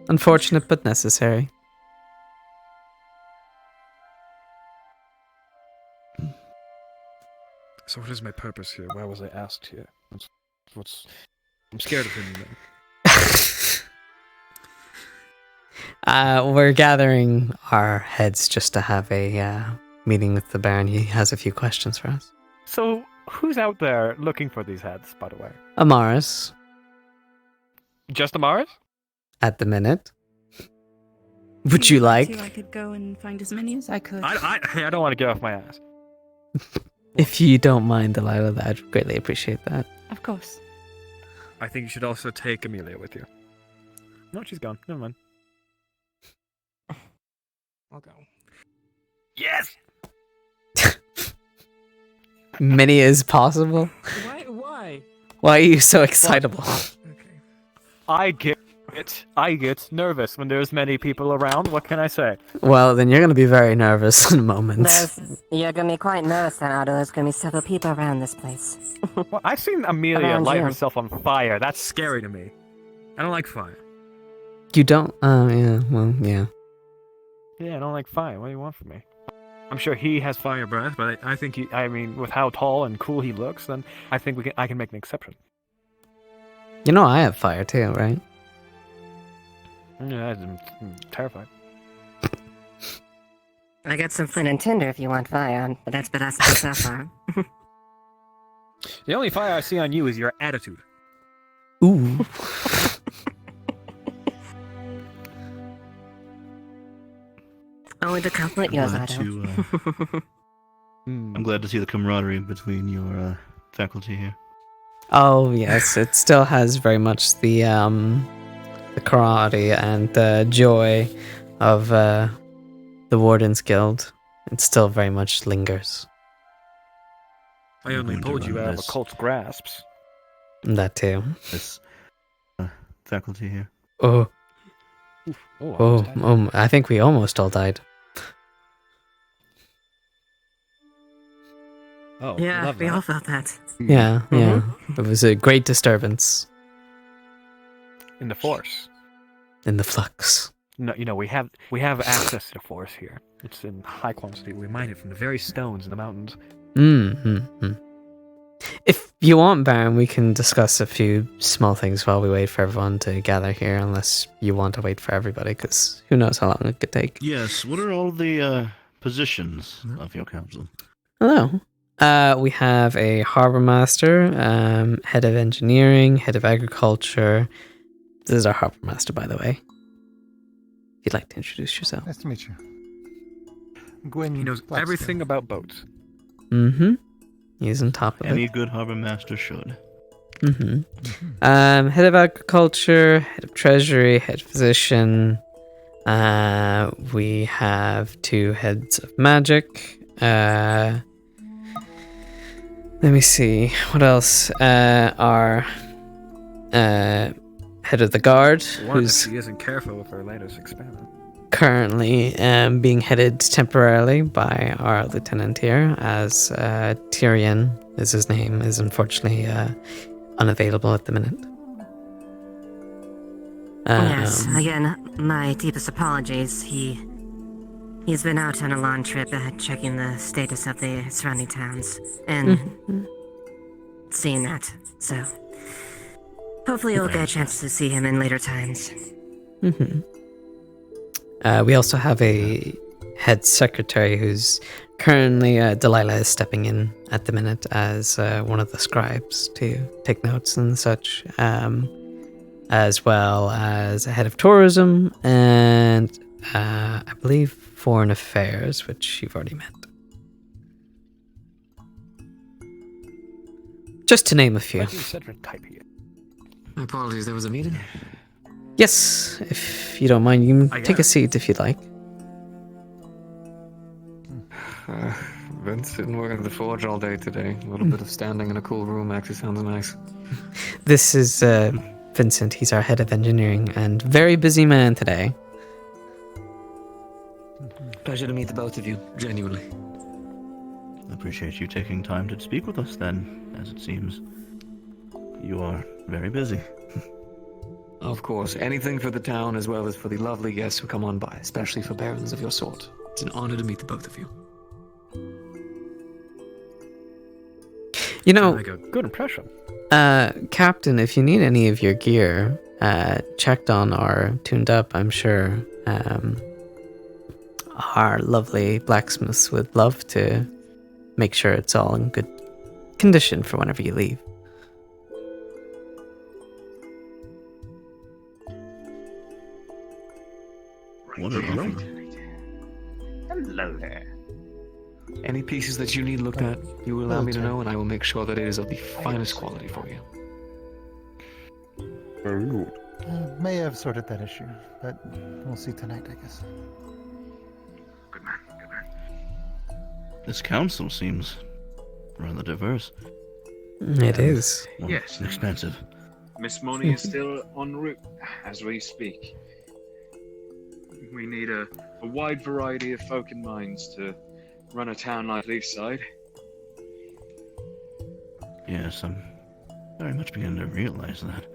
Unfortunate, but necessary. So what is my purpose here? Why was I asked here? What's I'm scared of him, you know. We're gathering our heads just to have a meeting with the Baron. He has a few questions for us. So who's out there looking for these heads, by the way? Amaris, Just Amaris? at the minute. Would you like? I could go and find as many as I could. I don't want to get off my ass. If you don't mind, Delilah, I'd greatly appreciate that. Of course. I think you should also take Amelia with you. No, she's gone. Never mind. I'll go. Yes! Many as possible. Why? Why are you so excitable? I get nervous when there's many people around. What can I say? Well, then you're going to be very nervous in a moment. You're gonna be quite nervous then, Otto. There's gonna be several people around this place. Well, I've seen Amelia Around light you. herself on fire. That's scary to me. I don't like fire. You don't? Oh, yeah. Well, yeah. Yeah, I don't like fire. What do you want from me? I'm sure he has fire breath, but I think with how tall and cool he looks, then I think I can make an exception. You know I have fire too, right? Yeah, I'm terrified. I got some flint and tinder if you want fire, but that's been us so far. The only fire I see on you is your attitude. Ooh. Only to compliment yours, glad Otto. to, I'm glad to see the camaraderie between your faculty here. Oh, yes. It still has very much the karate and the joy of the Wardens Guild. It still very much lingers. I only pulled you out of a cult's grasps. That too. This faculty here. Oh. Oh, I think we almost all died. Oh, Yeah, love we that. all felt that. Yeah, yeah. It was a great disturbance. In the Force. In the flux. No, we have access to the Force here. It's in high quantity. We mine it from the very stones in the mountains. Mm-hmm. If you want, Baron, we can discuss a few small things while we wait for everyone to gather here, unless you want to wait for everybody, because who knows how long it could take. Yes, what are all the positions of your council? Hello. We have a harbor master, head of engineering, head of agriculture. This is our harbor master, by the way. If you'd like to introduce yourself. Nice to meet you. Gwen. He knows everything about boats. Mm-hmm. He's on top of Any it. good harbor master should. Mm-hmm. Head of agriculture, head of treasury, head physician, We have 2 heads of magic. Let me see. What else? Our head of the guard, One, if who's she isn't careful with her latest experiment. currently being headed temporarily by our lieutenant here, as Tyrion is his name, is unfortunately unavailable at the minute. Yes, again, my deepest apologies. He's been out on a long trip, checking the status of the surrounding towns, and seeing that, so hopefully you'll get a chance to see him in later times. We also have a head secretary who's currently, Delilah is stepping in at the minute as one of the scribes to take notes and such, as well as a head of tourism and I believe foreign affairs, which you've already met. Just to name a few. My apologies, there was a meeting? Yes, if you don't mind, you can take a seat if you'd like. Been sitting working at the forge all day today. A little bit of standing in a cool room actually sounds nice. This is Vincent. He's our head of engineering and very busy man today. Pleasure to meet the both of you, genuinely. I appreciate you taking time to speak with us then, as it seems you are very busy. Of course, anything for the town as well as for the lovely guests who come on by, especially for barons of your sort. It's an honor to meet the both of you. You know, Make a good impression. Captain, if you need any of your gear checked on or tuned up, I'm sure our lovely blacksmiths would love to make sure it's all in good condition for whenever you leave. What a hello. Hello there. Any pieces that you need looked at, you will allow me to know, and I will make sure that it is of the finest quality for you. Very good. May have sorted that issue, but we'll see tonight, I guess. Good man, good man. This council seems rather diverse. It is. Well, Yes. Expensive. Miss Money is still en route as we speak. We need a wide variety of folk and minds to run a town like Leafside. Yes, I'm very much beginning to realize that.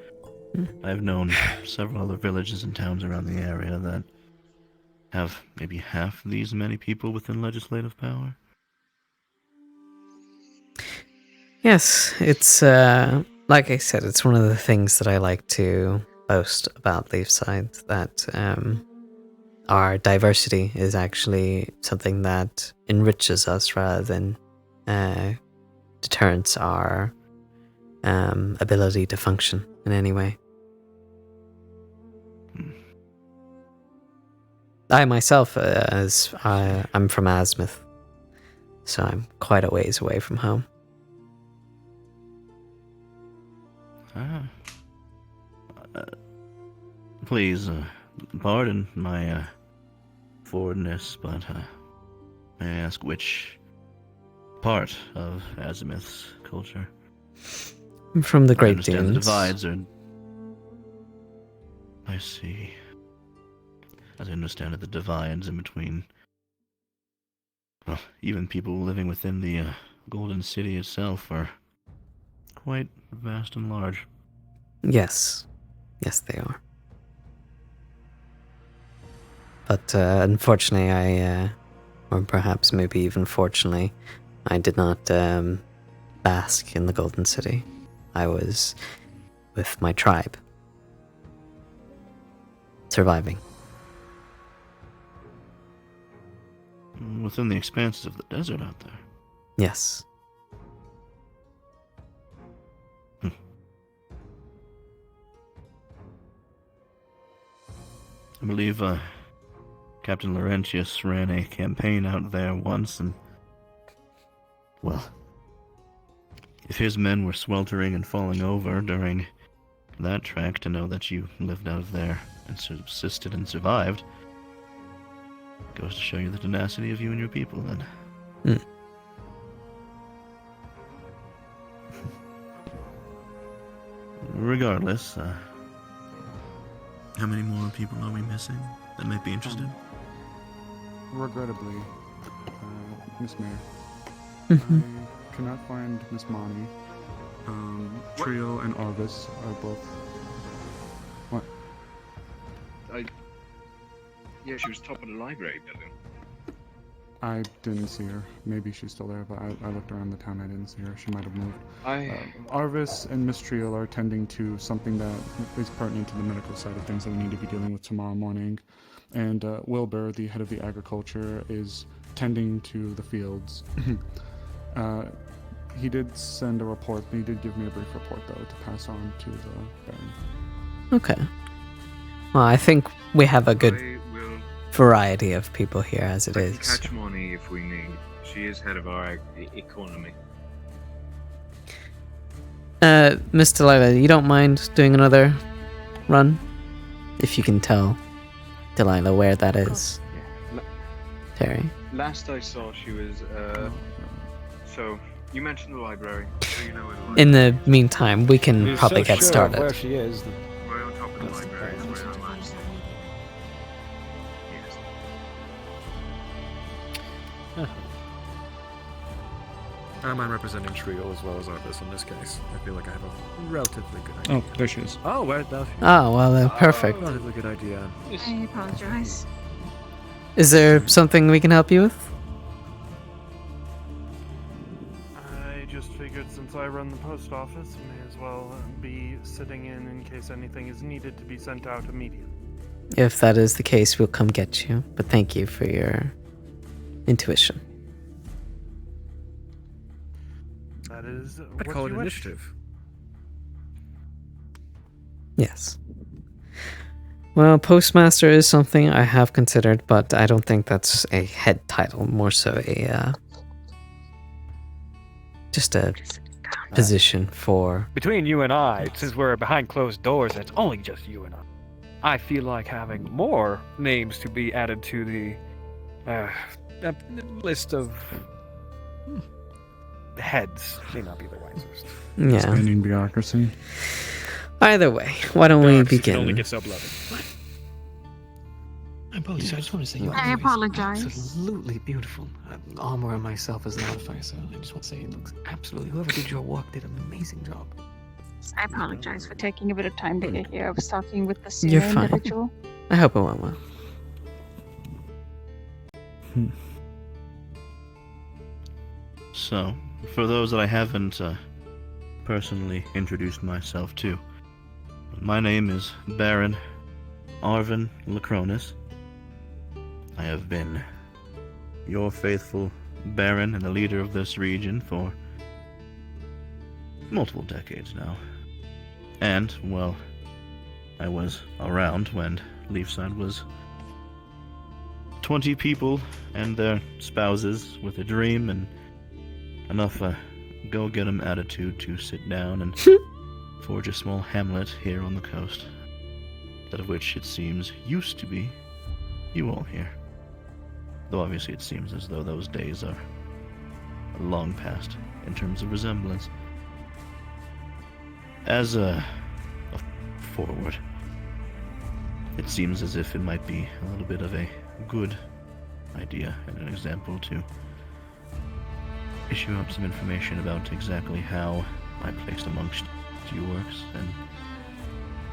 I've known several other villages and towns around the area that have maybe half these many people within legislative power. Yes, it's like I said, it's one of the things that I like to boast about Leafside, that our diversity is actually something that enriches us rather than deterrents our ability to function in any way. I myself, I'm from Asmith, so I'm quite a ways away from home. Please, pardon my forwardness, but may I ask which part of Azimith's culture? I'm from the I Great understand the Dunes. divides are... I see. As I understand it, the divides in between... Well, even people living within the Golden City itself are quite vast and large. Yes. Yes, they are. But unfortunately, or perhaps maybe even fortunately, I did not bask in the Golden City. I was with my tribe, surviving. Within the expanses of the desert out there. Yes. I believe Captain Laurentius ran a campaign out there once, and, well, if his men were sweltering and falling over during that trek, to know that you lived out of there and subsisted and survived Goes to show you the tenacity of you and your people, then. Regardless, how many more people are we missing that might be interested? Regrettably, Miss Mayor, Mhm. I cannot find Miss Monty. Trio and Arvis are both. What? Yeah, she was top of the library building. I didn't see her. Maybe she's still there, but I looked around the town. I didn't see her. She might have moved. Arvis and Miss Trio are attending to something that is pertinent to the medical side of things that we need to be dealing with tomorrow morning. And Wilbur, the head of the agriculture, is tending to the fields. He did send a report. He did give me a brief report, though, to pass on to the Baron. Okay. Well, I think we have a good variety of people here as it is. Catch money if we need. She is head of our economy. Miss Delilah, you don't mind doing another run? If you can tell Delilah where that is. Yeah. Terry. Last I saw, she was. So you mentioned the library. So you know where the library In the meantime, we can You're probably so get sure of started. where she is. Right on top of the library. Is where I'm at. Yes. I don't mind representing Trio as well as Arvis in this case. I feel like I have a relatively good idea. Oh, there she is. Oh, where does she? Oh, well, then perfect. Relatively good idea. I apologize. Is there something we can help you with? I just figured since I run the post office, may as well be sitting in case anything is needed to be sent out immediately. If that is the case, we'll come get you. But thank you for your intuition. That is I'd what call it you wish. initiative. Yes. Well, postmaster is something I have considered, but I don't think that's a head title. More so a just a position for. Between you and I, since we're behind closed doors, and it's only just you and I feel like having more names to be added to the list of heads may not be the wisest. Yeah. Expanding bureaucracy. Either way, why don't we begin? Only get sub-level. I apologize. I just want to say I apologize. Absolutely beautiful. Armor on myself is not a fire, so I just want to say it looks absolutely. Whoever did your work did an amazing job. I apologize for taking a bit of time to get here. I was talking with the You're senior fine. individual. I hope it went well. So, for those that I haven't personally introduced myself to, my name is Baron Arvin Lacronis. I have been your faithful Baron and the leader of this region for multiple decades now. And, well, I was around when Leafside was 20 people and their spouses with a dream and enough go-get-em attitude to sit down and forge a small hamlet here on the coast, that of which it seems used to be you all here. Though obviously it seems as though those days are long past in terms of resemblance. As a forward, it seems as if it might be a little bit of a good idea and an example to issue up some information about exactly how I placed amongst your works and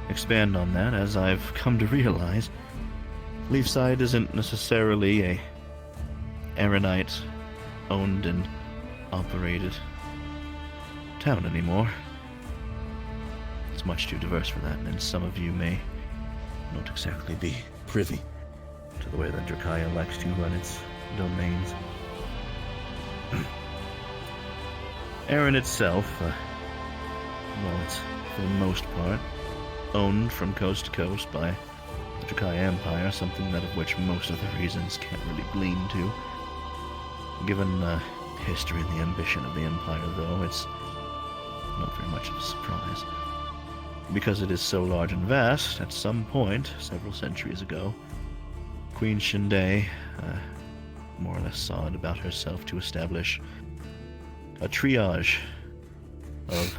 expand on that. As I've come to realize, Leafside isn't necessarily a Aaronite owned and operated town anymore. It's much too diverse for that, and some of you may not exactly be privy to the way that Drakaya likes to run its domains. Aaron itself, well, it's for the most part owned from coast to coast by the Drakaya Empire, something that of which most of the reasons can't really glean to. Given the history and the ambition of the Empire, though, it's not very much of a surprise. Because it is so large and vast, at some point, several centuries ago, Queen Shinde more or less saw it about herself to establish a triage of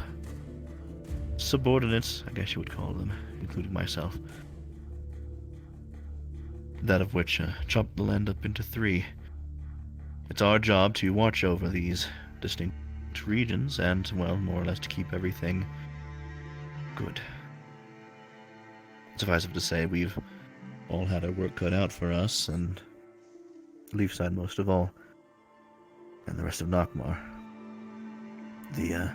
subordinates, I guess you would call them, including myself. That of which chopped the land up into 3. It's our job to watch over these distinct regions and, well, more or less to keep everything good. Suffice it to say, we've all had our work cut out for us, and Leafside most of all, and the rest of Nockmar. The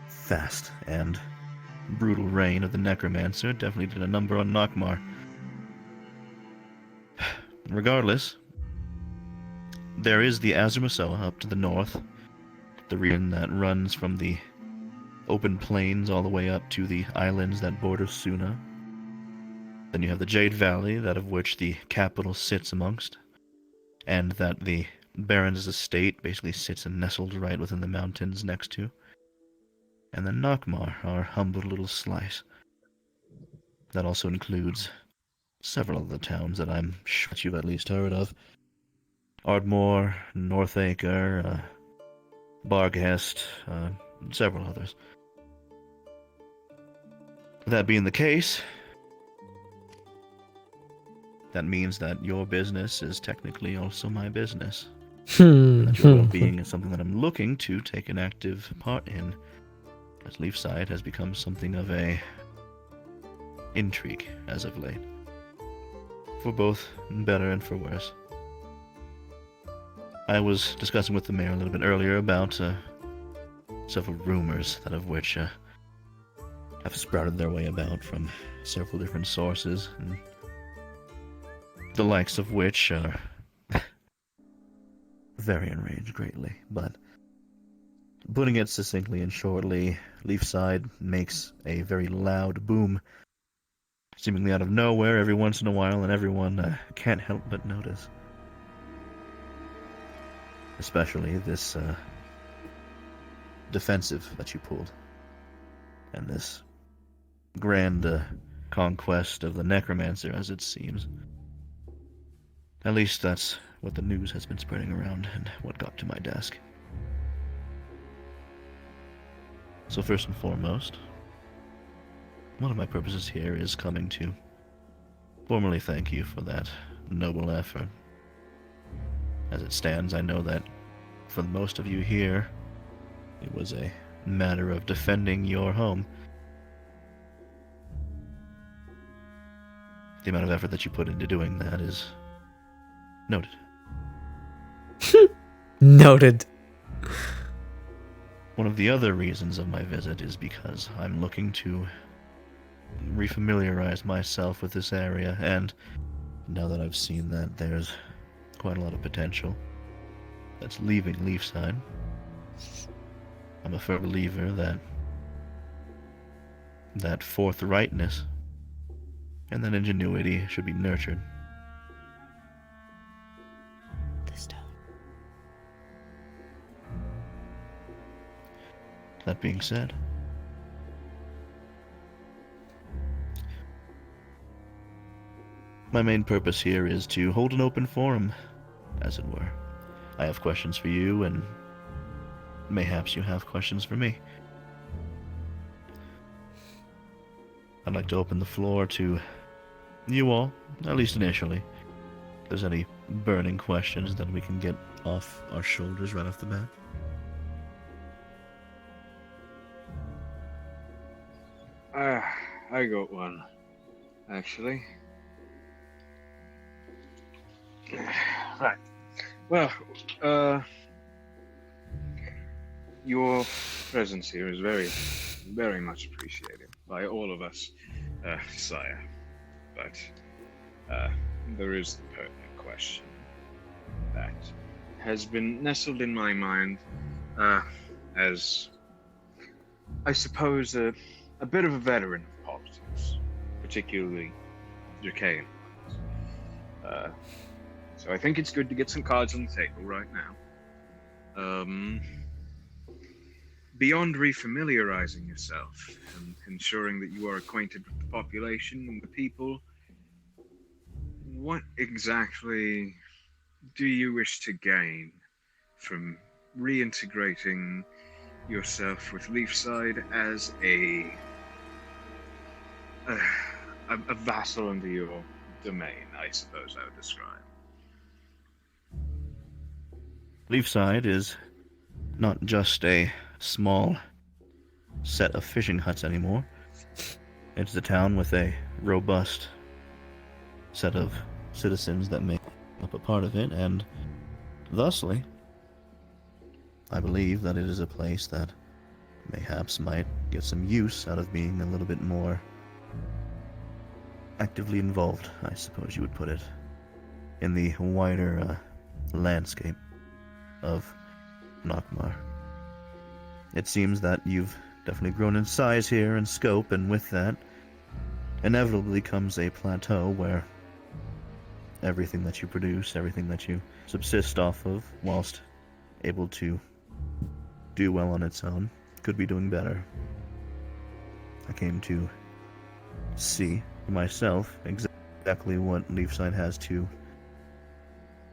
fast and brutal reign of the Necromancer definitely did a number on Nockmar. Regardless, there is the Azurmasoa up to the north, the region that runs from the open plains all the way up to the islands that border Suna. Then you have the Jade Valley, that of which the capital sits amongst, and that the Baron's estate basically sits and nestled right within the mountains next to. And then Nockmar, our humble little slice. That also includes several of the towns that I'm sure you've at least heard of. Ardmore, Northacre, Barghest, several others. That being the case, that means that your business is technically also my business. That your well-being is something that I'm looking to take an active part in, as Leafside has become something of a intrigue as of late. For both better and for worse. I was discussing with the mayor a little bit earlier about several rumors, that of which have sprouted their way about from several different sources, and the likes of which are very enraged greatly. But putting it succinctly and shortly, Leafside makes a very loud boom, seemingly out of nowhere every once in a while, and everyone can't help but notice. Especially this defensive that you pulled, and this grand conquest of the Necromancer, as it seems. At least that's what the news has been spreading around, and what got to my desk. So first and foremost, one of my purposes here is coming to formally thank you for that noble effort. As it stands, I know that for most of you here, it was a matter of defending your home. The amount of effort that you put into doing that is noted. Noted. One of the other reasons of my visit is because I'm looking to refamiliarize myself with this area, and now that I've seen that there's quite a lot of potential that's leaving Leafside, I'm a firm believer that forthrightness and that ingenuity should be nurtured. That being said, my main purpose here is to hold an open forum, as it were. I have questions for you, and mayhaps you have questions for me. I'd like to open the floor to you all, at least initially. If there's any burning questions that we can get off our shoulders right off the bat. I got one, actually. Right. Well, your presence here is very, very much appreciated by all of us, sire. But there is the pertinent question that has been nestled in my mind as, I suppose, a bit of a veteran of politics, particularly Draconian ones. So I think it's good to get some cards on the table right now. Beyond refamiliarizing yourself and ensuring that you are acquainted with the population and the people, what exactly do you wish to gain from reintegrating yourself with Leafside as a vassal under your domain, I suppose I would describe? Leafside is not just a small set of fishing huts anymore. It's a town with a robust set of citizens that make up a part of it, and thusly, I believe that it is a place that mayhaps might get some use out of being a little bit more actively involved, I suppose you would put it, in the wider landscape of Nockmar. It seems that you've definitely grown in size here and scope, and with that, inevitably comes a plateau where everything that you produce, everything that you subsist off of, whilst able to do well on its own, could be doing better. I came to see for myself exactly what Leafside has to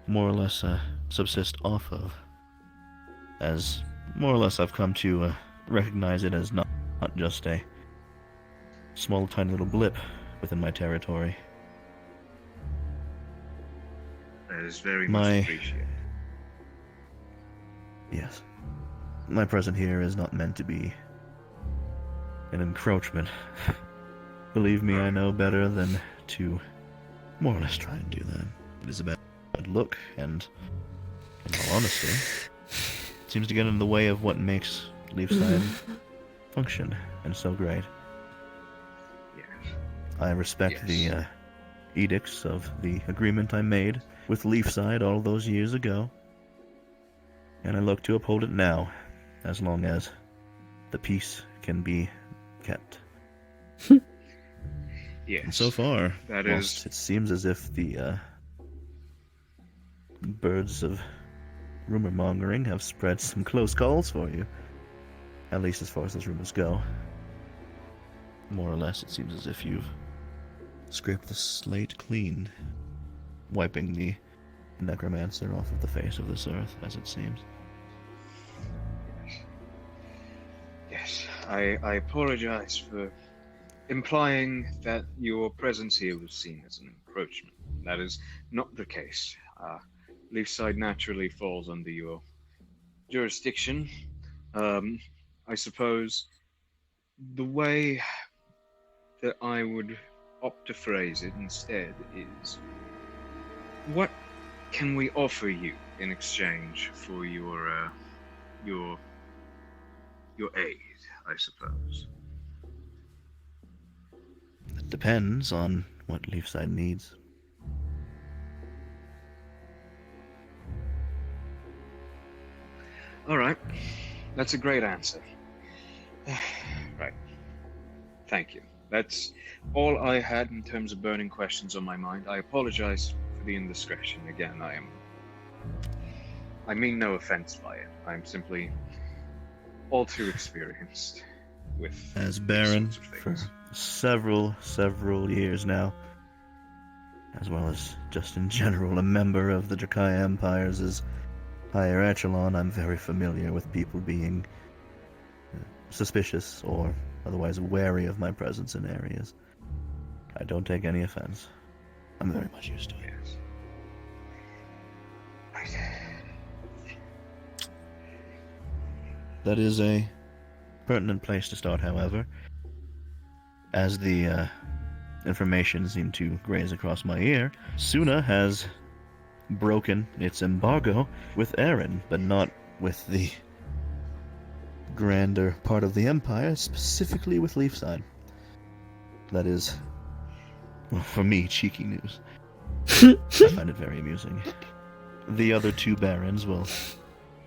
more or less subsist off of, as more or less I've come to recognize it as not just a small tiny little blip within my territory. That is very much appreciated. Yes. My presence here is not meant to be an encroachment. Believe me, I know better than to more or less try and do that. It is a bad look, and in all honesty, it seems to get in the way of what makes Leafside function and so great. Yes. I respect the edicts of the agreement I made with Leafside all those years ago, and I look to uphold it now, as long as the peace can be kept. Yes. And so far, that whilst it seems as if the birds of rumor mongering have spread some close calls for you, at least as far as those rumors go. More or less, it seems as if you've scraped the slate clean, wiping the necromancer off of the face of this earth, as it seems. Yes, I apologize for implying that your presence here was seen as an encroachment. That is not the case. Leafside naturally falls under your jurisdiction. I suppose the way that I would opt to phrase it instead is, what can we offer you in exchange for your aid, I suppose? It depends on what Leafside needs. All right, that's a great answer. Right. Thank you. That's all I had in terms of burning questions on my mind. I apologize for the indiscretion. Again, I mean no offense by it. I'm simply all too experienced with as Baron for several years now, as well as just in general a member of the Drakai Empire's higher echelon. I'm very familiar with people being suspicious or otherwise wary of my presence in areas. I don't take any offense. I'm very much used to it. Yes. That is a pertinent place to start, however, as the information seemed to graze across my ear. Suna has broken its embargo with Aaron, but not with the grander part of the Empire, specifically with Leafside. That is, well, for me, cheeky news. I find it very amusing. The other two barons will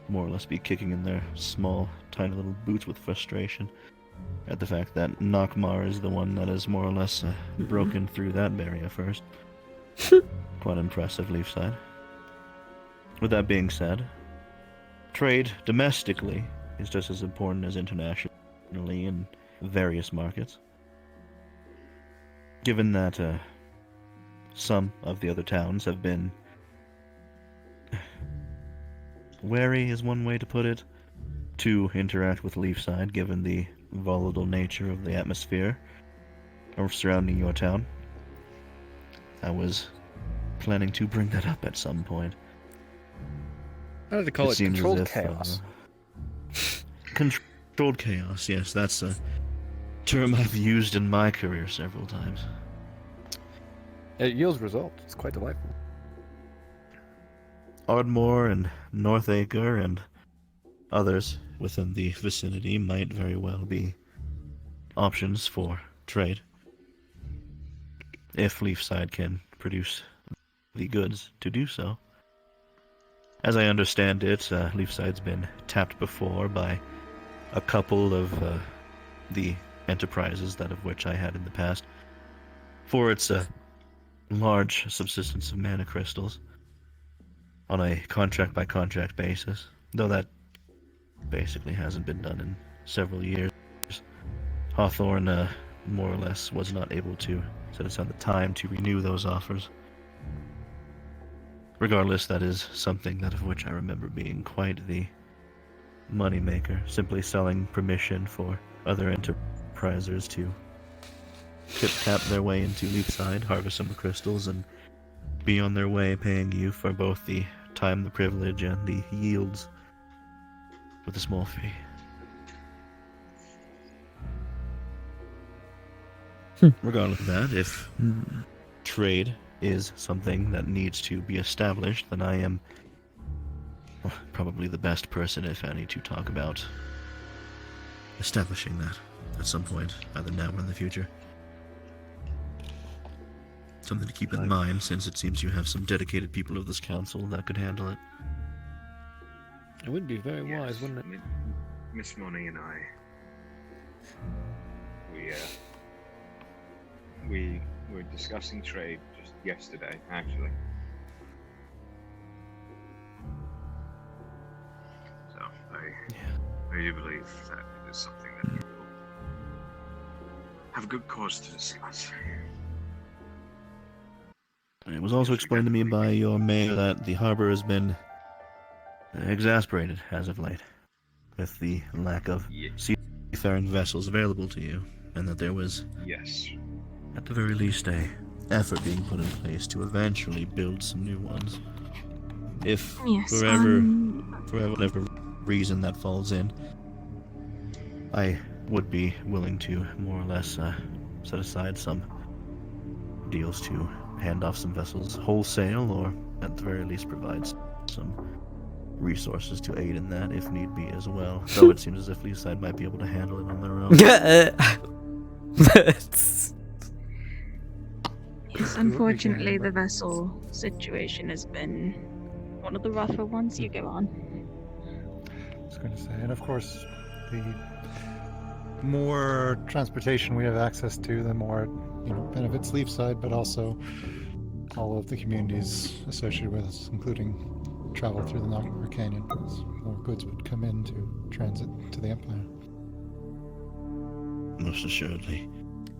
more or less be kicking in their small, tiny little boots with frustration at the fact that Nockmar is the one that has more or less broken through that barrier first. Quite impressive, Leafside. With that being said, trade domestically is just as important as internationally in various markets. Given that some of the other towns have been wary, is one way to put it, to interact with Leafside, given the volatile nature of the atmosphere surrounding your town. I was planning to bring that up at some point. How do they call it? Seems as Controlled if, chaos. Controlled chaos, yes, that's a term I've used in my career several times. It yields results. It's quite delightful. Ardmore and Northacre and others within the vicinity might very well be options for trade, if Leafside can produce the goods to do so. As I understand it, Leafside's been tapped before by a couple of the enterprises, that of which I had in the past, for its large subsistence of mana crystals on a contract-by-contract basis, though that basically hasn't been done in several years. Hawthorne more or less was not able to set aside the time to renew those offers. Regardless, that is something that of which I remember being quite the moneymaker, simply selling permission for other enterprisers to tip-tap their way into Leafside, harvest some crystals, and be on their way paying you for both the time, the privilege, and the yields with a small fee. Regardless of that, if trade is something that needs to be established, then I am probably the best person, if any, to talk about establishing that at some point, either now or in the future. Something to keep in mind, since it seems you have some dedicated people of this council that could handle it. It would be very wise, wouldn't it? Miss Money and I, we were discussing trade just yesterday, actually. So I do believe that it is something that we will have good cause to discuss. It was also explained to me by your mayor that the harbor has been exasperated as of late with the lack of seafaring vessels available to you, and that there was, at the very least, a effort being put in place to eventually build some new ones. If for whatever reason that falls in, I would be willing to more or less set aside some deals to hand off some vessels wholesale, or at the very least provide some resources to aid in that if need be as well. Though it seems as if Leafside might be able to handle it on their own. Yes, unfortunately, the vessel situation has been one of the rougher ones you go on. I was going to say, and of course, the more transportation we have access to, the more benefits Leafside, but also all of the communities associated with us, including travel through the Knockmore Canyon, as more goods would come in to transit to the Empire. Most assuredly.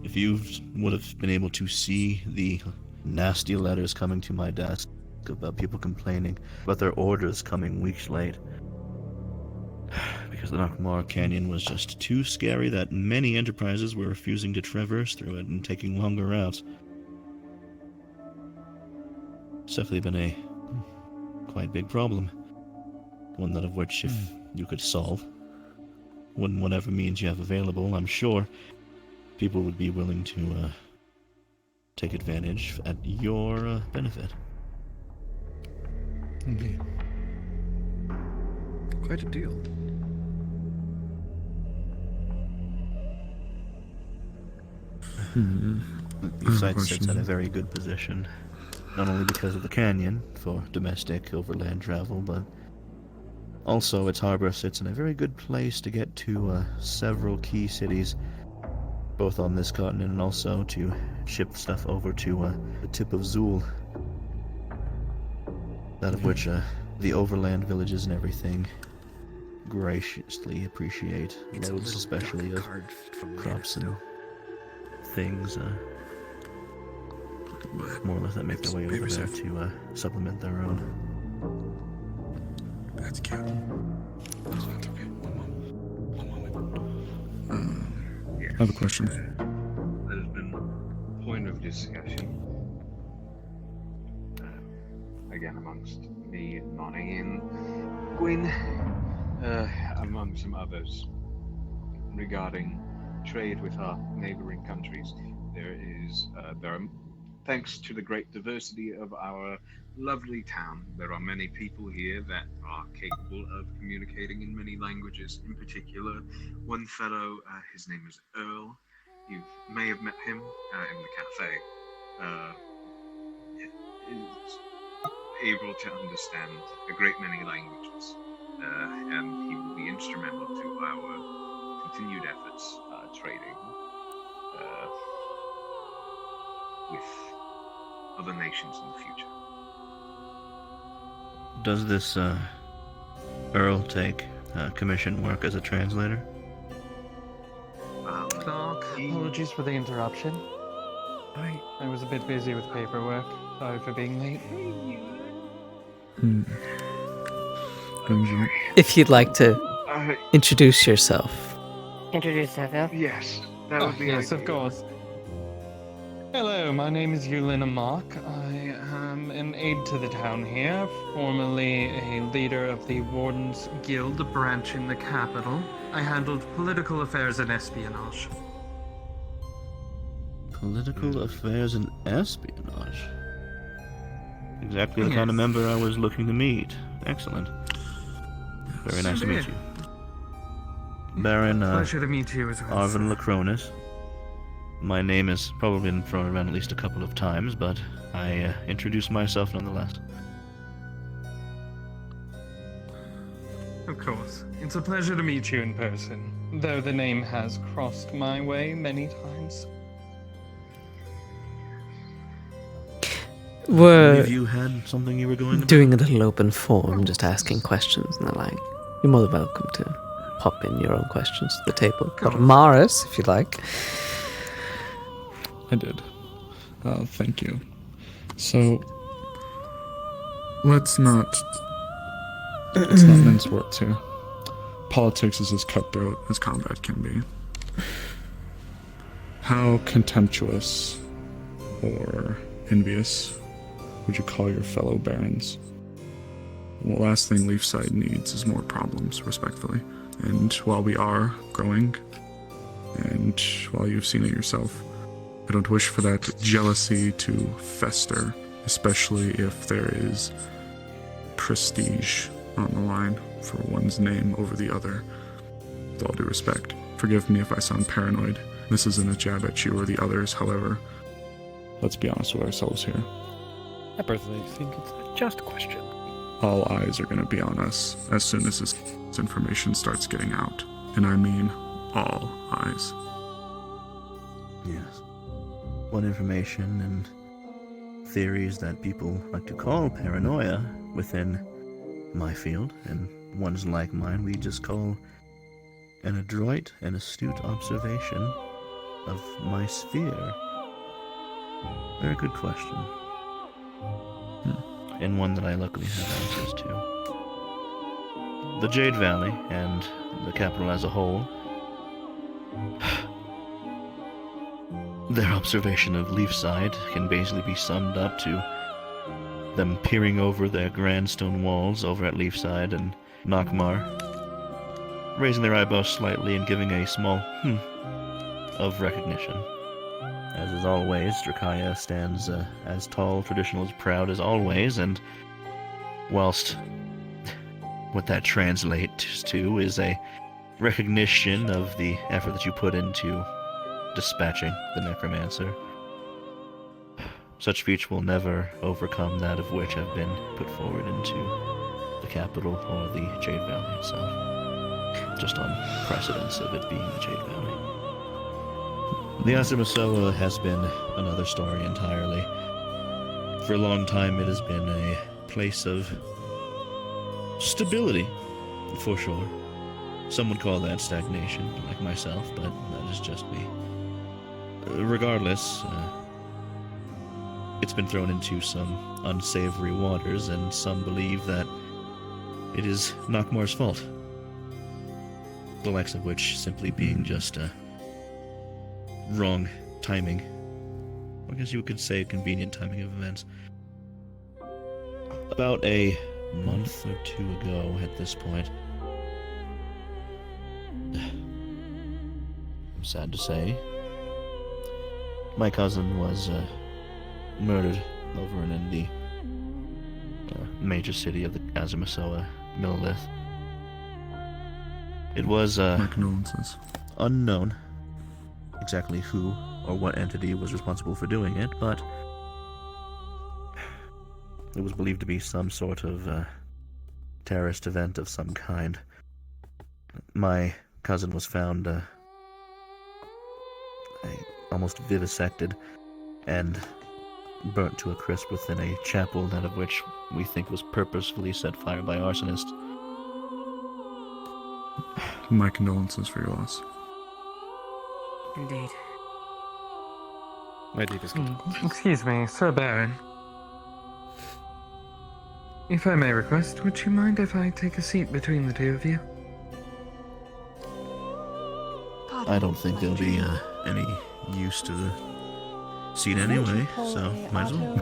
If you would have been able to see the nasty letters coming to my desk about people complaining about their orders coming weeks late, because the Knockmore Canyon was just too scary that many enterprises were refusing to traverse through it and taking longer routes. It's definitely been a quite big problem. One that of which, if you could solve, whatever means you have available, I'm sure people would be willing to take advantage at your benefit. Indeed. Quite a deal. The site sits at a very good position, not only because of the canyon for domestic overland travel, but also its harbor sits in a very good place to get to several key cities, both on this continent and also to ship stuff over to the tip of Zool. That of which the overland villages and everything graciously appreciate, loads especially of crops and things. more or less that make their way over there to supplement their own. That's cute. That's okay. Yes. I have a question. There's been a point of discussion, again amongst me, Nonny, and Gwyn, among some others, regarding trade with our neighboring countries. There are, thanks to the great diversity of our lovely town, there are many people here that are capable of communicating in many languages. In particular, one fellow, his name is Earl. You may have met him in the cafe. Is able to understand a great many languages, and he will be instrumental to our continued efforts trading with other nations in the future. Does this Earl take commission work as a translator? Clark, apologies for the interruption. I was a bit busy with paperwork. Sorry for being late. If you'd like to introduce yourself. Introduce yourself? Yes, that would be yes, ideal. of course. Hello, my name is Yulin Amak. I am an aide to the town here, formerly a leader of the Wardens Guild branch in the capital. I handled political affairs and espionage. Political affairs and espionage. Exactly the kind of member I was looking to meet. Excellent. Very nice to meet you. Baron Pleasure to meet you as well. Arvin Lacronis. My name has probably been thrown around at least a couple of times, but I introduce myself nonetheless. Of course. It's a pleasure to meet you in person, though the name has crossed my way many times. We're you had something you were going to doing a little open forum, just asking questions and the like. You're more than welcome to pop in your own questions to the table. But Morris, if you like. I did. Thank you. So, let's not mince words here. Politics is as cutthroat as combat can be. How contemptuous or envious would you call your fellow barons? The last thing Leafside needs is more problems, respectfully. And while we are growing, and while you've seen it yourself, I don't wish for that jealousy to fester, especially if there is prestige on the line for one's name over the other. With all due respect, forgive me if I sound paranoid. This isn't a jab at you or the others, however. Let's be honest with ourselves here. I personally think it's just a question. All eyes are going to be on us as soon as this information starts getting out. And I mean all eyes. Yes. What information and theories that people like to call paranoia within my field, and ones like mine we just call an adroit and astute observation of my sphere. Very good question. And one that I luckily have answers to. The Jade Valley, and the capital as a whole, their observation of Leafside can basically be summed up to them peering over their grand stone walls over at Leafside and Nockmar, raising their eyebrows slightly and giving a small of recognition. As is always, Drakaya stands as tall, traditional, as proud as always, and whilst what that translates to is a recognition of the effort that you put into dispatching the necromancer, such feats will never overcome that of which have been put forward into the capital or the Jade Valley itself, just on precedence of it being the Jade Valley. The Asamasoa has been another story entirely. For a long time it has been a place of stability, for sure. Some would call that stagnation, like myself, but that is just me. Regardless, it's been thrown into some unsavory waters, and some believe that it is Knockmar's fault. The likes of which simply being just wrong timing. I guess you could say convenient timing of events. About a month or two ago at this point, I'm sad to say, my cousin was murdered over in the major city of the Azamasoa, Millilith. It was My condolences. unknown exactly who or what entity was responsible for doing it, but it was believed to be some sort of terrorist event of some kind. My cousin was found almost vivisected and burnt to a crisp within a chapel, that of which we think was purposefully set fire by arsonists. My condolences for your loss. Indeed. My deepest condolences. Excuse me, Sir Baron. If I may request, would you mind if I take a seat between the two of you? I don't think there'll be any use to the seat anyway, so might as well.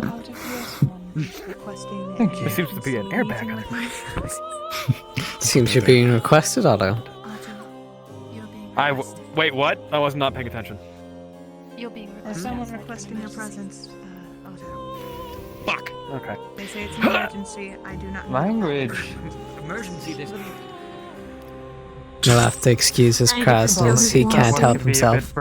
Thank you. There seems to be an airbag on it. Seems you're being requested, Otto. Wait, what? I was not paying attention. You're being There's someone requesting your presence, Otto. Fuck! Okay. They say it's an emergency. I do not know. Language. Emergency, this You'll have to excuse his crassness. He can't help himself.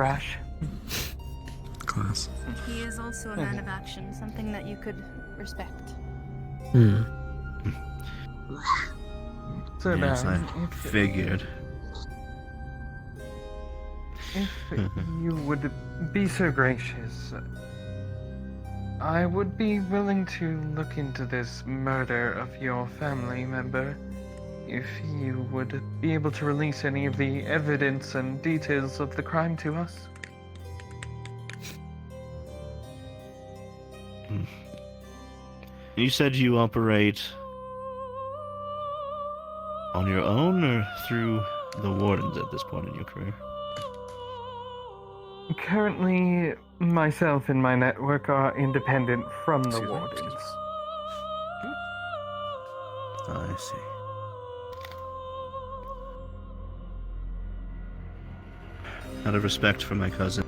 Class. He is also a man of action, something that you could respect. Sir Yes, Baron, I figured. if you would be so gracious, I would be willing to look into this murder of your family member. If you would be able to release any of the evidence and details of the crime to us. You said you operate on your own or through the Wardens at this point in your career? Currently, myself and my network are independent from the Wardens. I see. Out of respect for my cousin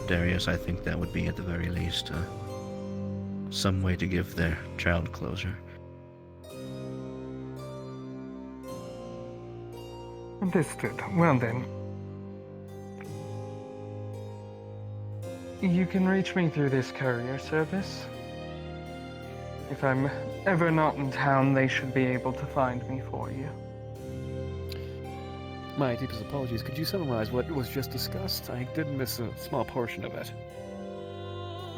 Darius, I think that would be at the very least some way to give their child closure. Understood. Well then. You can reach me through this courier service. If I'm ever not in town, they should be able to find me for you. My deepest apologies. Could you summarize what was just discussed? I did miss a small portion of it.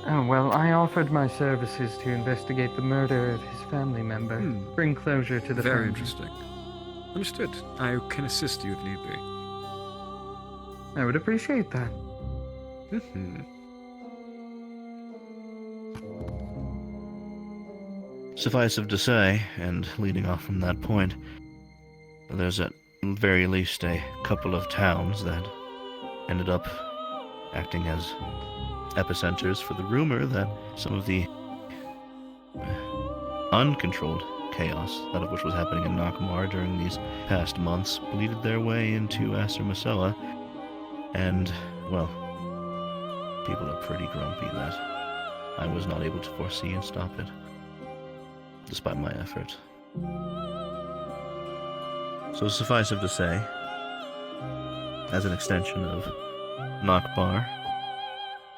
Oh, well, I offered my services to investigate the murder of his family member. Bring closure to the Very family. interesting. Understood. I can assist you if need be. I would appreciate that. Suffice it to say, and leading off from that point, there's at very least a couple of towns that ended up acting as epicenters for the rumor that some of the uncontrolled chaos, that of which was happening in Nakmar during these past months, bleeded their way into Azamasoa, and, well, people are pretty grumpy that I was not able to foresee and stop it, despite my efforts. So suffice it to say, as an extension of Nakbar,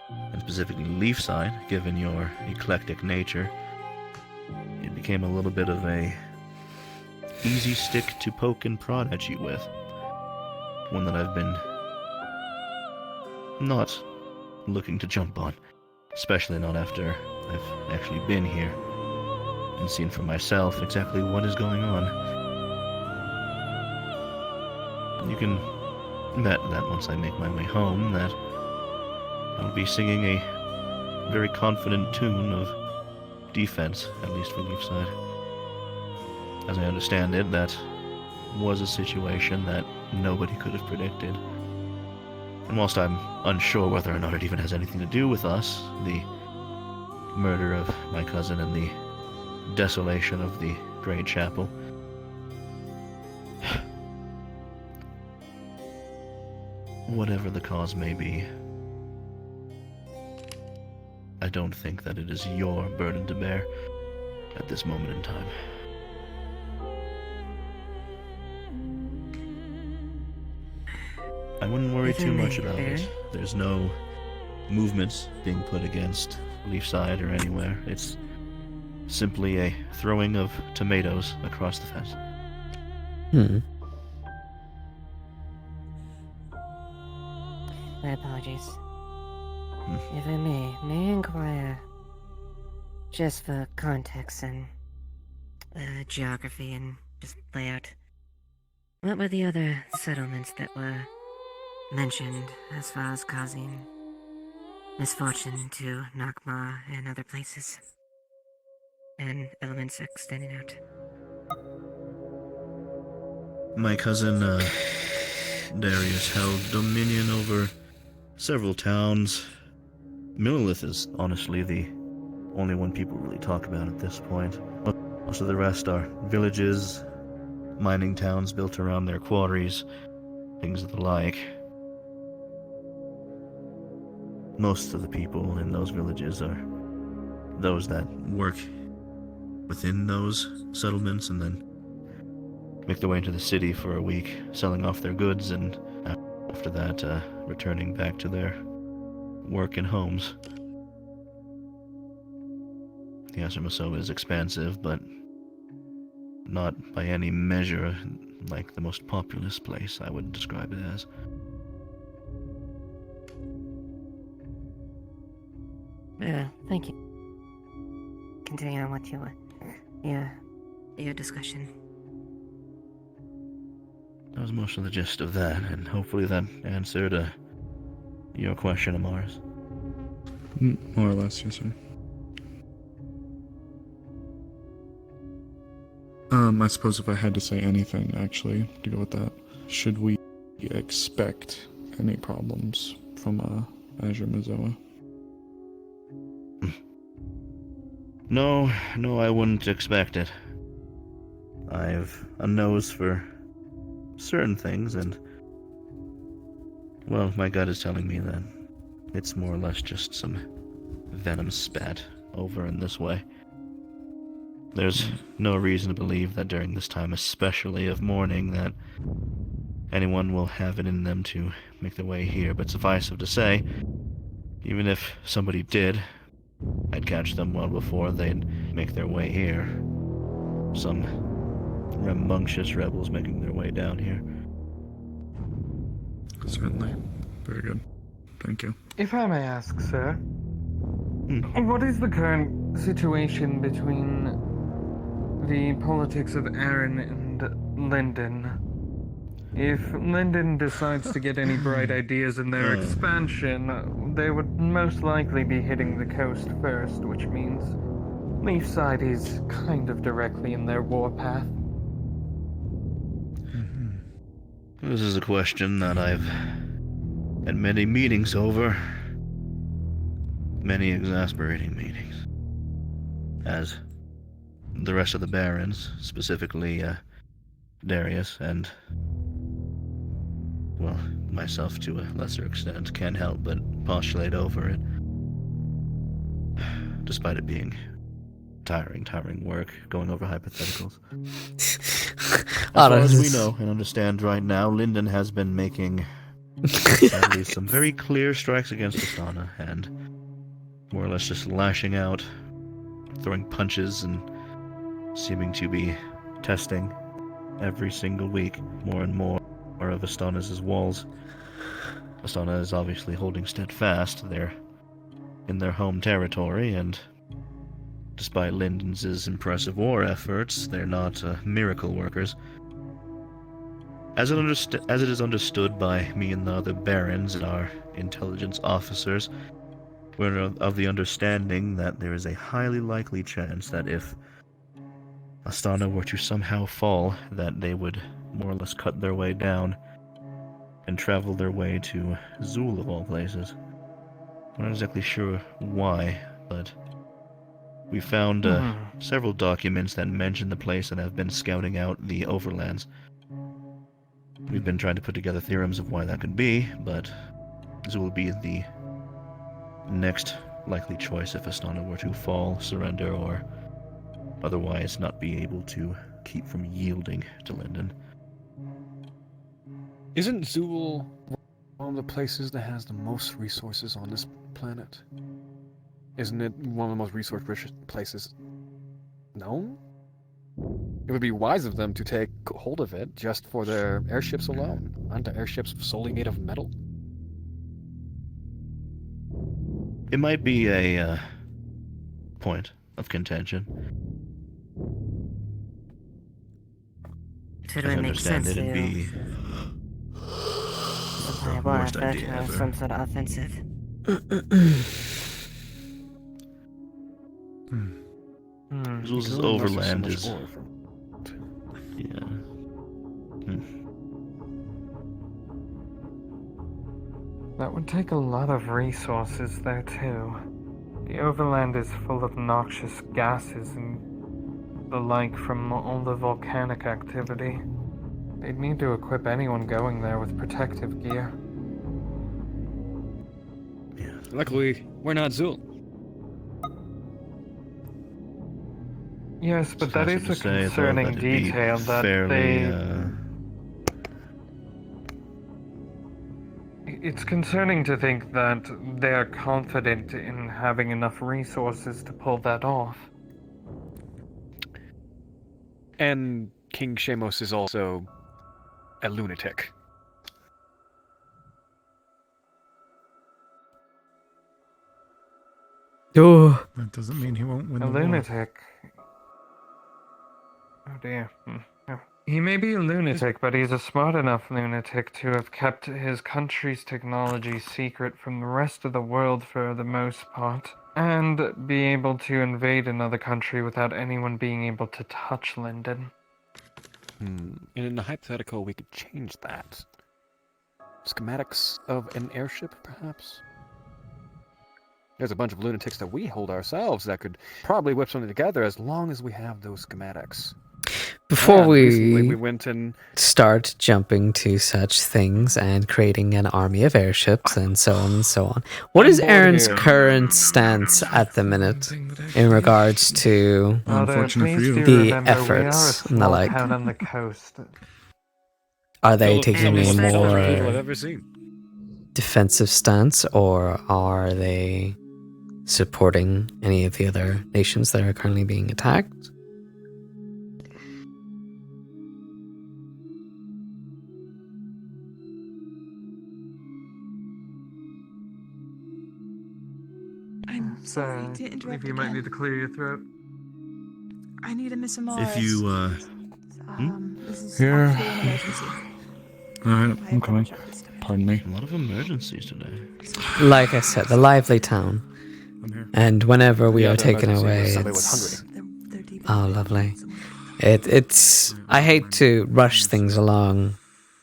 and specifically Leafside, given your eclectic nature, it became a little bit of a easy stick to poke and prod at you with. One that I've been not looking to jump on, especially not after I've actually been here and seen for myself exactly what is going on. You can bet that once I make my way home that I'll be singing a very confident tune of defense, at least for Leafside. As I understand it, that was a situation that nobody could have predicted. And whilst I'm unsure whether or not it even has anything to do with us, the murder of my cousin and the desolation of the Great Chapel, whatever the cause may be, I don't think that it is your burden to bear at this moment in time. I wouldn't worry too much about it. There's no movements being put against Leafside or anywhere. It's simply a throwing of tomatoes across the fence. My apologies. If I may I inquire, just for context and geography and just layout, what were the other settlements that were mentioned as far as causing misfortune to Nakma and other places? And elements extending out. My cousin, Darius held dominion over several towns. Millelith is honestly the only one people really talk about at this point. Most of the rest are villages, mining towns built around their quarries, things of the like. Most of the people in those villages are those that work within those settlements and then make their way into the city for a week, selling off their goods, and after that, returning back to their work and homes. The Ashermaso is expansive, but not by any measure like the most populous place I would describe it as. Thank you. Continue on with your discussion. That was most of the gist of that, and hopefully that answered your question, Amaris. More or less, yes, sir. I suppose if I had to say anything, actually, to go with that, should we expect any problems from Azure Mazoa? No, I wouldn't expect it. I've a nose for certain things, and, well, my gut is telling me that it's more or less just some venom spat over in this way. There's no reason to believe that during this time, especially of mourning, that anyone will have it in them to make their way here, but suffice it to say, even if somebody did, I'd catch them well before they'd make their way here. Some rambunctious rebels making their way down here. Certainly. Very good. Thank you. If I may ask, sir, what is the current situation between the politics of Aaron and Lyndon? If Lyndon decides to get any bright ideas in their expansion, they would most likely be hitting the coast first, which means Leafside is kind of directly in their warpath. This is a question that I've had many meetings over. Many exasperating meetings. As the rest of the barons, specifically Darius and, well, myself to a lesser extent, can't help but postulate over it. Despite it being tiring work, going over hypotheticals. As far as we know and understand right now, Lyndon has been making sadly some very clear strikes against Astana, and more or less just lashing out, throwing punches, and seeming to be testing every single week more and more of Astana's walls. Astana is obviously holding steadfast. They're in their home territory, and despite Lyndon's impressive war efforts, they're not miracle workers. As it is understood by me and the other barons and our intelligence officers, We're of the understanding that there is a highly likely chance that if Astana were to somehow fall, that they would more or less cut their way down and travel their way to Zul of all places. We're not exactly sure why, but we found several documents that mention the place and have been scouting out the overlands. We've been trying to put together theorems of why that could be, but Zul will be the next likely choice if Astana were to fall, surrender, or otherwise not be able to keep from yielding to Linden. Isn't Zul one of the places that has the most resources on this planet? Isn't it one of the most resource-rich places known? It would be wise of them to take hold of it just for their airships alone. Aren't the airships solely made of metal? It might be a point of contention. It would make sense to supply water for some sort of offensive. Zul's overland is... Yeah. That would take a lot of resources there too. The overland is full of noxious gases and the like from all the volcanic activity. They'd need to equip anyone going there with protective gear. Yeah. Luckily, we're not Zul. Yes, but that is a concerning detail that It's concerning to think that they're confident in having enough resources to pull that off. And King Shamos is also a lunatic. Oh. That doesn't mean he won't win the A war. lunatic. Oh dear. He may be a lunatic, but he's a smart enough lunatic to have kept his country's technology secret from the rest of the world for the most part, and be able to invade another country without anyone being able to touch Linden. And in a hypothetical, we could change that. Schematics of an airship, perhaps? There's a bunch of lunatics that we hold ourselves that could probably whip something together as long as we have those schematics. Before we went and start jumping to such things and creating an army of airships and so on and so on, what is Aaron's current stance at the minute in regards to the efforts and the like? On the coast. Are they taking a more I've ever seen. defensive stance, or are they supporting any of the other nations that are currently being attacked? I'm sorry to interrupt If you might need to clear your throat. I need a Miss Amara. If you, This is Here. actually an emergency. Alright, I'm coming. Pardon me. A lot of emergencies today. Like I said, the lively town. And whenever we are taken away, it's... Oh, lovely. It's... I hate to rush things along,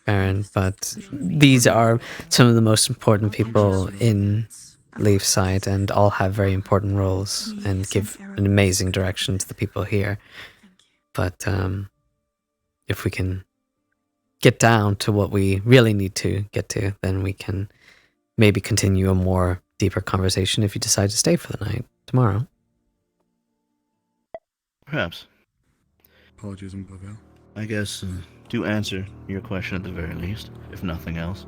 Aaron, but these are some of the most important people in Leafside and all have very important roles and give an amazing direction to the people here. But if we can get down to what we really need to get to, then we can maybe continue a more deeper conversation if you decide to stay for the night tomorrow. Perhaps. Apologies, Pavel. I guess to answer your question at the very least, if nothing else.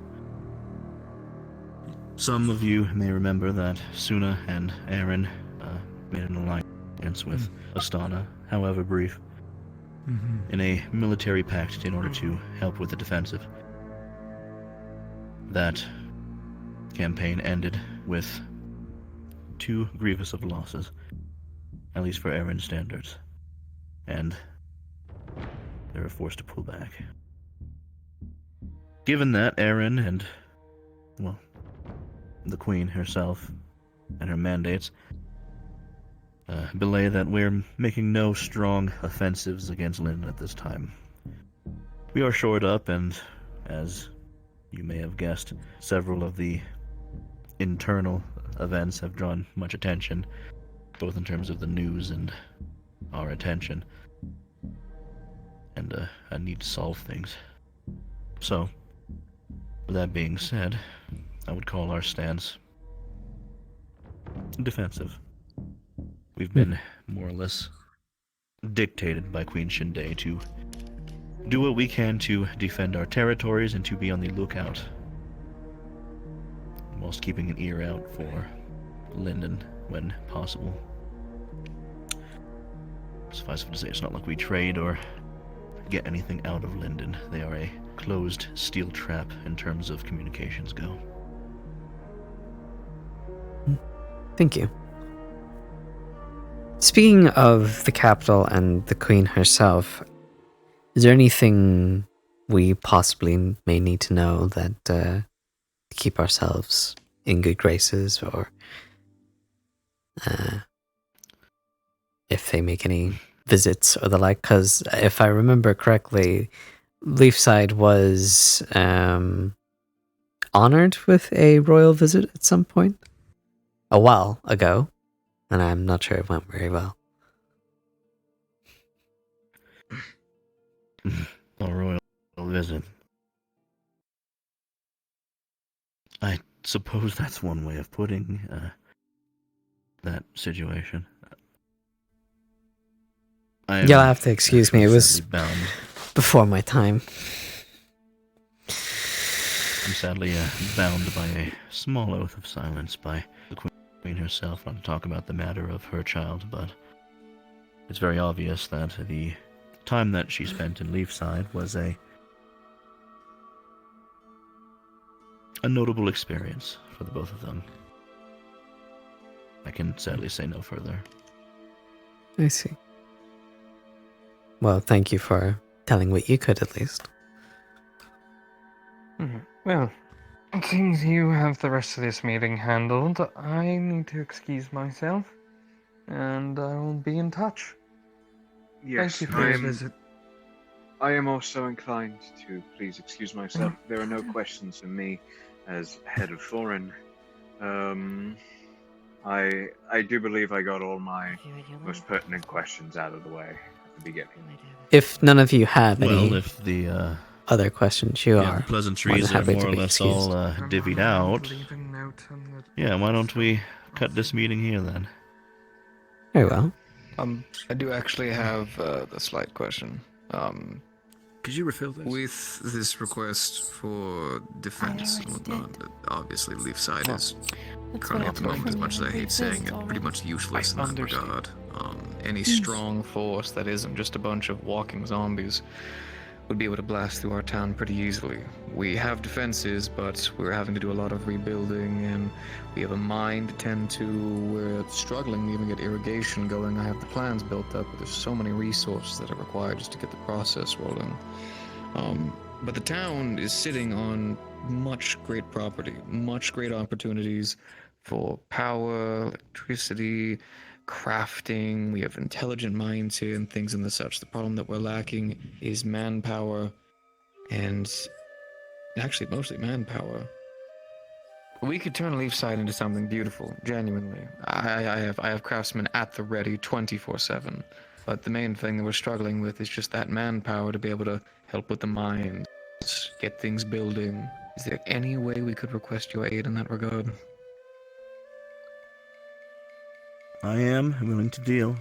Some of you may remember that Suna and Aaron made an alliance with Astana, however brief, in a military pact in order to help with the defensive. That campaign ended with 2 grievous of losses, at least for Aaron's standards, and they were forced to pull back. Given that, Aaron and, well, the Queen herself and her mandates belay that we're making no strong offensives against Linden at this time. We are shored up, and as you may have guessed, several of the internal events have drawn much attention, both in terms of the news and our attention. And I need to solve things. So, with that being said, I would call our stance defensive. We've been more or less dictated by Queen Shinde to do what we can to defend our territories and to be on the lookout, whilst keeping an ear out for Linden when possible. Suffice it to say, it's not like we trade or get anything out of Linden. They are a closed steel trap in terms of communications go. Thank you. Speaking of the capital and the Queen herself, is there anything we possibly may need to know that to keep ourselves in good graces, or if they make any visits or the like? Because if I remember correctly, Leafside was honored with a royal visit at some point a while ago, and I'm not sure it went very well. A royal visit. I suppose that's one way of putting that situation. You'll have to excuse me, it was bound. before my time. I'm sadly bound by a small oath of silence by the Queen herself, not to talk about the matter of her child, but it's very obvious that the time that she spent in Leafside was a notable experience for the both of them. I can sadly say no further. I see. Well, thank you for telling what you could, at least. Well, it seems you have the rest of this meeting handled. I need to excuse myself, and I will be in touch. Yes, Thank you for your visit. I am also inclined to please excuse myself. There are no questions from me as head of foreign. I do believe I got all my most pertinent questions out of the way at the beginning. If none of you have any if the other questions, you are the pleasantries are more or less all divvied out. Yeah, why don't we cut this meeting here then? Very well. I do actually have a slight question. Could you refill this? With this request for defense and whatnot, obviously Leafside is currently at the moment, as much as I hate saying it, pretty much useless in that regard. Any strong force that isn't just a bunch of walking zombies would be able to blast through our town pretty easily. We have defenses, but we're having to do a lot of rebuilding, and we have a mine to tend to. We're struggling to even get irrigation going. I have the plans built up, but there's so many resources that are required just to get the process rolling. But the town is sitting on much great property, much great opportunities for power, electricity, crafting. We have intelligent minds here and things and the such. The problem that we're lacking is manpower, and actually mostly manpower. We could turn Leafside into something beautiful, genuinely. I have craftsmen at the ready 24/7. But the main thing that we're struggling with is just that manpower to be able to help with the mines, get things building. Is there any way we could request your aid in that regard? I am willing to deal.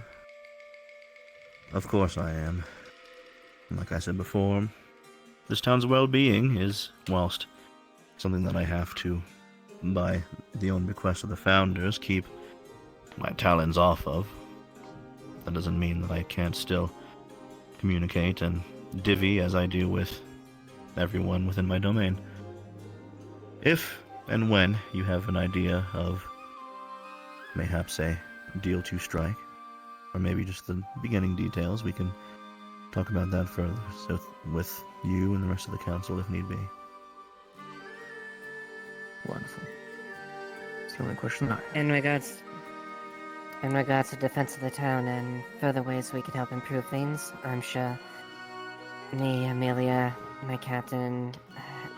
Of course I am. Like I said before, this town's well-being is, whilst something that I have to, by the own bequest of the founders, keep my talons off of, that doesn't mean that I can't still communicate and divvy as I do with everyone within my domain. If and when you have an idea of mayhaps a deal to strike, or maybe just the beginning details, we can talk about that further, so with you and the rest of the council if need be. Wonderful. the only question. In regards to defense of the town and further ways we could help improve things, I'm sure me, Amelia, my captain,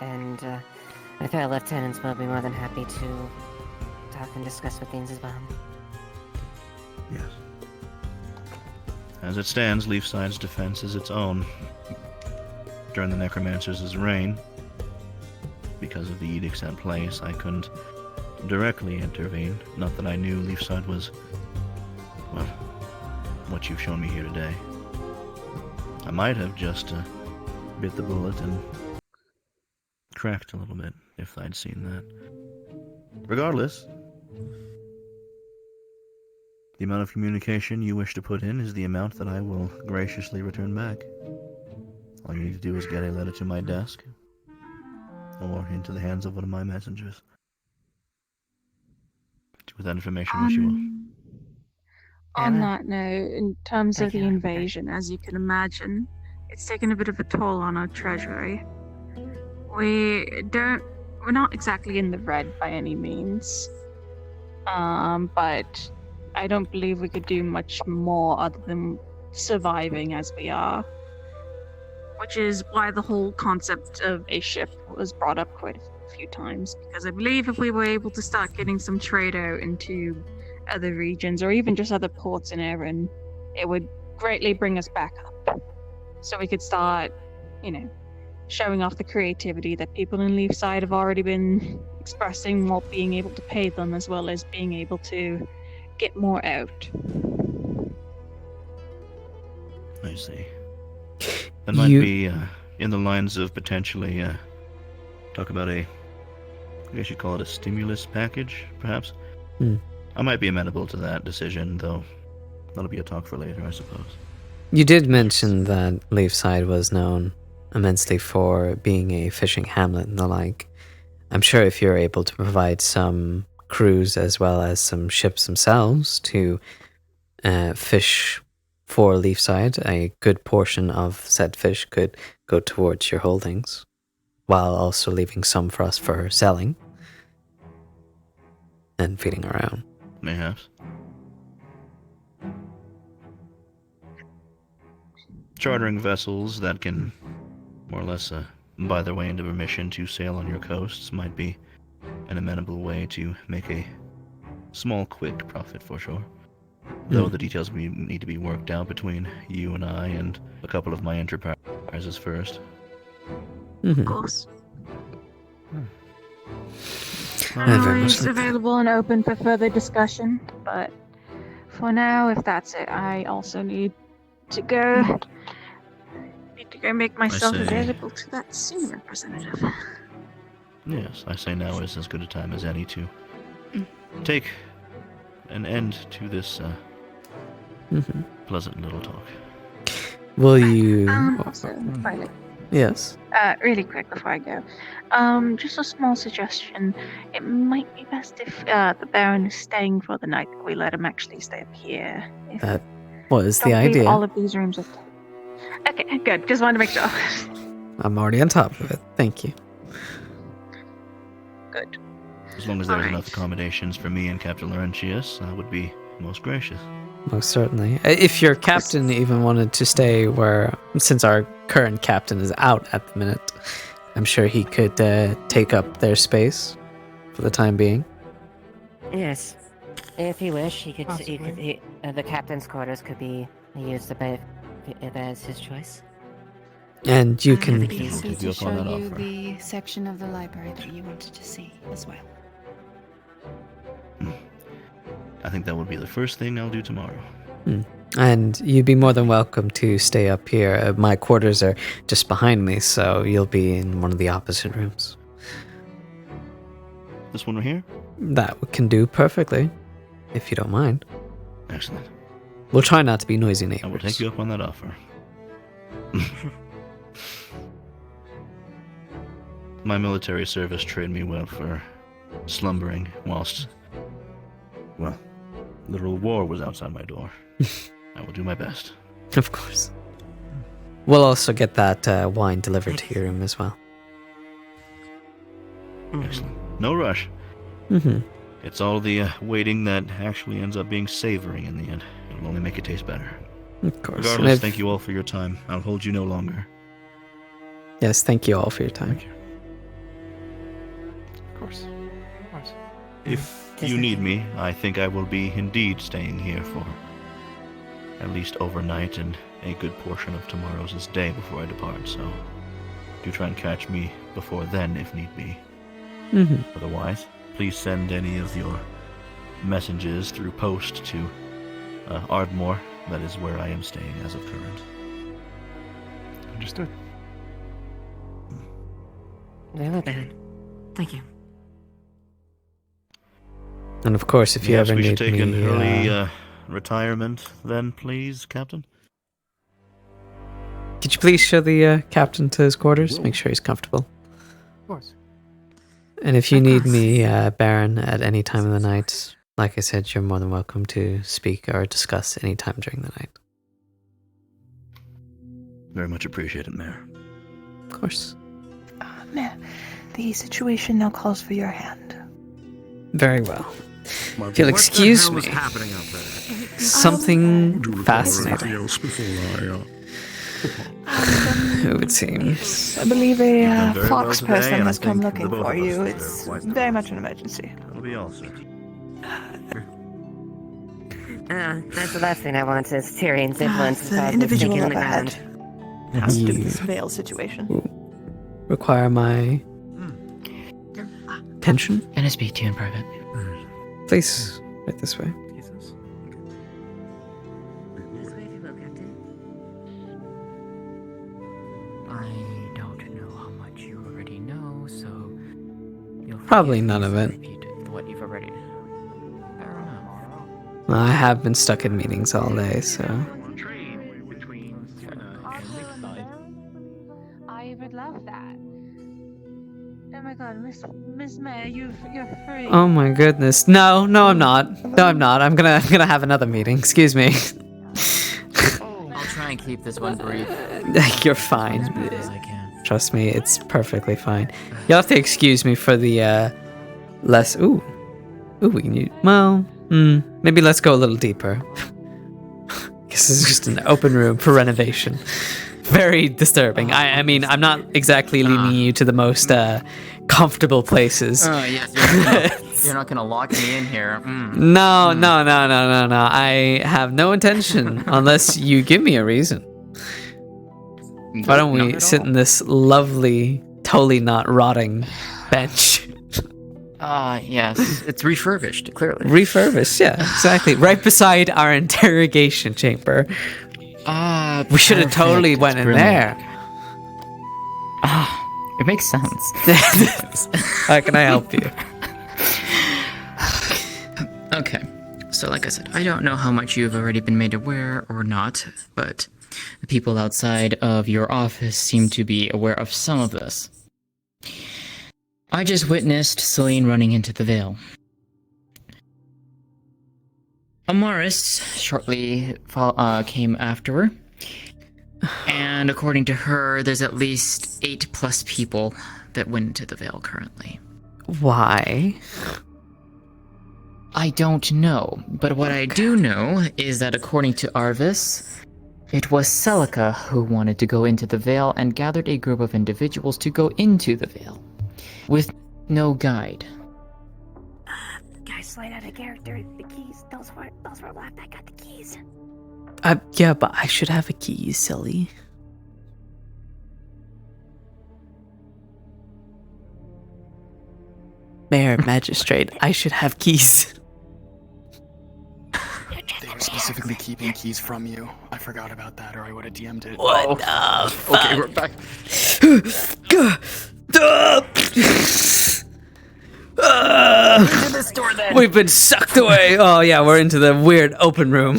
and my fellow lieutenants will be more than happy to talk and discuss with things as well. Yes. As it stands, Leafside's defense is its own. During the Necromancer's reign, because of the edicts at place, I couldn't directly intervene. Not that I knew Leafside was, well, what you've shown me here today. I might have just bit the bullet and cracked a little bit if I'd seen that. Regardless, the amount of communication you wish to put in is the amount that I will graciously return back. All you need to do is get a letter to my desk, or into the hands of one of my messengers. With that information, what you will. On that note, in terms of the invasion, as you can imagine, it's taken a bit of a toll on our treasury. We're not exactly in the red by any means. But I don't believe we could do much more other than surviving as we are. Which is why the whole concept of a ship was brought up quite a few times. Because I believe if we were able to start getting some trade out into other regions, or even just other ports in Erin, it would greatly bring us back up. So we could start, showing off the creativity that people in Leafside have already been expressing while being able to pay them, as well as being able to get more out. I see. That might be in the lines of potentially talk about I guess you'd call it a stimulus package, perhaps? I might be amenable to that decision, though that'll be a talk for later, I suppose. You did mention that Leafside was known immensely for being a fishing hamlet and the like. I'm sure if you're able to provide some crews as well as some ships themselves to fish for Leafside, a good portion of said fish could go towards your holdings, while also leaving some for us for selling and feeding our own. Mayhaps. Chartering vessels that can more or less buy their way into permission to sail on your coasts might be an amenable way to make a small, quick profit for sure. Though the details need to be worked out between you and I and a couple of my enterprises first. Of course. I'm always available and open for further discussion, but for now, if that's it, I also need to go. Need to go make myself available to that senior representative. Yes, I say now is as good a time as any to take an end to this pleasant little talk. Will you... Also, Violet. Yes? Really quick before I go. Just a small suggestion. It might be best if the Baron is staying for the night, that we let him actually stay up here. That was the Don't leave idea. all of these rooms with... Okay, good. Just wanted to make sure. I'm already on top of it. Thank you. Good. As long as there's enough accommodations for me and Captain Laurentius, I would be most gracious. Most certainly. If your captain even wanted to stay where, since our current captain is out at the minute, I'm sure he could take up their space for the time being. Yes. If you wish, the captain's quarters could be used as his choice. And you can... I'd be happy to show you the section of the library that you wanted to see as well. I think that would be the first thing I'll do tomorrow. And you'd be more than welcome to stay up here. My quarters are just behind me, so you'll be in one of the opposite rooms. This one right here? That can do perfectly, if you don't mind. Excellent. We'll try not to be noisy neighbors. I will take you up on that offer. My military service trained me well for slumbering whilst, well, literal war was outside my door. I will do my best. Of course. We'll also get that wine delivered to your room as well. Excellent. No rush. It's all the waiting that actually ends up being savory in the end. It'll only make it taste better. Of course. Regardless, thank you all for your time. I'll hold you no longer. Yes, thank you all for your time. Thank you. Of course. Of course. If you need me, I think I will be indeed staying here for at least overnight and a good portion of tomorrow's day before I depart, so do try and catch me before then if need be. Otherwise, please send any of your messages through post to Ardmore. That is where I am staying as of current. Understood. Very well, Baron. Thank you. And of course, if you Yes, ever we need should take me, an early retirement then, please, Captain. could you please show the captain to his quarters? Make sure he's comfortable. Of course. And if you need me, Baron, at any time of the night, like I said, you're more than welcome to speak or discuss any time during the night. Very much appreciated, Mayor. Of course. Mayor, the situation now calls for your hand. Very well. If you'll excuse me. What the hell is happening up there? Something fascinating. Else before It would seem. I believe a very well fox today, person and I has come think looking the both for of us you. are It's quite very much an emergency. That'll be all, sir. That's the last thing I want is Tyrion's influence. It's an individual on up the ahead. ground. Has to do You this veil situation. require my attention? Can I speak to you in private? Please, right this way. I don't know how much you already know, so you'll Probably none of it. repeat what you've already. I have been stuck in meetings all day, so. I would love that. Oh my god, Miss May, you're free. Oh my goodness. No, I'm not. No, I'm not. I'm gonna have another meeting. Excuse me. I'll try and keep this one brief. You're fine. As I can. Trust me, it's perfectly fine. You'll have to excuse me for the less. Ooh, we can use. Well, maybe let's go a little deeper. Guess this is just an open room for renovation. Very disturbing. I mean, I'm not exactly leading you to the most comfortable places. Oh yes, you're not gonna lock me in here. No. I have no intention unless you give me a reason. Why don't we sit in this lovely, totally not rotting bench? Yes, it's refurbished, clearly. Refurbished, yeah, exactly. Right beside our interrogation chamber. We should have totally went in there. It makes sense. How can I help you? Okay, so like I said, I don't know how much you've already been made aware or not, but the people outside of your office seem to be aware of some of this. I just witnessed Celine running into the Vale. Amaris shortly came after her, and according to her, there's at least 8+ people that went into the Vale currently. Why? I don't know, but what I do know is that according to Arvis, it was Celica who wanted to go into the Vale and gathered a group of individuals to go into the Vale, with no guide. Guys, slide out of character. The keys, those were left. I got the keys. Yeah, but I should have a key, you silly. Mayor, magistrate, I should have keys. They were specifically keeping keys from you. I forgot about that, or I would have DM'd it. What the fuck? Okay, we're back. We've been sucked away. Oh yeah, we're into the weird open room.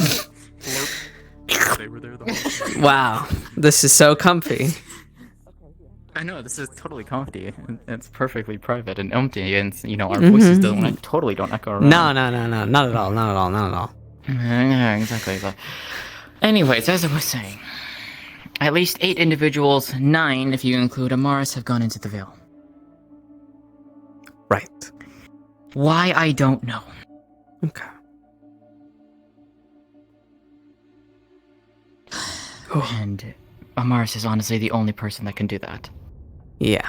Wow, this is so comfy. I know, this is totally comfy. It's perfectly private and empty, and our voices totally don't echo around. No, not at all. Yeah, exactly. But anyways, as I was saying, at least 8 individuals, 9 if you include Amaris, have gone into the Vale. Right. Why, I don't know. Okay. And Amaris is honestly the only person that can do that. Yeah.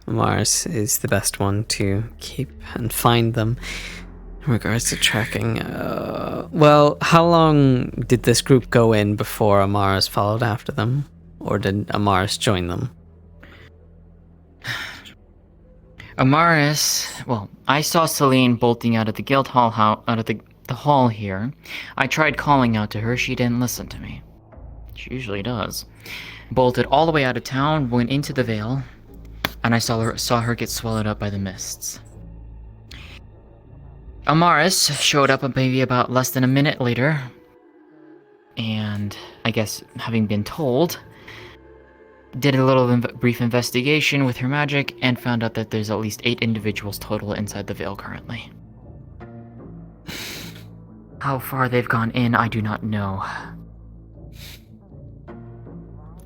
Mars is the best one to keep and find them. In regards to tracking, well, how long did this group go in before Amaris followed after them? Or did Amaris join them? Amaris, well, I saw Celine bolting out of the guild hall, out of the hall here. I tried calling out to her, she didn't listen to me. She usually does. Bolted all the way out of town, went into the Vale, and I saw her get swallowed up by the mists. Amaris showed up maybe about less than a minute later, and I guess having been told, did a little brief investigation with her magic and found out that there's at least 8 individuals total inside the Vale currently. How far they've gone in, I do not know.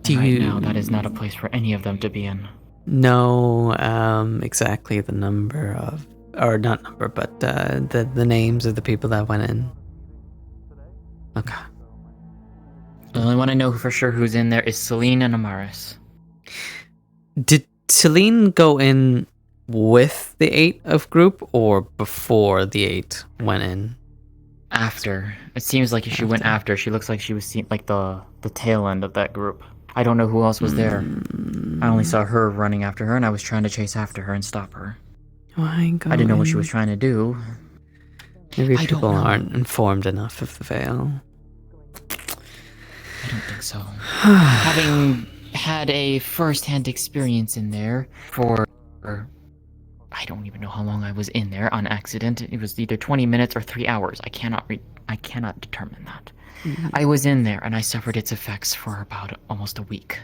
Right now, that is not a place for any of them to be in. know exactly the number of, or not number, but the names of the people that went in? Okay. The only one I know for sure who's in there is Celine and Amaris. Did Celine go in with the 8 of group or before the 8 went in? After. It seems like she went after. She looks like she was like the tail end of that group. I don't know who else was there. I only saw her running after her, and I was trying to chase after her and stop her. I didn't know what she was trying to do. Maybe people aren't informed enough of the Vale. I don't think so. Having had a first-hand experience in there for... I don't even know how long I was in there on accident. It was either 20 minutes or 3 hours. I cannot determine that. Mm-hmm. I was in there and I suffered its effects for about almost a week.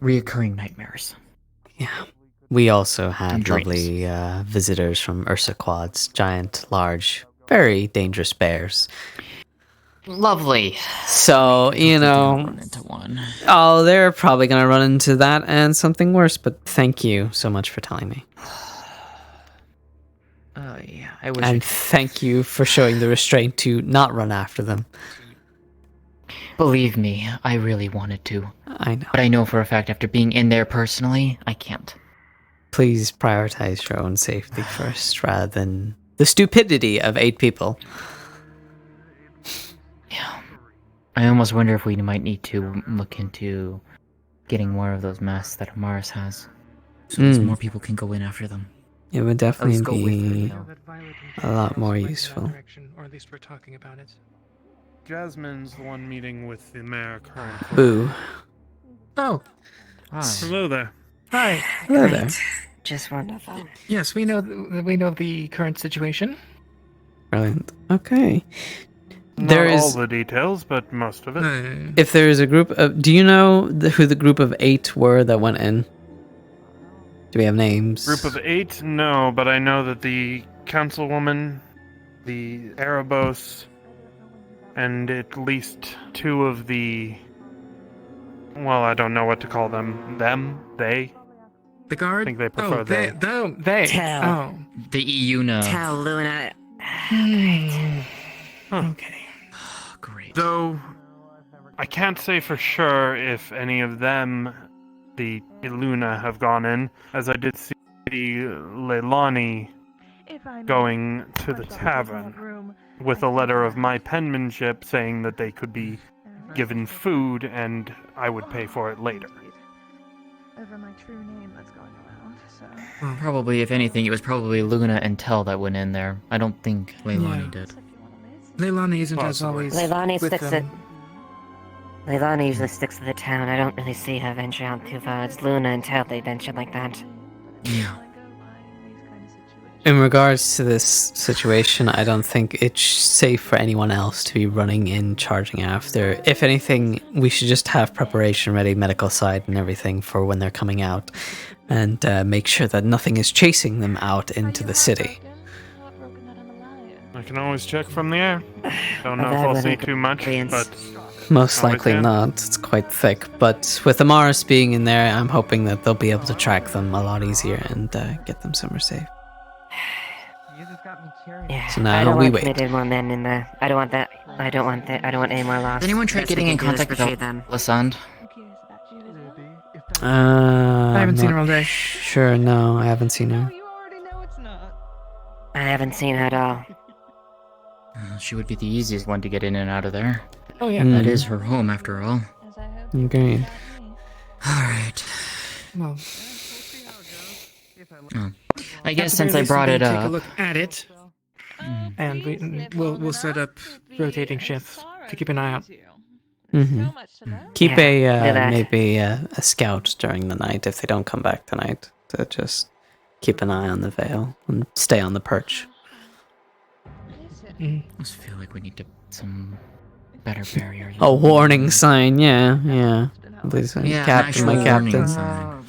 Reoccurring nightmares. Yeah. We also had lovely visitors from Ursa Quads. Giant, large, very dangerous bears. Lovely. So, you know... Run into one. Oh, they're probably going to run into that and something worse, but thank you so much for telling me. Yeah, I wish. And thank you for showing the restraint to not run after them. Believe me, I really wanted to. I know. But I know for a fact after being in there personally, I can't. Please prioritize your own safety first, rather than the stupidity of 8 people. Yeah. I almost wonder if we might need to look into getting more of those masks that Amaris has. So that more people can go in after them. It would definitely be a lot more useful. Or at least we're talking about it. Jasmine's the one meeting with the mayor currently. Boo. Oh. Hi. Hello there. Hi. Hello there. Just wonderful. Yes, we know the current situation. Brilliant. Okay. Not all the details, but most of it. If there is a group of... Do you know who the group of 8 were that went in? Do we have names? Group of 8? No, but I know that the councilwoman, the Erebos, and at least 2 of the... Well, I don't know what to call them. They? The guard? I think they prefer they. They. Tell. Oh. The Iuna. Tell Luna. Okay. Great. Though, I can't say for sure if any of them, the Iluna, have gone in, as I did see Leilani going to the tavern with a letter of my penmanship saying that they could be given food and I would pay for it later. Over my true name that's going around, so... Well, probably, if anything, it was probably Luna and Tel that went in there. I don't think Leilani did. Leilani isn't as always. Leilani with sticks them. Leilani usually sticks to the town. I don't really see her venture out too far. It's Luna and Tel they venture like that. Yeah. In regards to this situation, I don't think it's safe for anyone else to be running in, charging after. If anything, we should just have preparation ready, medical side and everything for when they're coming out, and make sure that nothing is chasing them out into the city. I can always check from the air. Don't know if I'll see too much, but Most Oh, likely is it? not. It's quite thick. But with Amaris being in there, I'm hoping that they'll be able to track them a lot easier and get them somewhere safe. Yeah, So I now don't we want wait. committed more men in there. I don't want that. I don't want that. I don't want any more loss. Has anyone tried Best we getting in can do is contact with retreat them. Alisand? I haven't seen her all day. Sure, no, I haven't seen her. I haven't seen her at all. She would be the easiest one to get in and out of there. Oh yeah. That is her home, after all. Agreed. Alright. Well, Oh. I at guess the since very I least, brought we it take a up... look at it, and we'll set up rotating shifts to keep an eye out. Keep Yeah, maybe a scout during the night if they don't come back tonight. To just keep an eye on the veil and stay on the perch. I just feel like we need to some better barriers. A warning sign, yeah. Please, Yeah, captain, my an actual warning captain. sign.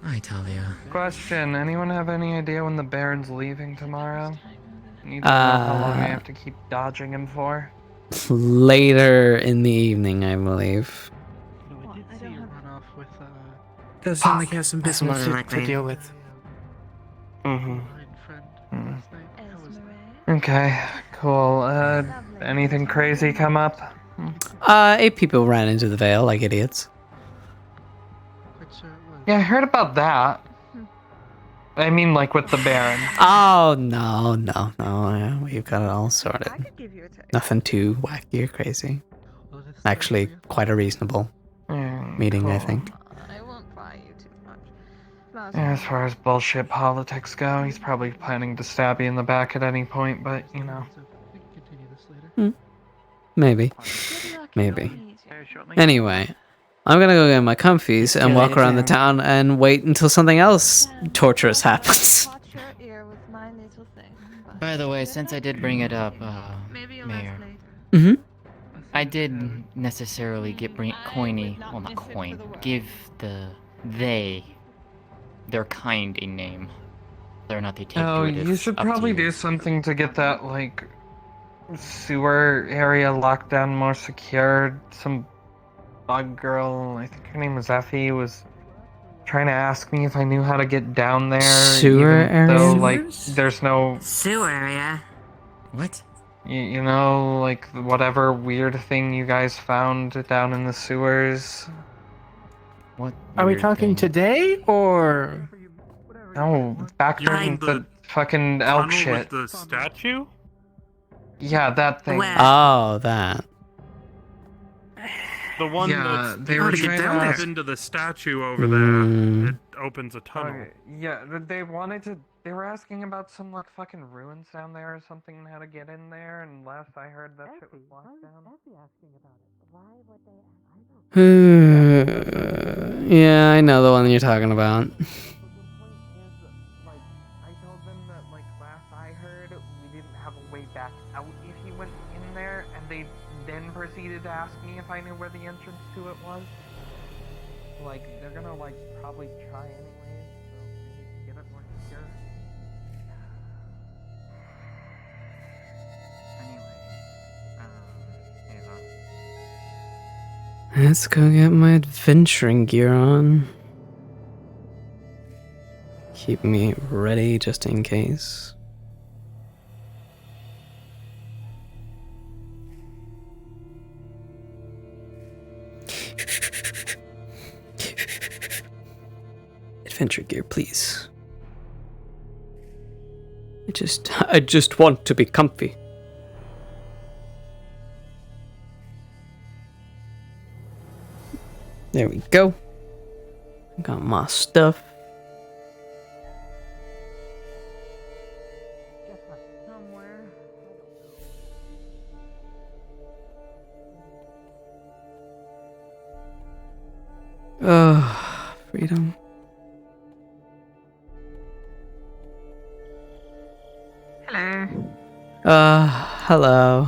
I tell you. Question: anyone have any idea when the Baron's leaving tomorrow? You don't know how long they have to keep dodging him for? Later in the evening, I believe. Does sound like he has some That's more business than to likely. deal with. Okay, cool. Anything crazy come up? 8 people ran into the veil like idiots. Yeah, I heard about that. I mean, like with the Baron. Oh, no. We've got it all sorted. Nothing too wacky or crazy. Actually, quite a reasonable meeting, I think. Yeah, as far as bullshit politics go, he's probably planning to stab you in the back at any point, but, you know. Maybe. Anyway, I'm gonna go get my comfies and walk around the town and wait until something else torturous happens. By the way, since I did bring it up, Mayor. Mm-hmm. I did necessarily give their kind a name. Whether or not they take Oh, to it you is should up to probably you. do something to get that, like, sewer area locked down more secure. Some bug girl, I think her name was Effie, was trying to ask me if I knew how to get down there. Sewer even area? though, like, there's no... Sewer area? What? You know, like, whatever weird thing you guys found down in the sewers. What? Are we talking today or? No, back You during mean the fucking elk tunnel shit. with the statue? Yeah, that thing. Oh, that. The one Yeah, that's they were trying to runs ask... into the statue over there. It opens a tunnel. Okay, yeah, they wanted to... They were asking about some, like, fucking ruins down there or something and how to get in there, and last I heard that shit was locked down. Yeah, I know the one you're talking about. I told them that, like, last I heard, we didn't have a way back out if you went in there, and they then proceeded to ask me if I knew where the entrance to it was. Like, they're gonna, like, probably try anyways, so maybe get it more secure. Let's go get my adventuring gear on. Keep me ready just in case. Adventure gear, please. I just want to be comfy. There we go. Got my stuff. Freedom. Hello. Hello.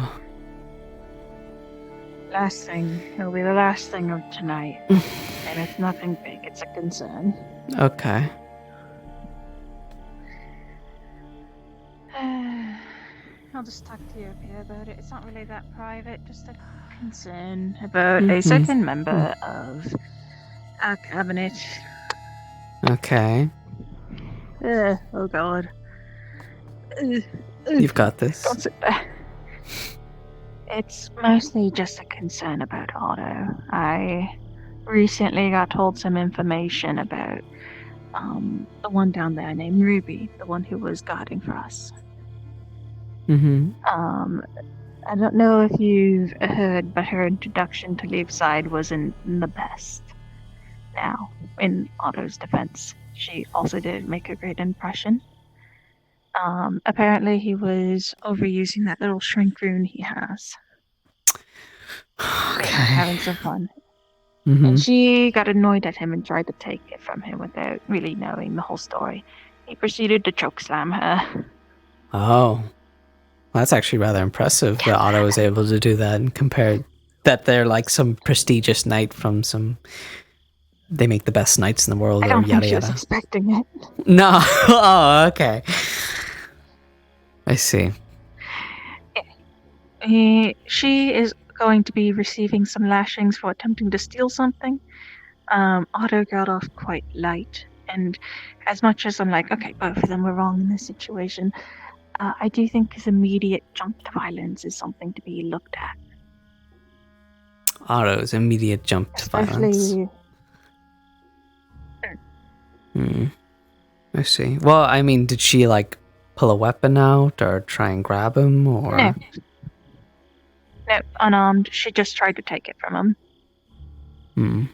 Last thing. It'll be the last thing of tonight. And it's nothing big. It's a concern. Okay. I'll just talk to you up here about it. It's not really that private, just a concern about a certain member of our cabinet. Okay. Oh god. You've got this. Don't sit there. It's mostly just a concern about Otto. I recently got told some information about the one down there named Ruby, the one who was guarding for us. Mm-hmm. I don't know if you've heard, but her introduction to Leafside wasn't the best. Now, in Otto's defense, she also didn't make a great impression. Apparently he was overusing that little shrink rune he has. Okay. Having some fun. Mm-hmm. And she got annoyed at him and tried to take it from him without really knowing the whole story. He proceeded to chokeslam her. Oh. That's actually rather impressive that Otto was able to do that, and compared that they're like some prestigious knight from some... They make the best knights in the world, I don't or yada think she was yada. expecting it. No. Oh, okay. I see. She is going to be receiving some lashings for attempting to steal something. Otto got off quite light, and as much as I'm like, okay, both of them were wrong in this situation, I do think his immediate jump to violence is something to be looked at. Otto's immediate jump to violence. I see. Well, I mean, did she like pull a weapon out or try and grab him, or? No, unarmed. She just tried to take it from him.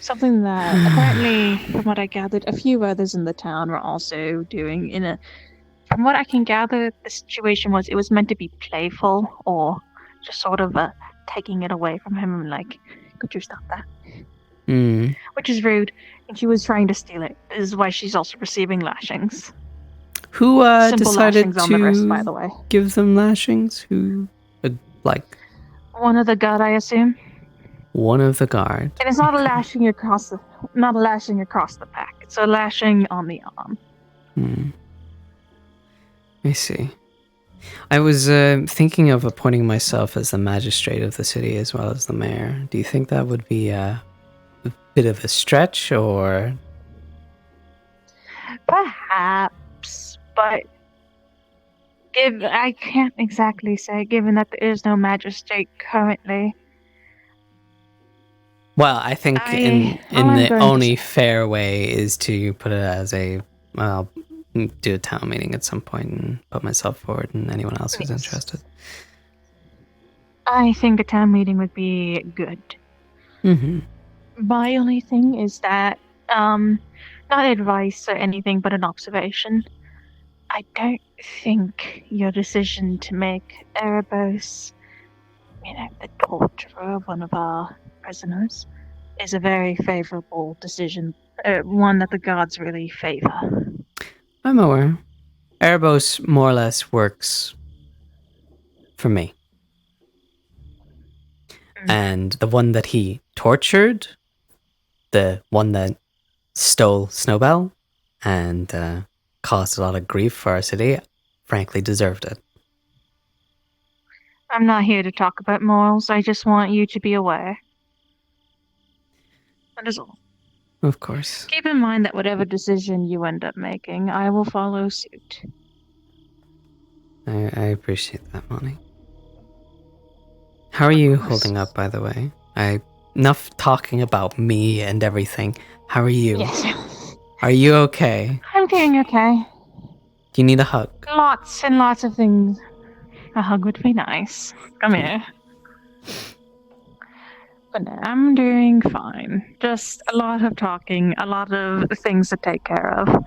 Something that apparently, from what I gathered, a few others in the town were also doing. From what I can gather, the situation was it was meant to be playful, or just sort of taking it away from him and like, could you stop that? Which is rude, and she was trying to steal it. This is why she's also receiving lashings. Who Simple decided lashings to on the wrist, by the way. give them lashings? Who, like? One of the guard, I assume. One of the guard. And it's not a lashing across the back. It's a lashing on the arm. I see. I was thinking of appointing myself as the magistrate of the city as well as the mayor. Do you think that would be a bit of a stretch, or? Perhaps, but I can't exactly say, given that there is no magistrate currently. Well, I think in the only fair way is to put it as I'll do a town meeting at some point and put myself forward, and anyone else who's interested. I think a town meeting would be good. My only thing is that, not advice or anything, but an observation. I don't think your decision to make Erebos, the torturer of one of our prisoners, is a very favorable decision. One that the gods really favor. I'm aware. Erebos more or less works for me. And the one that he tortured, the one that stole Snowbell and caused a lot of grief for our city, frankly deserved it. I'm not here to talk about morals. I just want you to be aware. That is all. Of course. Keep in mind that whatever decision you end up making, I will follow suit. I appreciate that, Monty. How are you holding up, by the way? Enough talking about me and everything. How are you? Yes. Are you okay? I'm doing okay. Do you need a hug? Lots and lots of things. A hug would be nice. Come here. But no, I'm doing fine. Just a lot of talking, a lot of things to take care of.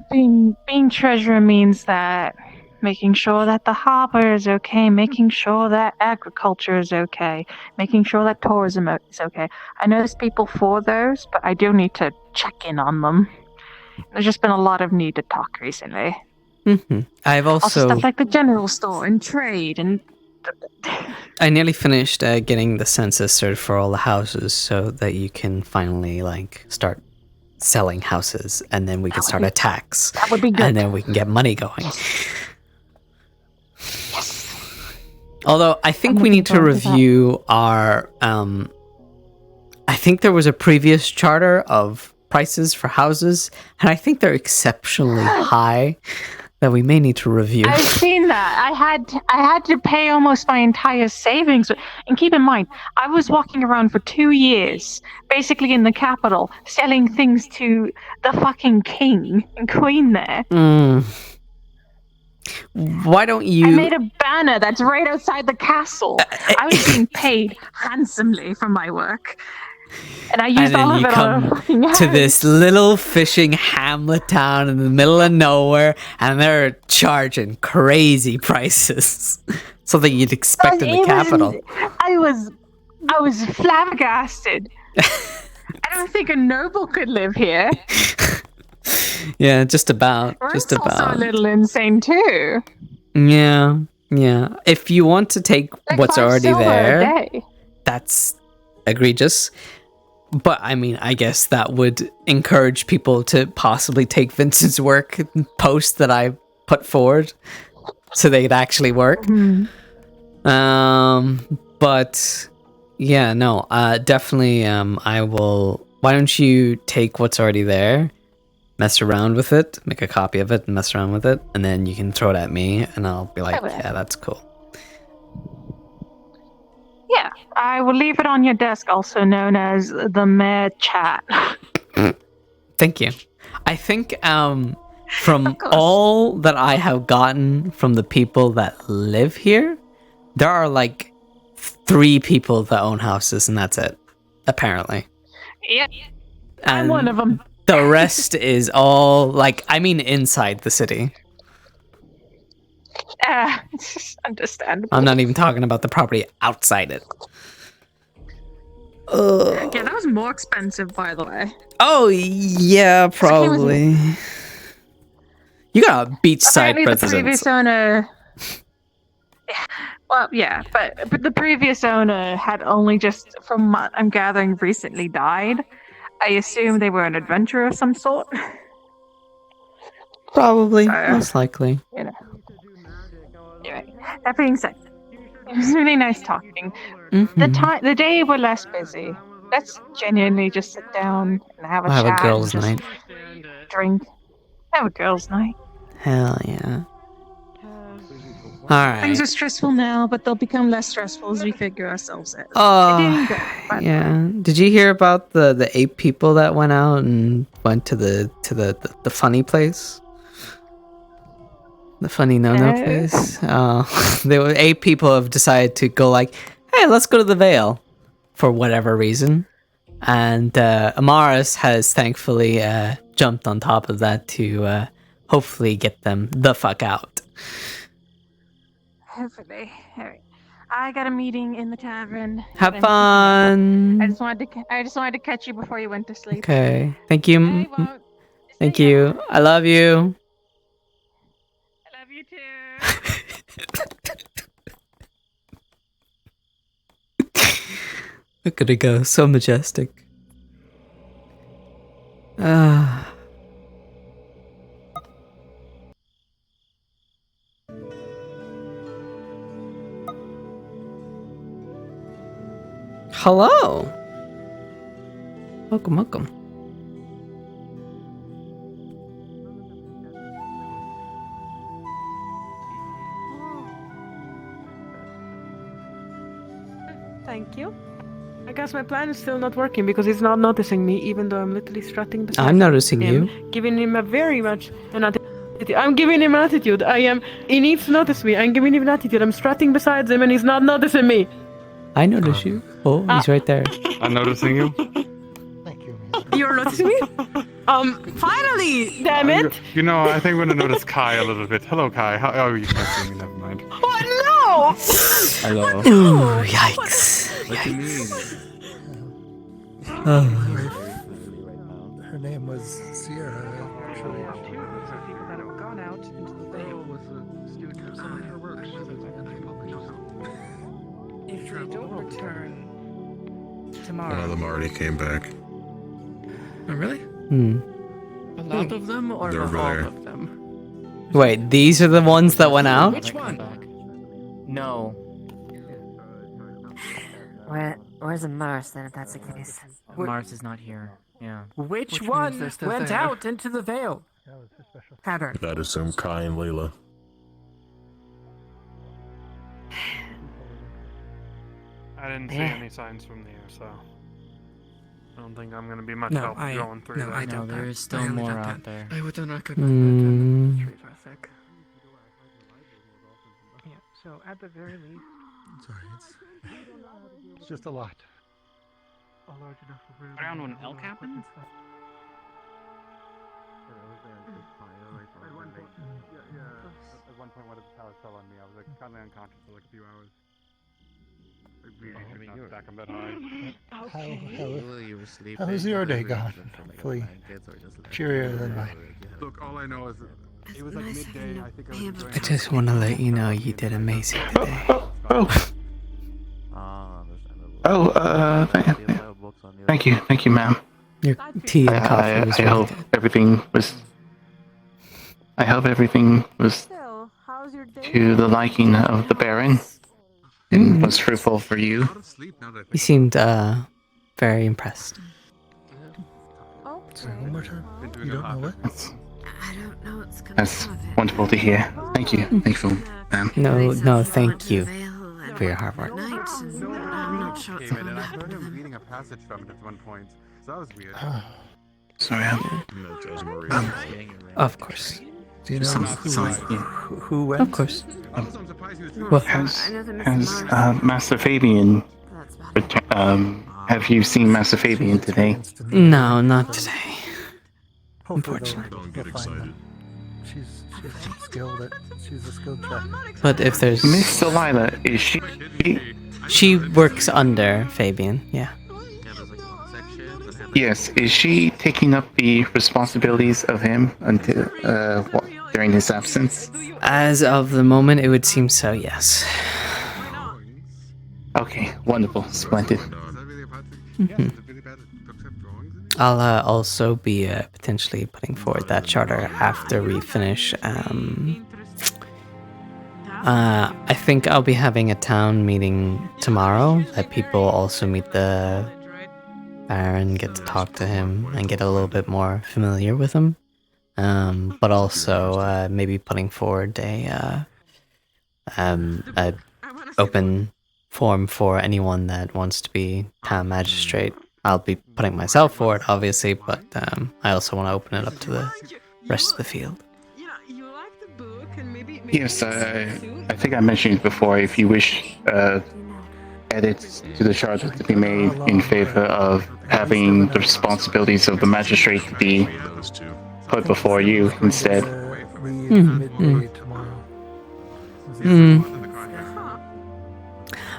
Being treasurer means that making sure that the harbor is okay, making sure that agriculture is okay, making sure that tourism is okay. I know there's people for those, but I do need to check in on them. There's just been a lot of need to talk recently. I've also stuff like the general store and trade and... I nearly finished getting the census started for all the houses so that you can finally start selling houses, and then we can start a tax. That would be good. And then we can get money going. Although I think we need to review our. I think there was a previous charter of prices for houses, and I think they're exceptionally high. That we may need to review. I've seen that. I had to pay almost my entire savings. And keep in mind, I was walking around for 2 years, basically in the capital, selling things to the fucking king and queen there. Why don't you? I made a banner that's right outside the castle. I was being paid handsomely for my work. And I used all of it on a fucking house. To this little fishing hamlet town in the middle of nowhere, and they're charging crazy prices. Something you'd expect in the capital. I was flabbergasted. I don't think a noble could live here. Yeah, just about. Rent's also a little insane too. Yeah. If you want to take what's already there, that's egregious. But I mean, I guess that would encourage people to possibly take Vincent's work posts that I put forward, so they could actually work. But yeah, no, definitely. I will. Why don't you take what's already there, mess around with it, make a copy of it, and mess around with it, and then you can throw it at me, and I'll be like, yeah, that's cool. Yeah, I will leave it on your desk, also known as the VRChat. Thank you. I think from all that I have gotten from the people that live here, there are like 3 people that own houses, and that's it, apparently. Yeah, I'm one of them. The rest is all inside the city. Understandable. I'm not even talking about the property outside it. Yeah, that was more expensive, by the way. Oh, yeah, probably. You got a beachside Apparently residence. the previous owner... Well, yeah, but the previous owner had only just, from what I'm gathering, recently died. I assume they were an adventurer of some sort. Probably, most likely. You know. Anyway, that being said, it was really nice talking. The day we're less busy. Let's genuinely just sit down and have a chat. Have a girls' and night. Drink. Have a girls' night. Hell yeah. All Things right. are stressful now, but they'll become less stressful as we figure ourselves out. Yeah. Did you hear about the 8 people that went out and went to the funny place? The funny no-no place? There were 8 people have decided to go like, hey, let's go to the Vale for whatever reason. And Amaris has thankfully jumped on top of that to hopefully get them the fuck out. Hopefully. Alright. I got a meeting in the tavern. Have fun. I just wanted to catch you before you went to sleep. Okay. Thank you. Thank you. I love you. I love you too. Look at it go. So majestic. Hello. Welcome. Thank you. I guess my plan is still not working because he's not noticing me, even though I'm literally strutting beside I'm noticing him, you. giving him a very much an attitude. I'm giving him attitude. He needs to notice me. I'm giving him an attitude. I'm strutting beside him and he's not noticing me. I notice you. Oh, he's right there. I'm noticing you. You're noticing me? Finally! Damn it! You know, I think we're gonna notice Kai a little bit. Hello, Kai. Oh, you can't see me. Never mind. What? No! Hello. Ooh, yikes. Her name was Sierra, actually. People that have gone out into the Vale with a student of some of her works. If they don't return One tomorrow. of them already came back. Oh, really? A lot of them or They're over all there. of them? Wait, these are the ones that went out? Which one? No. Where's Mars then, if that's the case? Mars is not here. Yeah. Which means one they're still went there. out into the veil? Crabber. That is some Kai and Layla. I didn't see any signs from there, so I don't think I'm gonna be much No, help I- going through no, that. I don't. There is still I more don't out there. I would not go Mm. tree for a sec. Yeah, so at the very least, Sorry, it's just a lot. a large enough room. Around when elk happened? At one point, one of the towers fell on me. I was like kind of unconscious for like a few hours. I really could not stack them that high. How was your day gone? Hopefully cheerier than mine. Look, all I know is that it was like midday. I think I was enjoying I just want to let you know you did amazing today. Thank you, ma'am. Your tea and coffee was really hope good. everything was. I hope everything was to the liking of the Baron and was fruitful for you. You seemed very impressed. Sorry, one more time. You don't know what? That's wonderful to hear. Thank you, ma'am. No, thank you for your hard work. I'm not sure what's Came in going and to I happen heard to him them. reading a passage from it at one point, so that was weird. Sorry, Of course. Do you know who went? Of course. Well, has Master Fabian? Have you seen Master Fabian today? No, not today. Unfortunately. Don't get excited. She's skilled. She's a skilled tracker. But if there's Miss Delilah, is she? She works under Fabian, yeah. Yes, is she taking up the responsibilities of him until during his absence? As of the moment, it would seem so, yes. Okay, wonderful, splendid. Mhm. I'll also be potentially putting forward that charter after we finish. I think I'll be having a town meeting tomorrow. That people also meet the Baron, get to talk to him, and get a little bit more familiar with him. But also maybe putting forward a open form for anyone that wants to be town magistrate. I'll be putting myself forward, obviously, but I also want to open it up to the rest of the field. Yes, I think I mentioned before. If you wish edits to the charter to be made in favor of having the responsibilities of the magistrate to be put before you instead.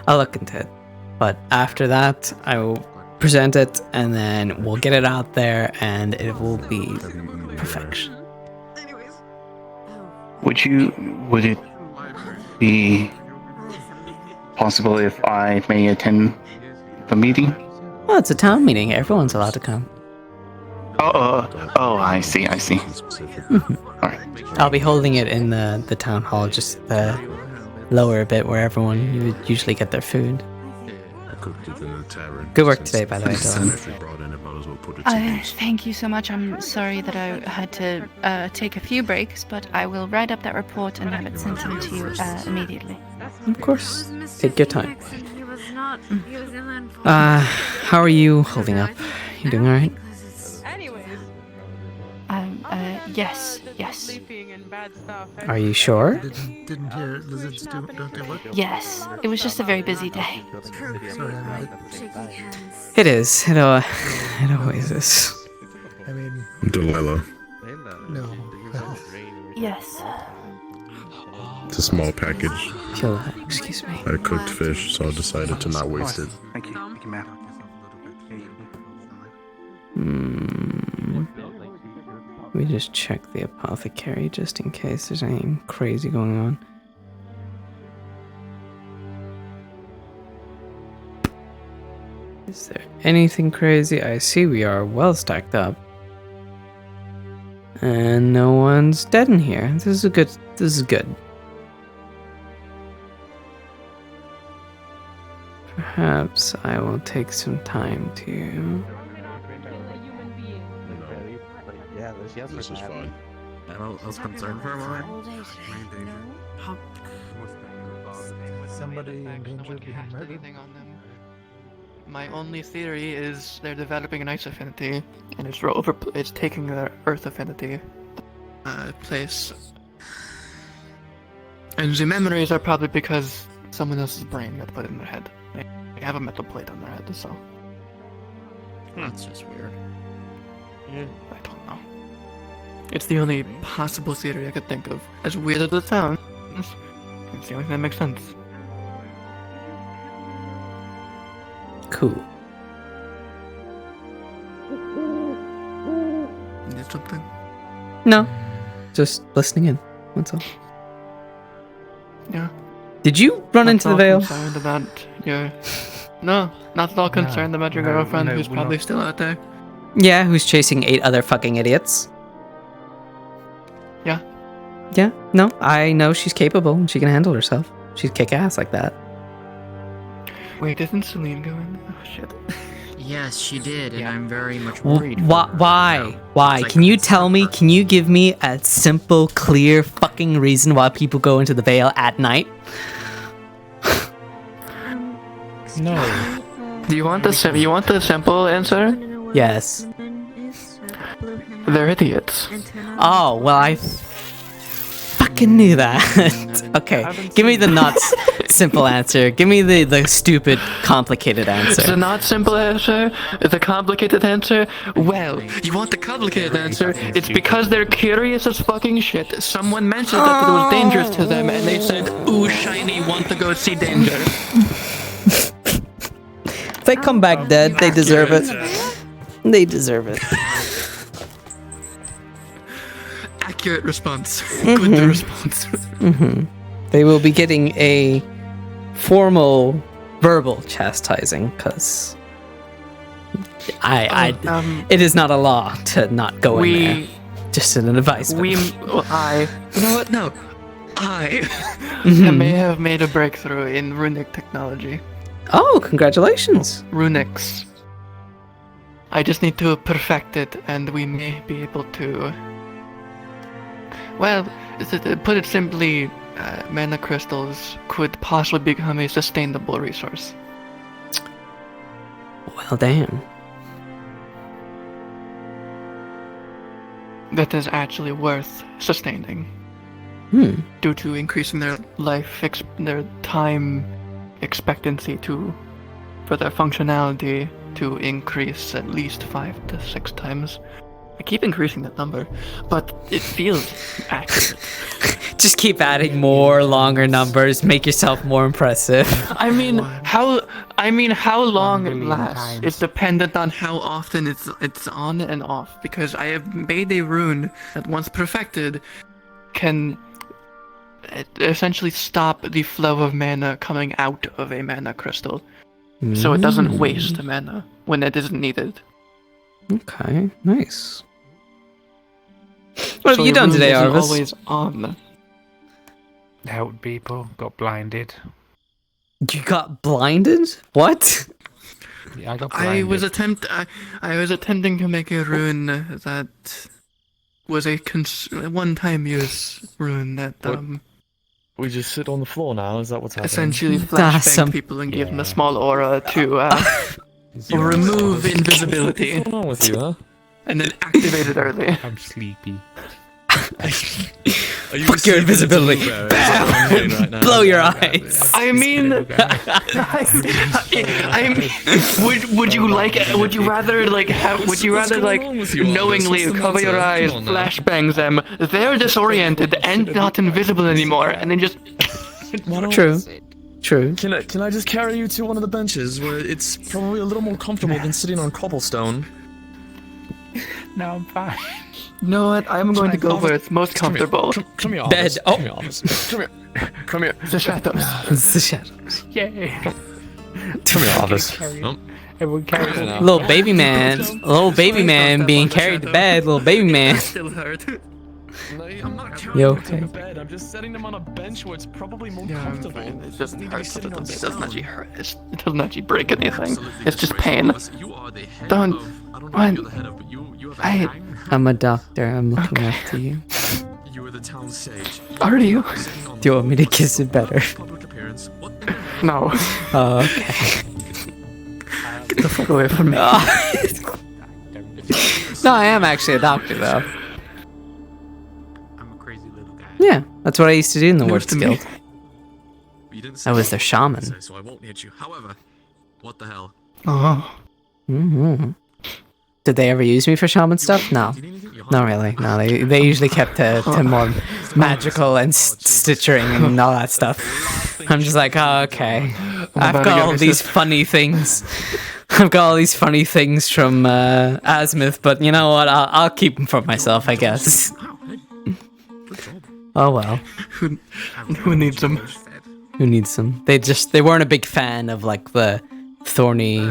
I'll look into it. But after that, I will present it, and then we'll get it out there, and it will be perfection. Would it be possible if I may attend the meeting? Well, it's a town meeting. Everyone's allowed to come. Oh, I see. I'll be holding it in the town hall, just the lower bit where everyone would usually get their food. I cooked it in the tavern. Good work today, by the way, Dylan. If you brought in, I might as well put it to use. Thank you so much. I'm sorry that I had to take a few breaks, but I will write up that report and have it sent in to you immediately. Of course. Take your time. How are you holding up? You doing alright? Yes. Are you sure? Didn't hear lizards don't do what? Yes. It was just a very busy day. Sorry, It is. It always is. I mean, Delilah. no. Yes. It's a small package. Excuse me. I cooked fish, so I decided to not waste it. Thank you, ma'am. Let me just check the apothecary just in case there's anything crazy going on. Is there anything crazy? I see we are well stacked up. And no one's dead in here. This is good. Perhaps I will take some time to... This is fun. And I was concerned for a moment. Somebody in danger of being murdered? Anything on them. My only theory is they're developing an ice affinity, and it's taking their earth affinity place. And the memories are probably because someone else's brain got put in their head. They have a metal plate on their head, so. That's just weird. I don't know. It's the only possible theory I could think of. As weird as it sounds, it's the only thing that makes sense. Cool. Need something? No. Just listening in. That's all. Yeah. Did you run into the veil? Concerned about your... No, not at all concerned about your girlfriend who's probably still out there. Yeah, who's chasing 8 other fucking idiots. Yeah. Yeah, no, I know she's capable and she can handle herself. She'd kick ass like that. Wait, isn't Celine going? Oh shit. Yes, she did, and I'm very much worried. Why? Why? Can you tell me? Can you give me a simple, clear fucking reason why people go into the veil at night? No. Do you want the simple answer? Yes. They're idiots. Oh, well, I fucking knew that. Okay, give me the not simple answer. Give me the stupid, complicated answer. The not simple answer? The complicated answer? Well, you want the complicated answer? It's because they're curious as fucking shit. Someone mentioned that it was dangerous to them, and they said, ooh, shiny, want to go see danger. If they come back dead, they deserve it. They deserve it. Accurate response. Good response. They will be getting a formal verbal chastising because it is not a law to not go in there. Just an advisement. You know what? No. I may have made a breakthrough in runic technology. Oh, congratulations. Runics. I just need to perfect it, and we may be able to... Well, to put it simply, mana crystals could possibly become a sustainable resource. Well, damn. That is actually worth sustaining. Due to increasing their their time expectancy for their functionality to increase at least 5 to 6 times. I keep increasing that number, but it feels accurate. Just keep adding more longer numbers. Make yourself more impressive. I mean, how long it lasts is dependent on how often it's on and off. Because I have made a rune that, once perfected, can essentially stop the flow of mana coming out of a mana crystal, so it doesn't waste mana when it isn't needed. Okay, nice. What have you done today, Arvis? Always on. Helped people, got blinded. You got blinded? What? Yeah, I got blinded. I was attempting to make a rune that was a one-time use rune that We just sit on the floor now, is that what's happening? essentially flashbang people and give them a small aura to remove invisibility. What's going on with you, huh? And then activate it early. I'm sleepy. Fuck your invisibility. Bam! Blow your eyes. I mean, would you rather knowingly cover your eyes, flashbangs them, they're disoriented and not invisible anymore, and then just... True. Can I just carry you to one of the benches where it's probably a little more comfortable than sitting on cobblestone? No, I'm fine. You know what? I'm going to go where it's most comfortable. Come here, Bed. Come here. The shadows. The shadows. Yay. From the office. Everyone carries it. Little baby man being carried to bed. Little baby man. Still hurt. You okay? Bed. I'm just setting them on a bench where it's probably more Yeah, I'm comfortable. fine. It doesn't hurt. It doesn't actually hurt. It doesn't actually break anything. It's just pain. Don't. What? I'm a doctor. I'm looking after you. You were the town sage. Are you? Do you want me to kiss it better? No. Oh, okay. Get the fuck away from me. No, I am actually a doctor, though. Yeah, that's what I used to do in the Wardens Guild. I was their shaman. So I won't hit you. However, what the hell? Oh. Mm-hmm. Did they ever use me for shaman stuff? No. Not really. No, they usually kept to more magical and stitchering and all that stuff. I'm just like, oh, okay. I've got all these funny things. I've got all these funny things from Azimuth, but you know what? I'll keep them for myself, I guess. Oh well. Who needs them? Who needs them? They weren't a big fan of like the thorny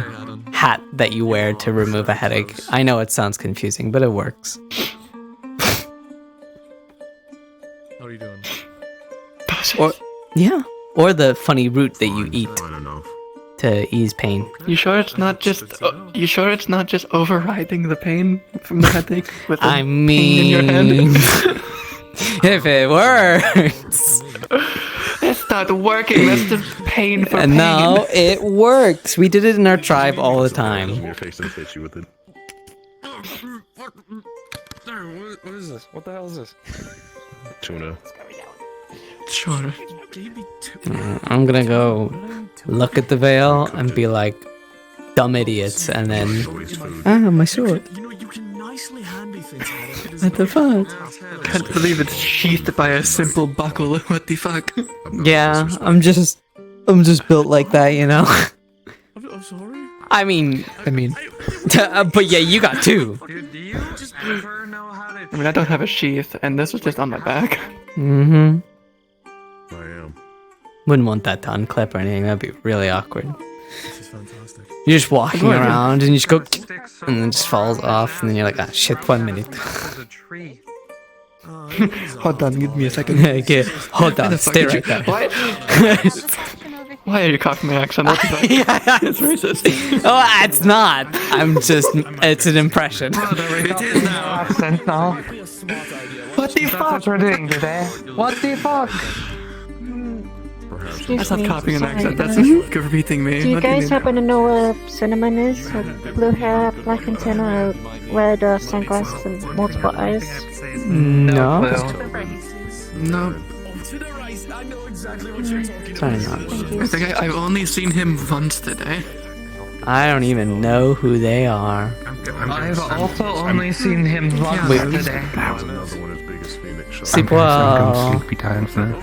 hat that you wear to remove a headache. I know it sounds confusing, but it works. How are you doing? Or the funny root that you eat to ease pain. You sure it's not just? You sure it's not just overriding the pain from the headache with the pain in your hand? If it works. It's not working. That's just pain for pain. No, it works. We did it in our tribe all the time. Your face and hit you with it. What is this? What the hell is this? Tuna. Sure. I'm gonna go look at the veil and be like, dumb idiots, and then my sword. What the fuck? Can't believe it's sheathed by a simple buckle. What the fuck? Yeah, I'm just built like that, you know. I'm sorry. I mean, but yeah, you got two. I mean, I don't have a sheath, and this is just on my back. Mm-hmm. I am. Wouldn't want that to unclip or anything. That'd be really awkward. This is fantastic. You're just walking around and you just go, and then it just falls off, and then you're like, ah, shit, 1 minute. Hold on, give me a second. Okay, hold on, stay right there. Why are you copying my accent? What the fuck? Yeah, it's racist. Oh, it's not. It's an impression. It is now. Accent now. What the fuck? That's what we're doing today. What the fuck? That's not copying an accent. That's repeating me. Do you guys happen to know where Cinnamon is? Blue hair, black antenna, red sunglasses, and multiple eyes? No. No. Sorry, not. I think I've only seen him once today. I don't even know who they are. I've also only seen him once today. Sleep I'm well. sleepy times now.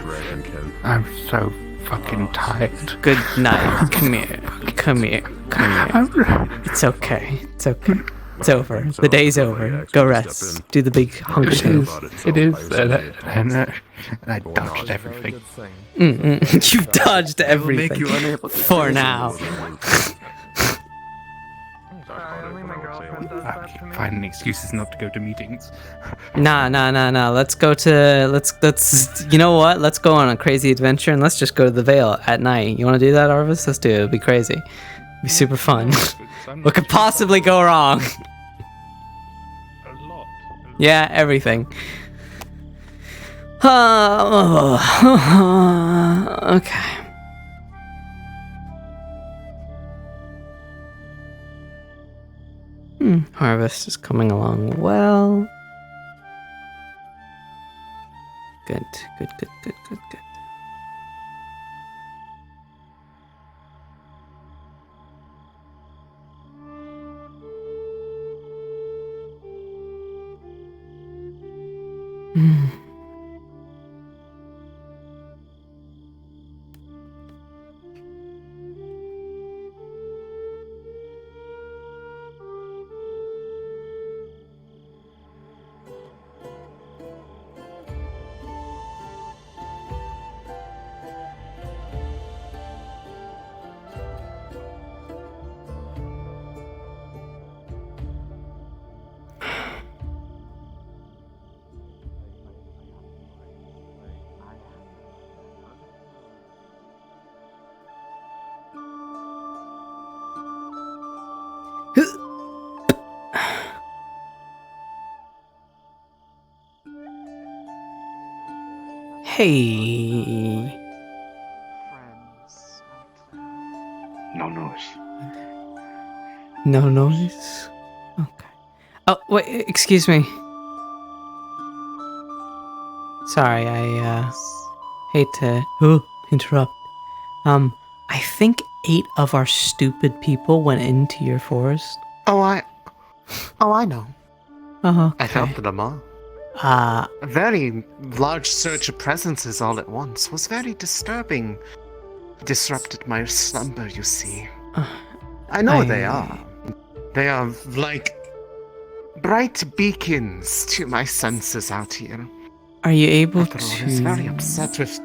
I'm so fucking tired. Good night. Come here. Come here. Come here. It's okay. It's okay. It's over. The day's over. Go rest. Do the big hunk shit. It is. And I dodged everything. You've dodged everything. For now. Finding excuses not to go to meetings. Nah. Let's go to let's you know what? Let's go on a crazy adventure and let's just go to the Vale at night. You want to do that, Arvis? Let's do it. It'll be crazy. It'll be super fun. What could possibly go wrong? Yeah, everything. Okay. Harvest is coming along well. Good. Hey. No noise. No noise? Okay. Oh, wait, excuse me. Sorry, I hate to interrupt. I think 8 of our stupid people went into your forest. Oh, I know. Uh-huh. I counted them all. A very large surge of presences all at once was very disturbing. Disrupted my slumber, you see. I know they are. They are like bright beacons to my senses out here. Are you able After all, I was very upset with...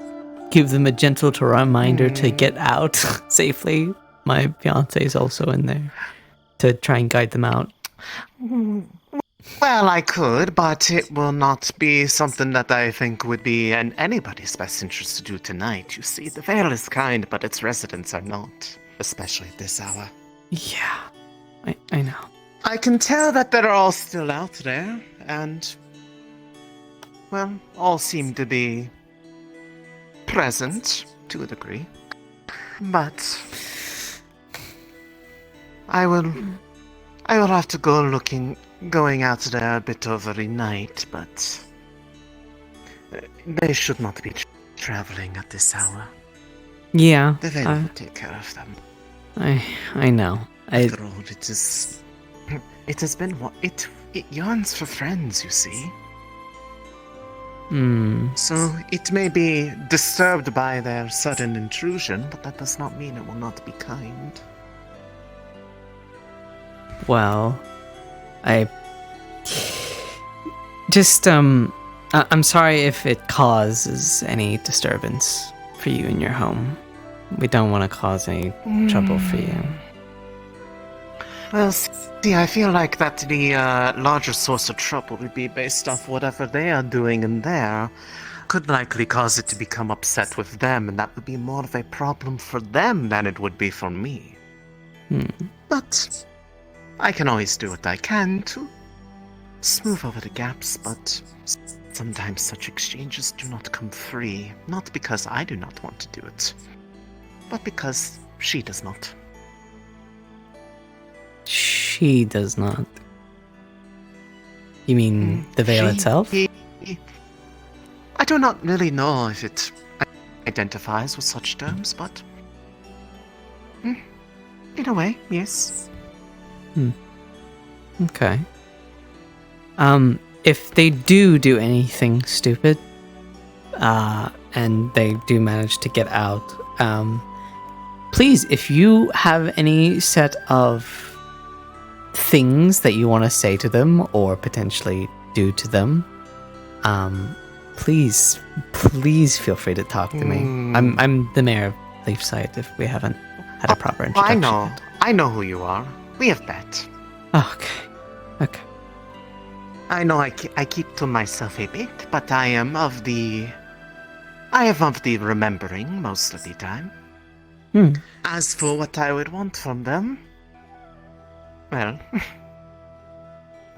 give them a gentle reminder to get out safely? My fiance is also in there to try and guide them out. Well, I could, but it will not be something that I think would be in anybody's best interest to do tonight. You see, the Vale is kind, but its residents are not, especially at this hour. Yeah, I know. I can tell that they're all still out there, and, well, all seem to be present to a degree. But I will have to go going out there a bit every night, but they should not be traveling at this hour. Yeah. The Vale will take care of them. I know. After all, it has been what it yearns for friends, you see. So it may be disturbed by their sudden intrusion, but that does not mean it will not be kind. Well, I just I'm sorry if it causes any disturbance for you in your home. We don't want to cause any trouble for you. Well, see, I feel like that the larger source of trouble would be based off whatever they are doing in there. Could likely cause it to become upset with them, and that would be more of a problem for them than it would be for me. But I can always do what I can to smooth over the gaps, but sometimes such exchanges do not come free. Not because I do not want to do it, but because she does not. She does not. You mean the Vale itself? I do not really know if it identifies with such terms, but in a way, yes. Okay. If they do anything stupid, and they do manage to get out, please, if you have any set of things that you want to say to them or potentially do to them, please feel free to talk to me. I'm the mayor of Leafside if we haven't had a proper introduction. I know who you are. We have met. Okay. I know I keep to myself a bit, but I am of the remembering most of the time. As for what I would want from them, well,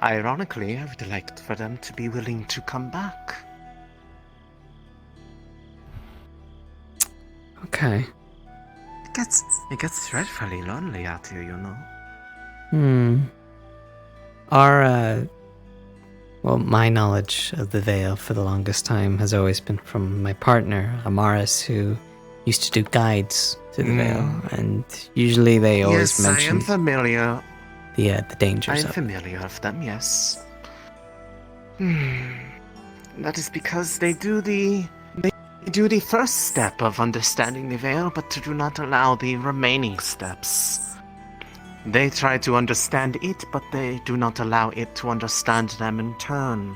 ironically, I would like for them to be willing to come back. Okay. It gets dreadfully lonely out here, you know. My knowledge of the Vale for the longest time has always been from my partner, Amaris, who used to do guides to the Vale, and usually they always mention... Yes, I am familiar. The dangers I'm familiar of them, yes. That is because they do the first step of understanding the Vale, but do not allow the remaining steps. They try to understand it, but they do not allow it to understand them in turn.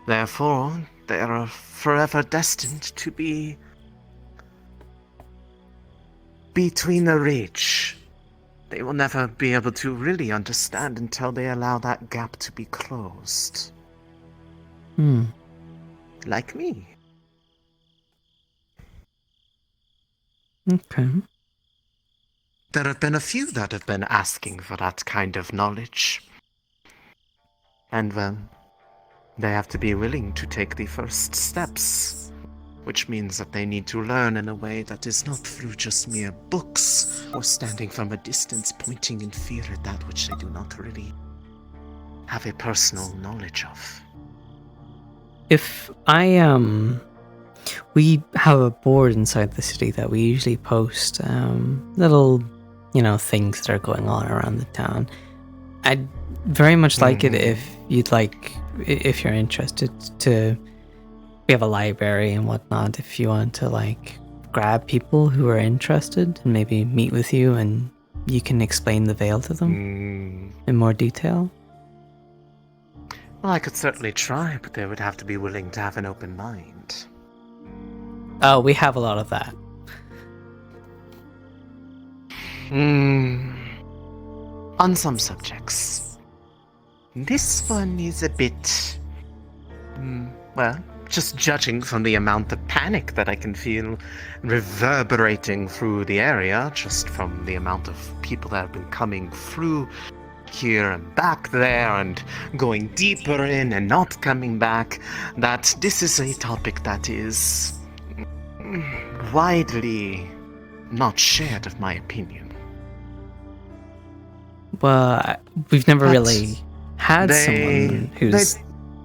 Therefore, they are forever destined to be between the ridge. They will never be able to really understand until they allow that gap to be closed. Like me. Okay. There have been a few that have been asking for that kind of knowledge. And, well, they have to be willing to take the first steps. which means that they need to learn in a way that is not through just mere books or standing from a distance pointing in fear at that which they do not really have a personal knowledge of. If we have a board inside the city that we usually post little, things that are going on around the town. I'd very much like it if if you're interested to. We have a library and whatnot. If you want to grab people who are interested and maybe meet with you, and you can explain the veil to them in more detail. Well, I could certainly try, but they would have to be willing to have an open mind. Oh, we have a lot of that. On some subjects. This one is a bit... just judging from the amount of panic that I can feel reverberating through the area, just from the amount of people that have been coming through here and back there and going deeper in and not coming back, that this is a topic that is widely not shared, of my opinion. Well, we've never really had someone who's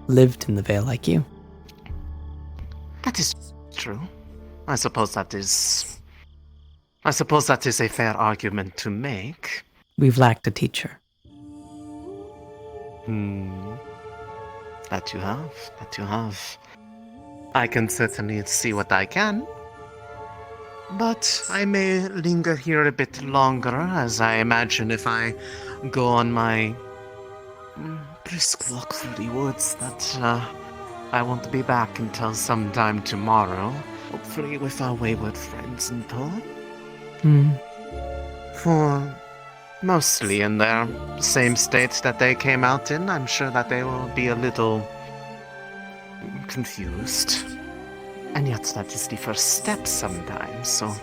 lived in the Vale like you. That is true. I suppose that is a fair argument to make. We've lacked a teacher. That you have. I can certainly see what I can. But I may linger here a bit longer, as I imagine if I go on my brisk walk through the woods that I won't be back until sometime tomorrow. Hopefully with our wayward friends in tow. For mostly in their same state that they came out in, I'm sure that they will be a little confused. And yet that is the first step sometimes, so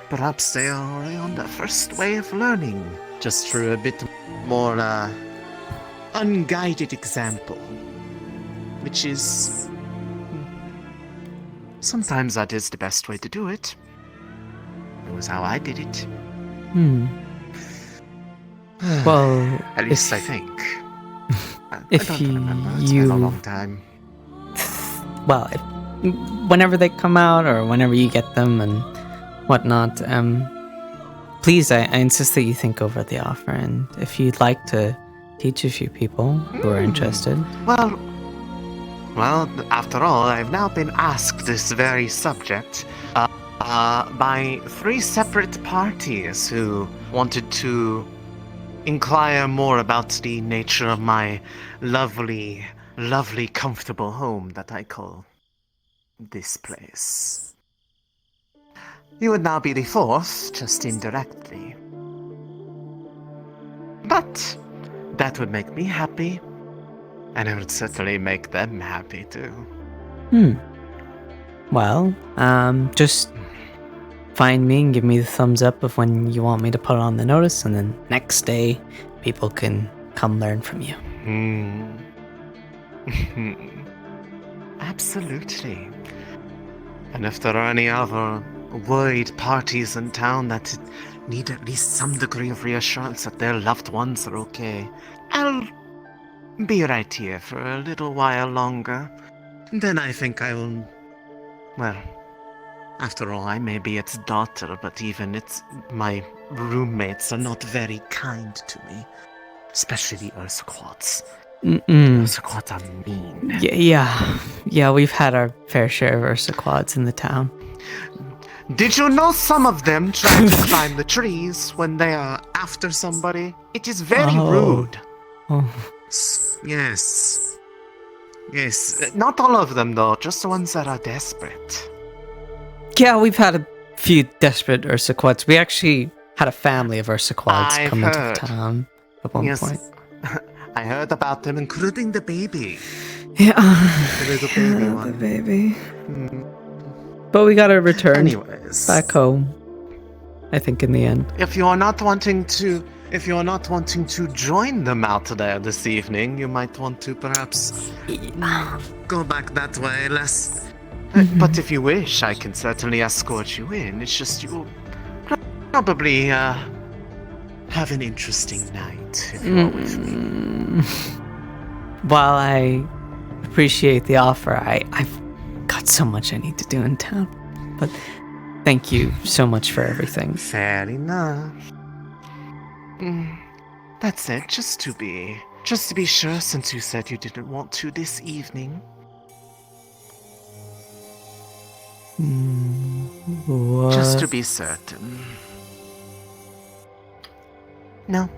perhaps they are already on the first way of learning, just through a bit more unguided example. Which is... sometimes that is the best way to do it. It was how I did it. Well, at least I think. If I don't remember. It's been a long time. Well, whenever they come out or whenever you get them and whatnot, please, I insist that you think over the offer, and if you'd like to teach a few people who are interested. Well, after all, I've now been asked this very subject by 3 separate parties who wanted to inquire more about the nature of my lovely, comfortable home that I call this place. You would now be the 4th, just indirectly. But that would make me happy, and it would certainly make them happy too. Well, just find me and give me the thumbs up of when you want me to put on the notice, and then next day people can come learn from you. Absolutely. And if there are any other worried parties in town that need at least some degree of reassurance that their loved ones are okay, I'll be right here for a little while longer. Then I think I will... Well, after all, I may be its daughter, but even my roommates are not very kind to me. Especially the Ursaquads. Ursaquads are mean. Yeah, we've had our fair share of Ursaquads in the town. Did you know some of them try to climb the trees when they are after somebody? It is very rude. Yes. Not all of them, though. Just the ones that are desperate. Yeah, we've had a few desperate Ursaquads. We actually had a family of Ursaquads come into town at one point. I heard about them, including the baby. Yeah. The little baby one. The baby. But we got to return back home, I think, in the end. If you are not wanting to join them out there this evening, you might want to perhaps go back that way, less But if you wish, I can certainly escort you in. It's just you'll probably have an interesting night if you are with me. While I appreciate the offer, I've got so much I need to do in town. But thank you so much for everything. Fair enough. That's it, just to be sure, since you said you didn't want to this evening. What? Just to be certain. No,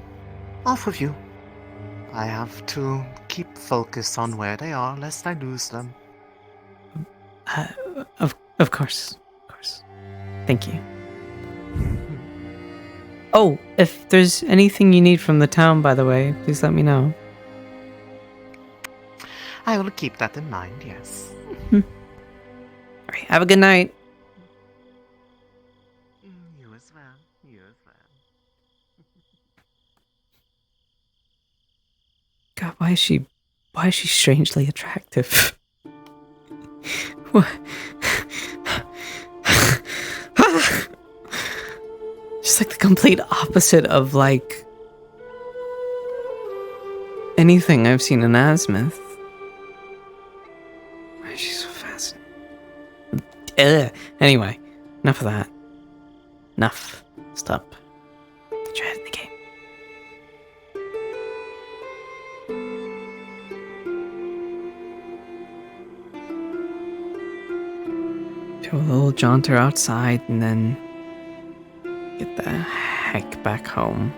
off with you. I have to keep focus on where they are, lest I lose them. Of course. Thank you. Oh, if there's anything you need from the town, by the way, please let me know. I will keep that in mind, yes. Alright, have a good night. You as well. God, why is she strangely attractive? What? She's like the complete opposite of like anything I've seen in Azimuth. Why is she so fascinating? Anyway, enough of that. Enough. Stop. Get your head in the game. Do a little jaunter outside and then get the heck back home.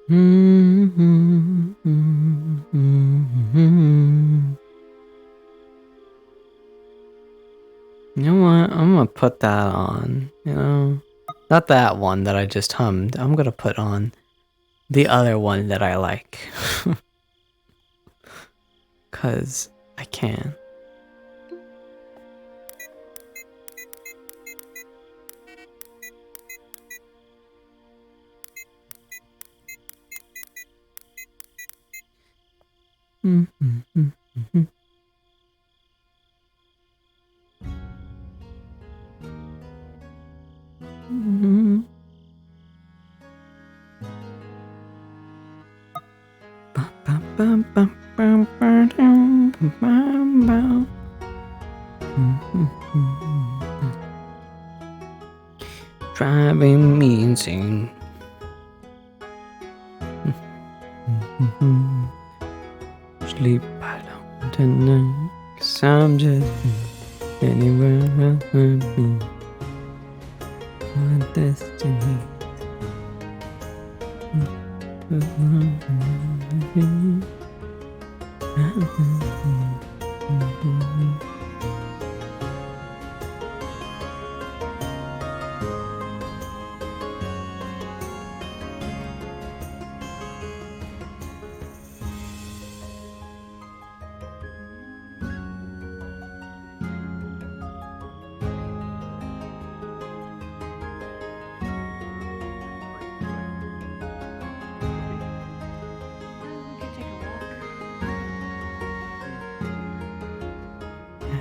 You know what? I'm gonna put that on, Not that one that I just hummed. I'm gonna put on the other one that I like. 'Cause I can. Driving me insane. Sleep alone tonight, 'cause I'm just anywhere else with me. My destiny.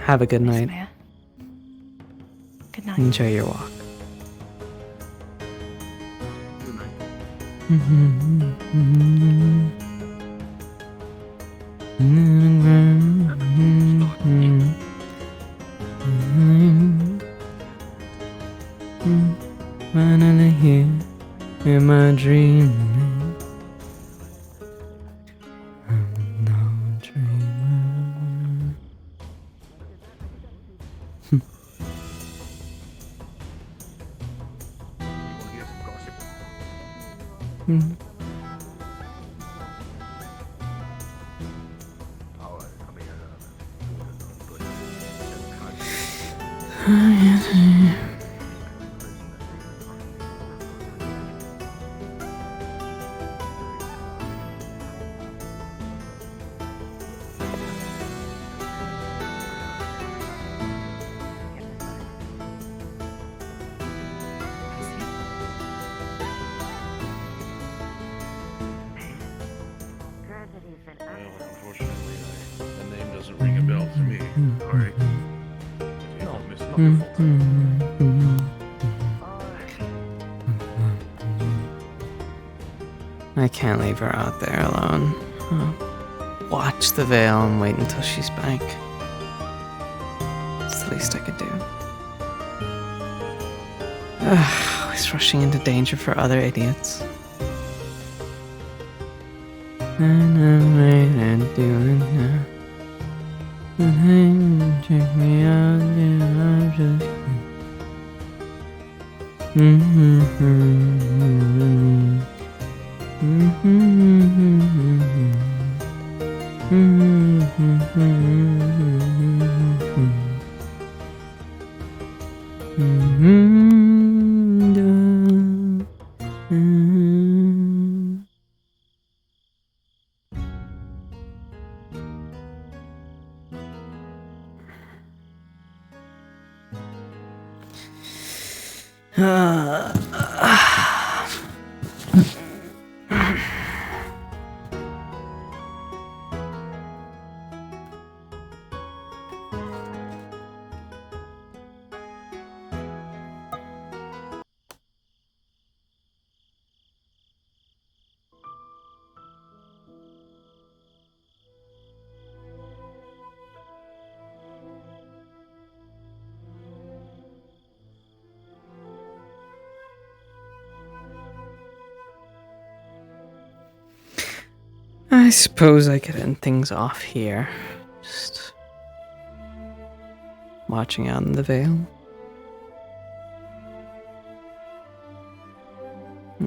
Have a good night. Good night. Enjoy your walk. Am I dreaming? I'm not dreaming. Hmm. Unfortunately, the name doesn't ring a bell for me. Sorry. I can't leave her out there alone. I'll watch the veil and wait until she's back. It's the least I could do. Always rushing into danger for other idiots. And doing now. Check me out, yeah, I'm just. I suppose I could end things off here. Just watching out in the veil.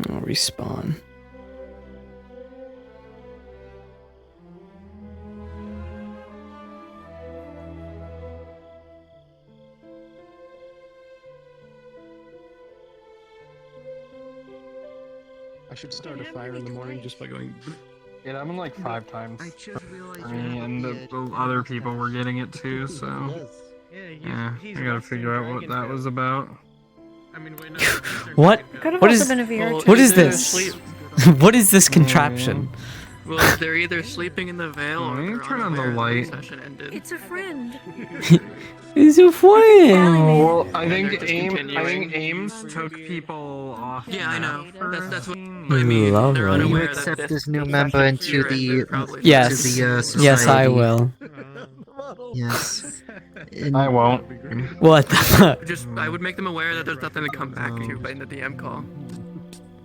I'll respawn. I should start a fire in the morning just by going. It happened like 5 times for me, and the other people were getting it too, so... Yeah, I gotta figure out what that was about. What? Could have What also is? been a VRChat. What is this? What is this contraption? Well, they're either sleeping in the veil or they're turn on the unaware that light. session ended. It's a friend. It's a friend. Well, I And think they're just continuing. Ames took people off. Yeah, I know. That's what I I mean. love They're it. unaware You that accept this this new session member into here the- ended, probably. Yes. to the, Yes, I society. will. Yes. I won't. What the? I would make them aware that there's nothing to come back to, but in the DM call,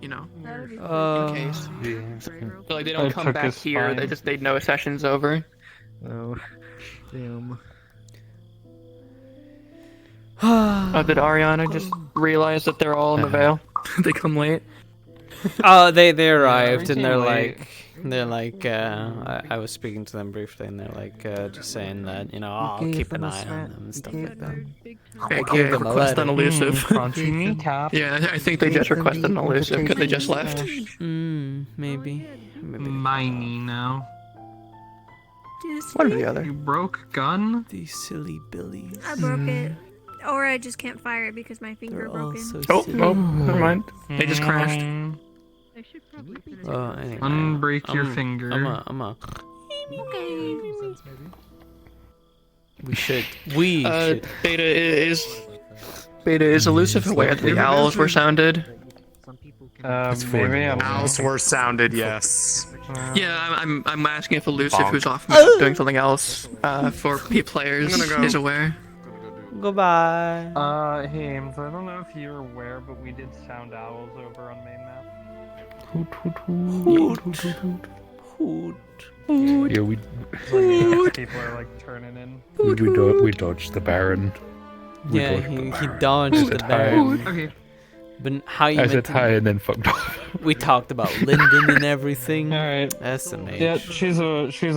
you know, in case. So like they don't I come took back his here. spine. They know a session's over. Oh, damn. Did Ariana just realize that they're all in the veil? They come late. Oh, they arrived we and came they're like I was speaking to them briefly and they're like just saying that I'll gave keep them an a eye on sweat. them and You stuff gave like that. them- I AKA gave them a request letter. an elusive. Crunchy kneecap. Yeah, I think they just requested an elusive because they just left. Maybe. Miney now. One or the other. You broke gun? These silly billies. I broke it. Or I just can't fire it because my finger broken. Oh, never mind. They just crashed. Anyway, Unbreak your finger. I'm a. Okay. We should. Beta is elusive aware that the owls were sounded. Maybe Owls were sounded, yes. Yeah, I'm asking if elusive, Bonk. who's off map doing something else, for P players, I'm gonna go. is aware. Goodbye. Hey Ames, I don't know if you're aware, but we did sound owls over on main map. Yeah, we People are like turning in. we dodged the Baron. Yeah, he dodged the Baron. Okay. But how you I meant said to... hi and then fucked off. We talked about Lyndon and everything. Alright. SMH. Yeah, she's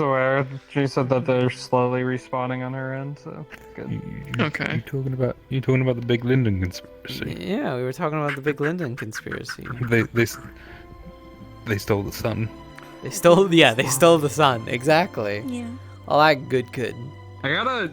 aware. She said that they're slowly respawning on her end, so good. Okay. You talking about the big Linden conspiracy? Yeah, we were talking about the big Lyndon conspiracy. They stole the sun. They stole the sun. Exactly. Yeah. All that good.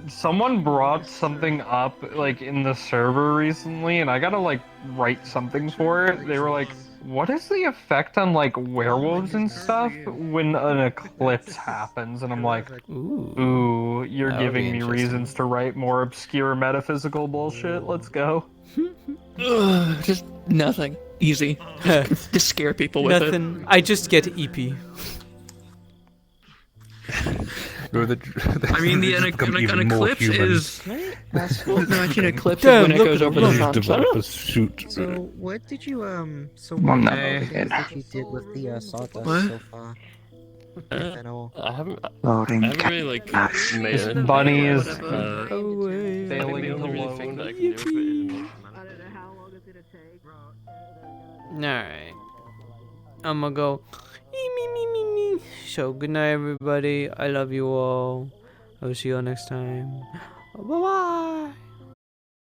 Someone brought something up, like, in the server recently, and I gotta, like, write something for it. They were like, what is the effect on, like, werewolves and stuff when an eclipse happens? And I'm like, ooh, you're That would giving be me interesting. reasons to write more obscure metaphysical bullshit. Let's go. Just nothing. Easy. Just scare people with Nothing. I just get EP. I mean, an eclipse is. Well, no, actually, an eclipse is Damn, when it look goes at over the the sun. Developers shoot. So, what did you, so Well, what no. are the things that you did with the sawdust What? so far? I haven't Loading. really like made This it. bunny is I think failing the to only really load. thing that I can do for it is make Alright. I'm gonna go. Me. So, good night, everybody. I love you all. I will see you all next time. Bye bye.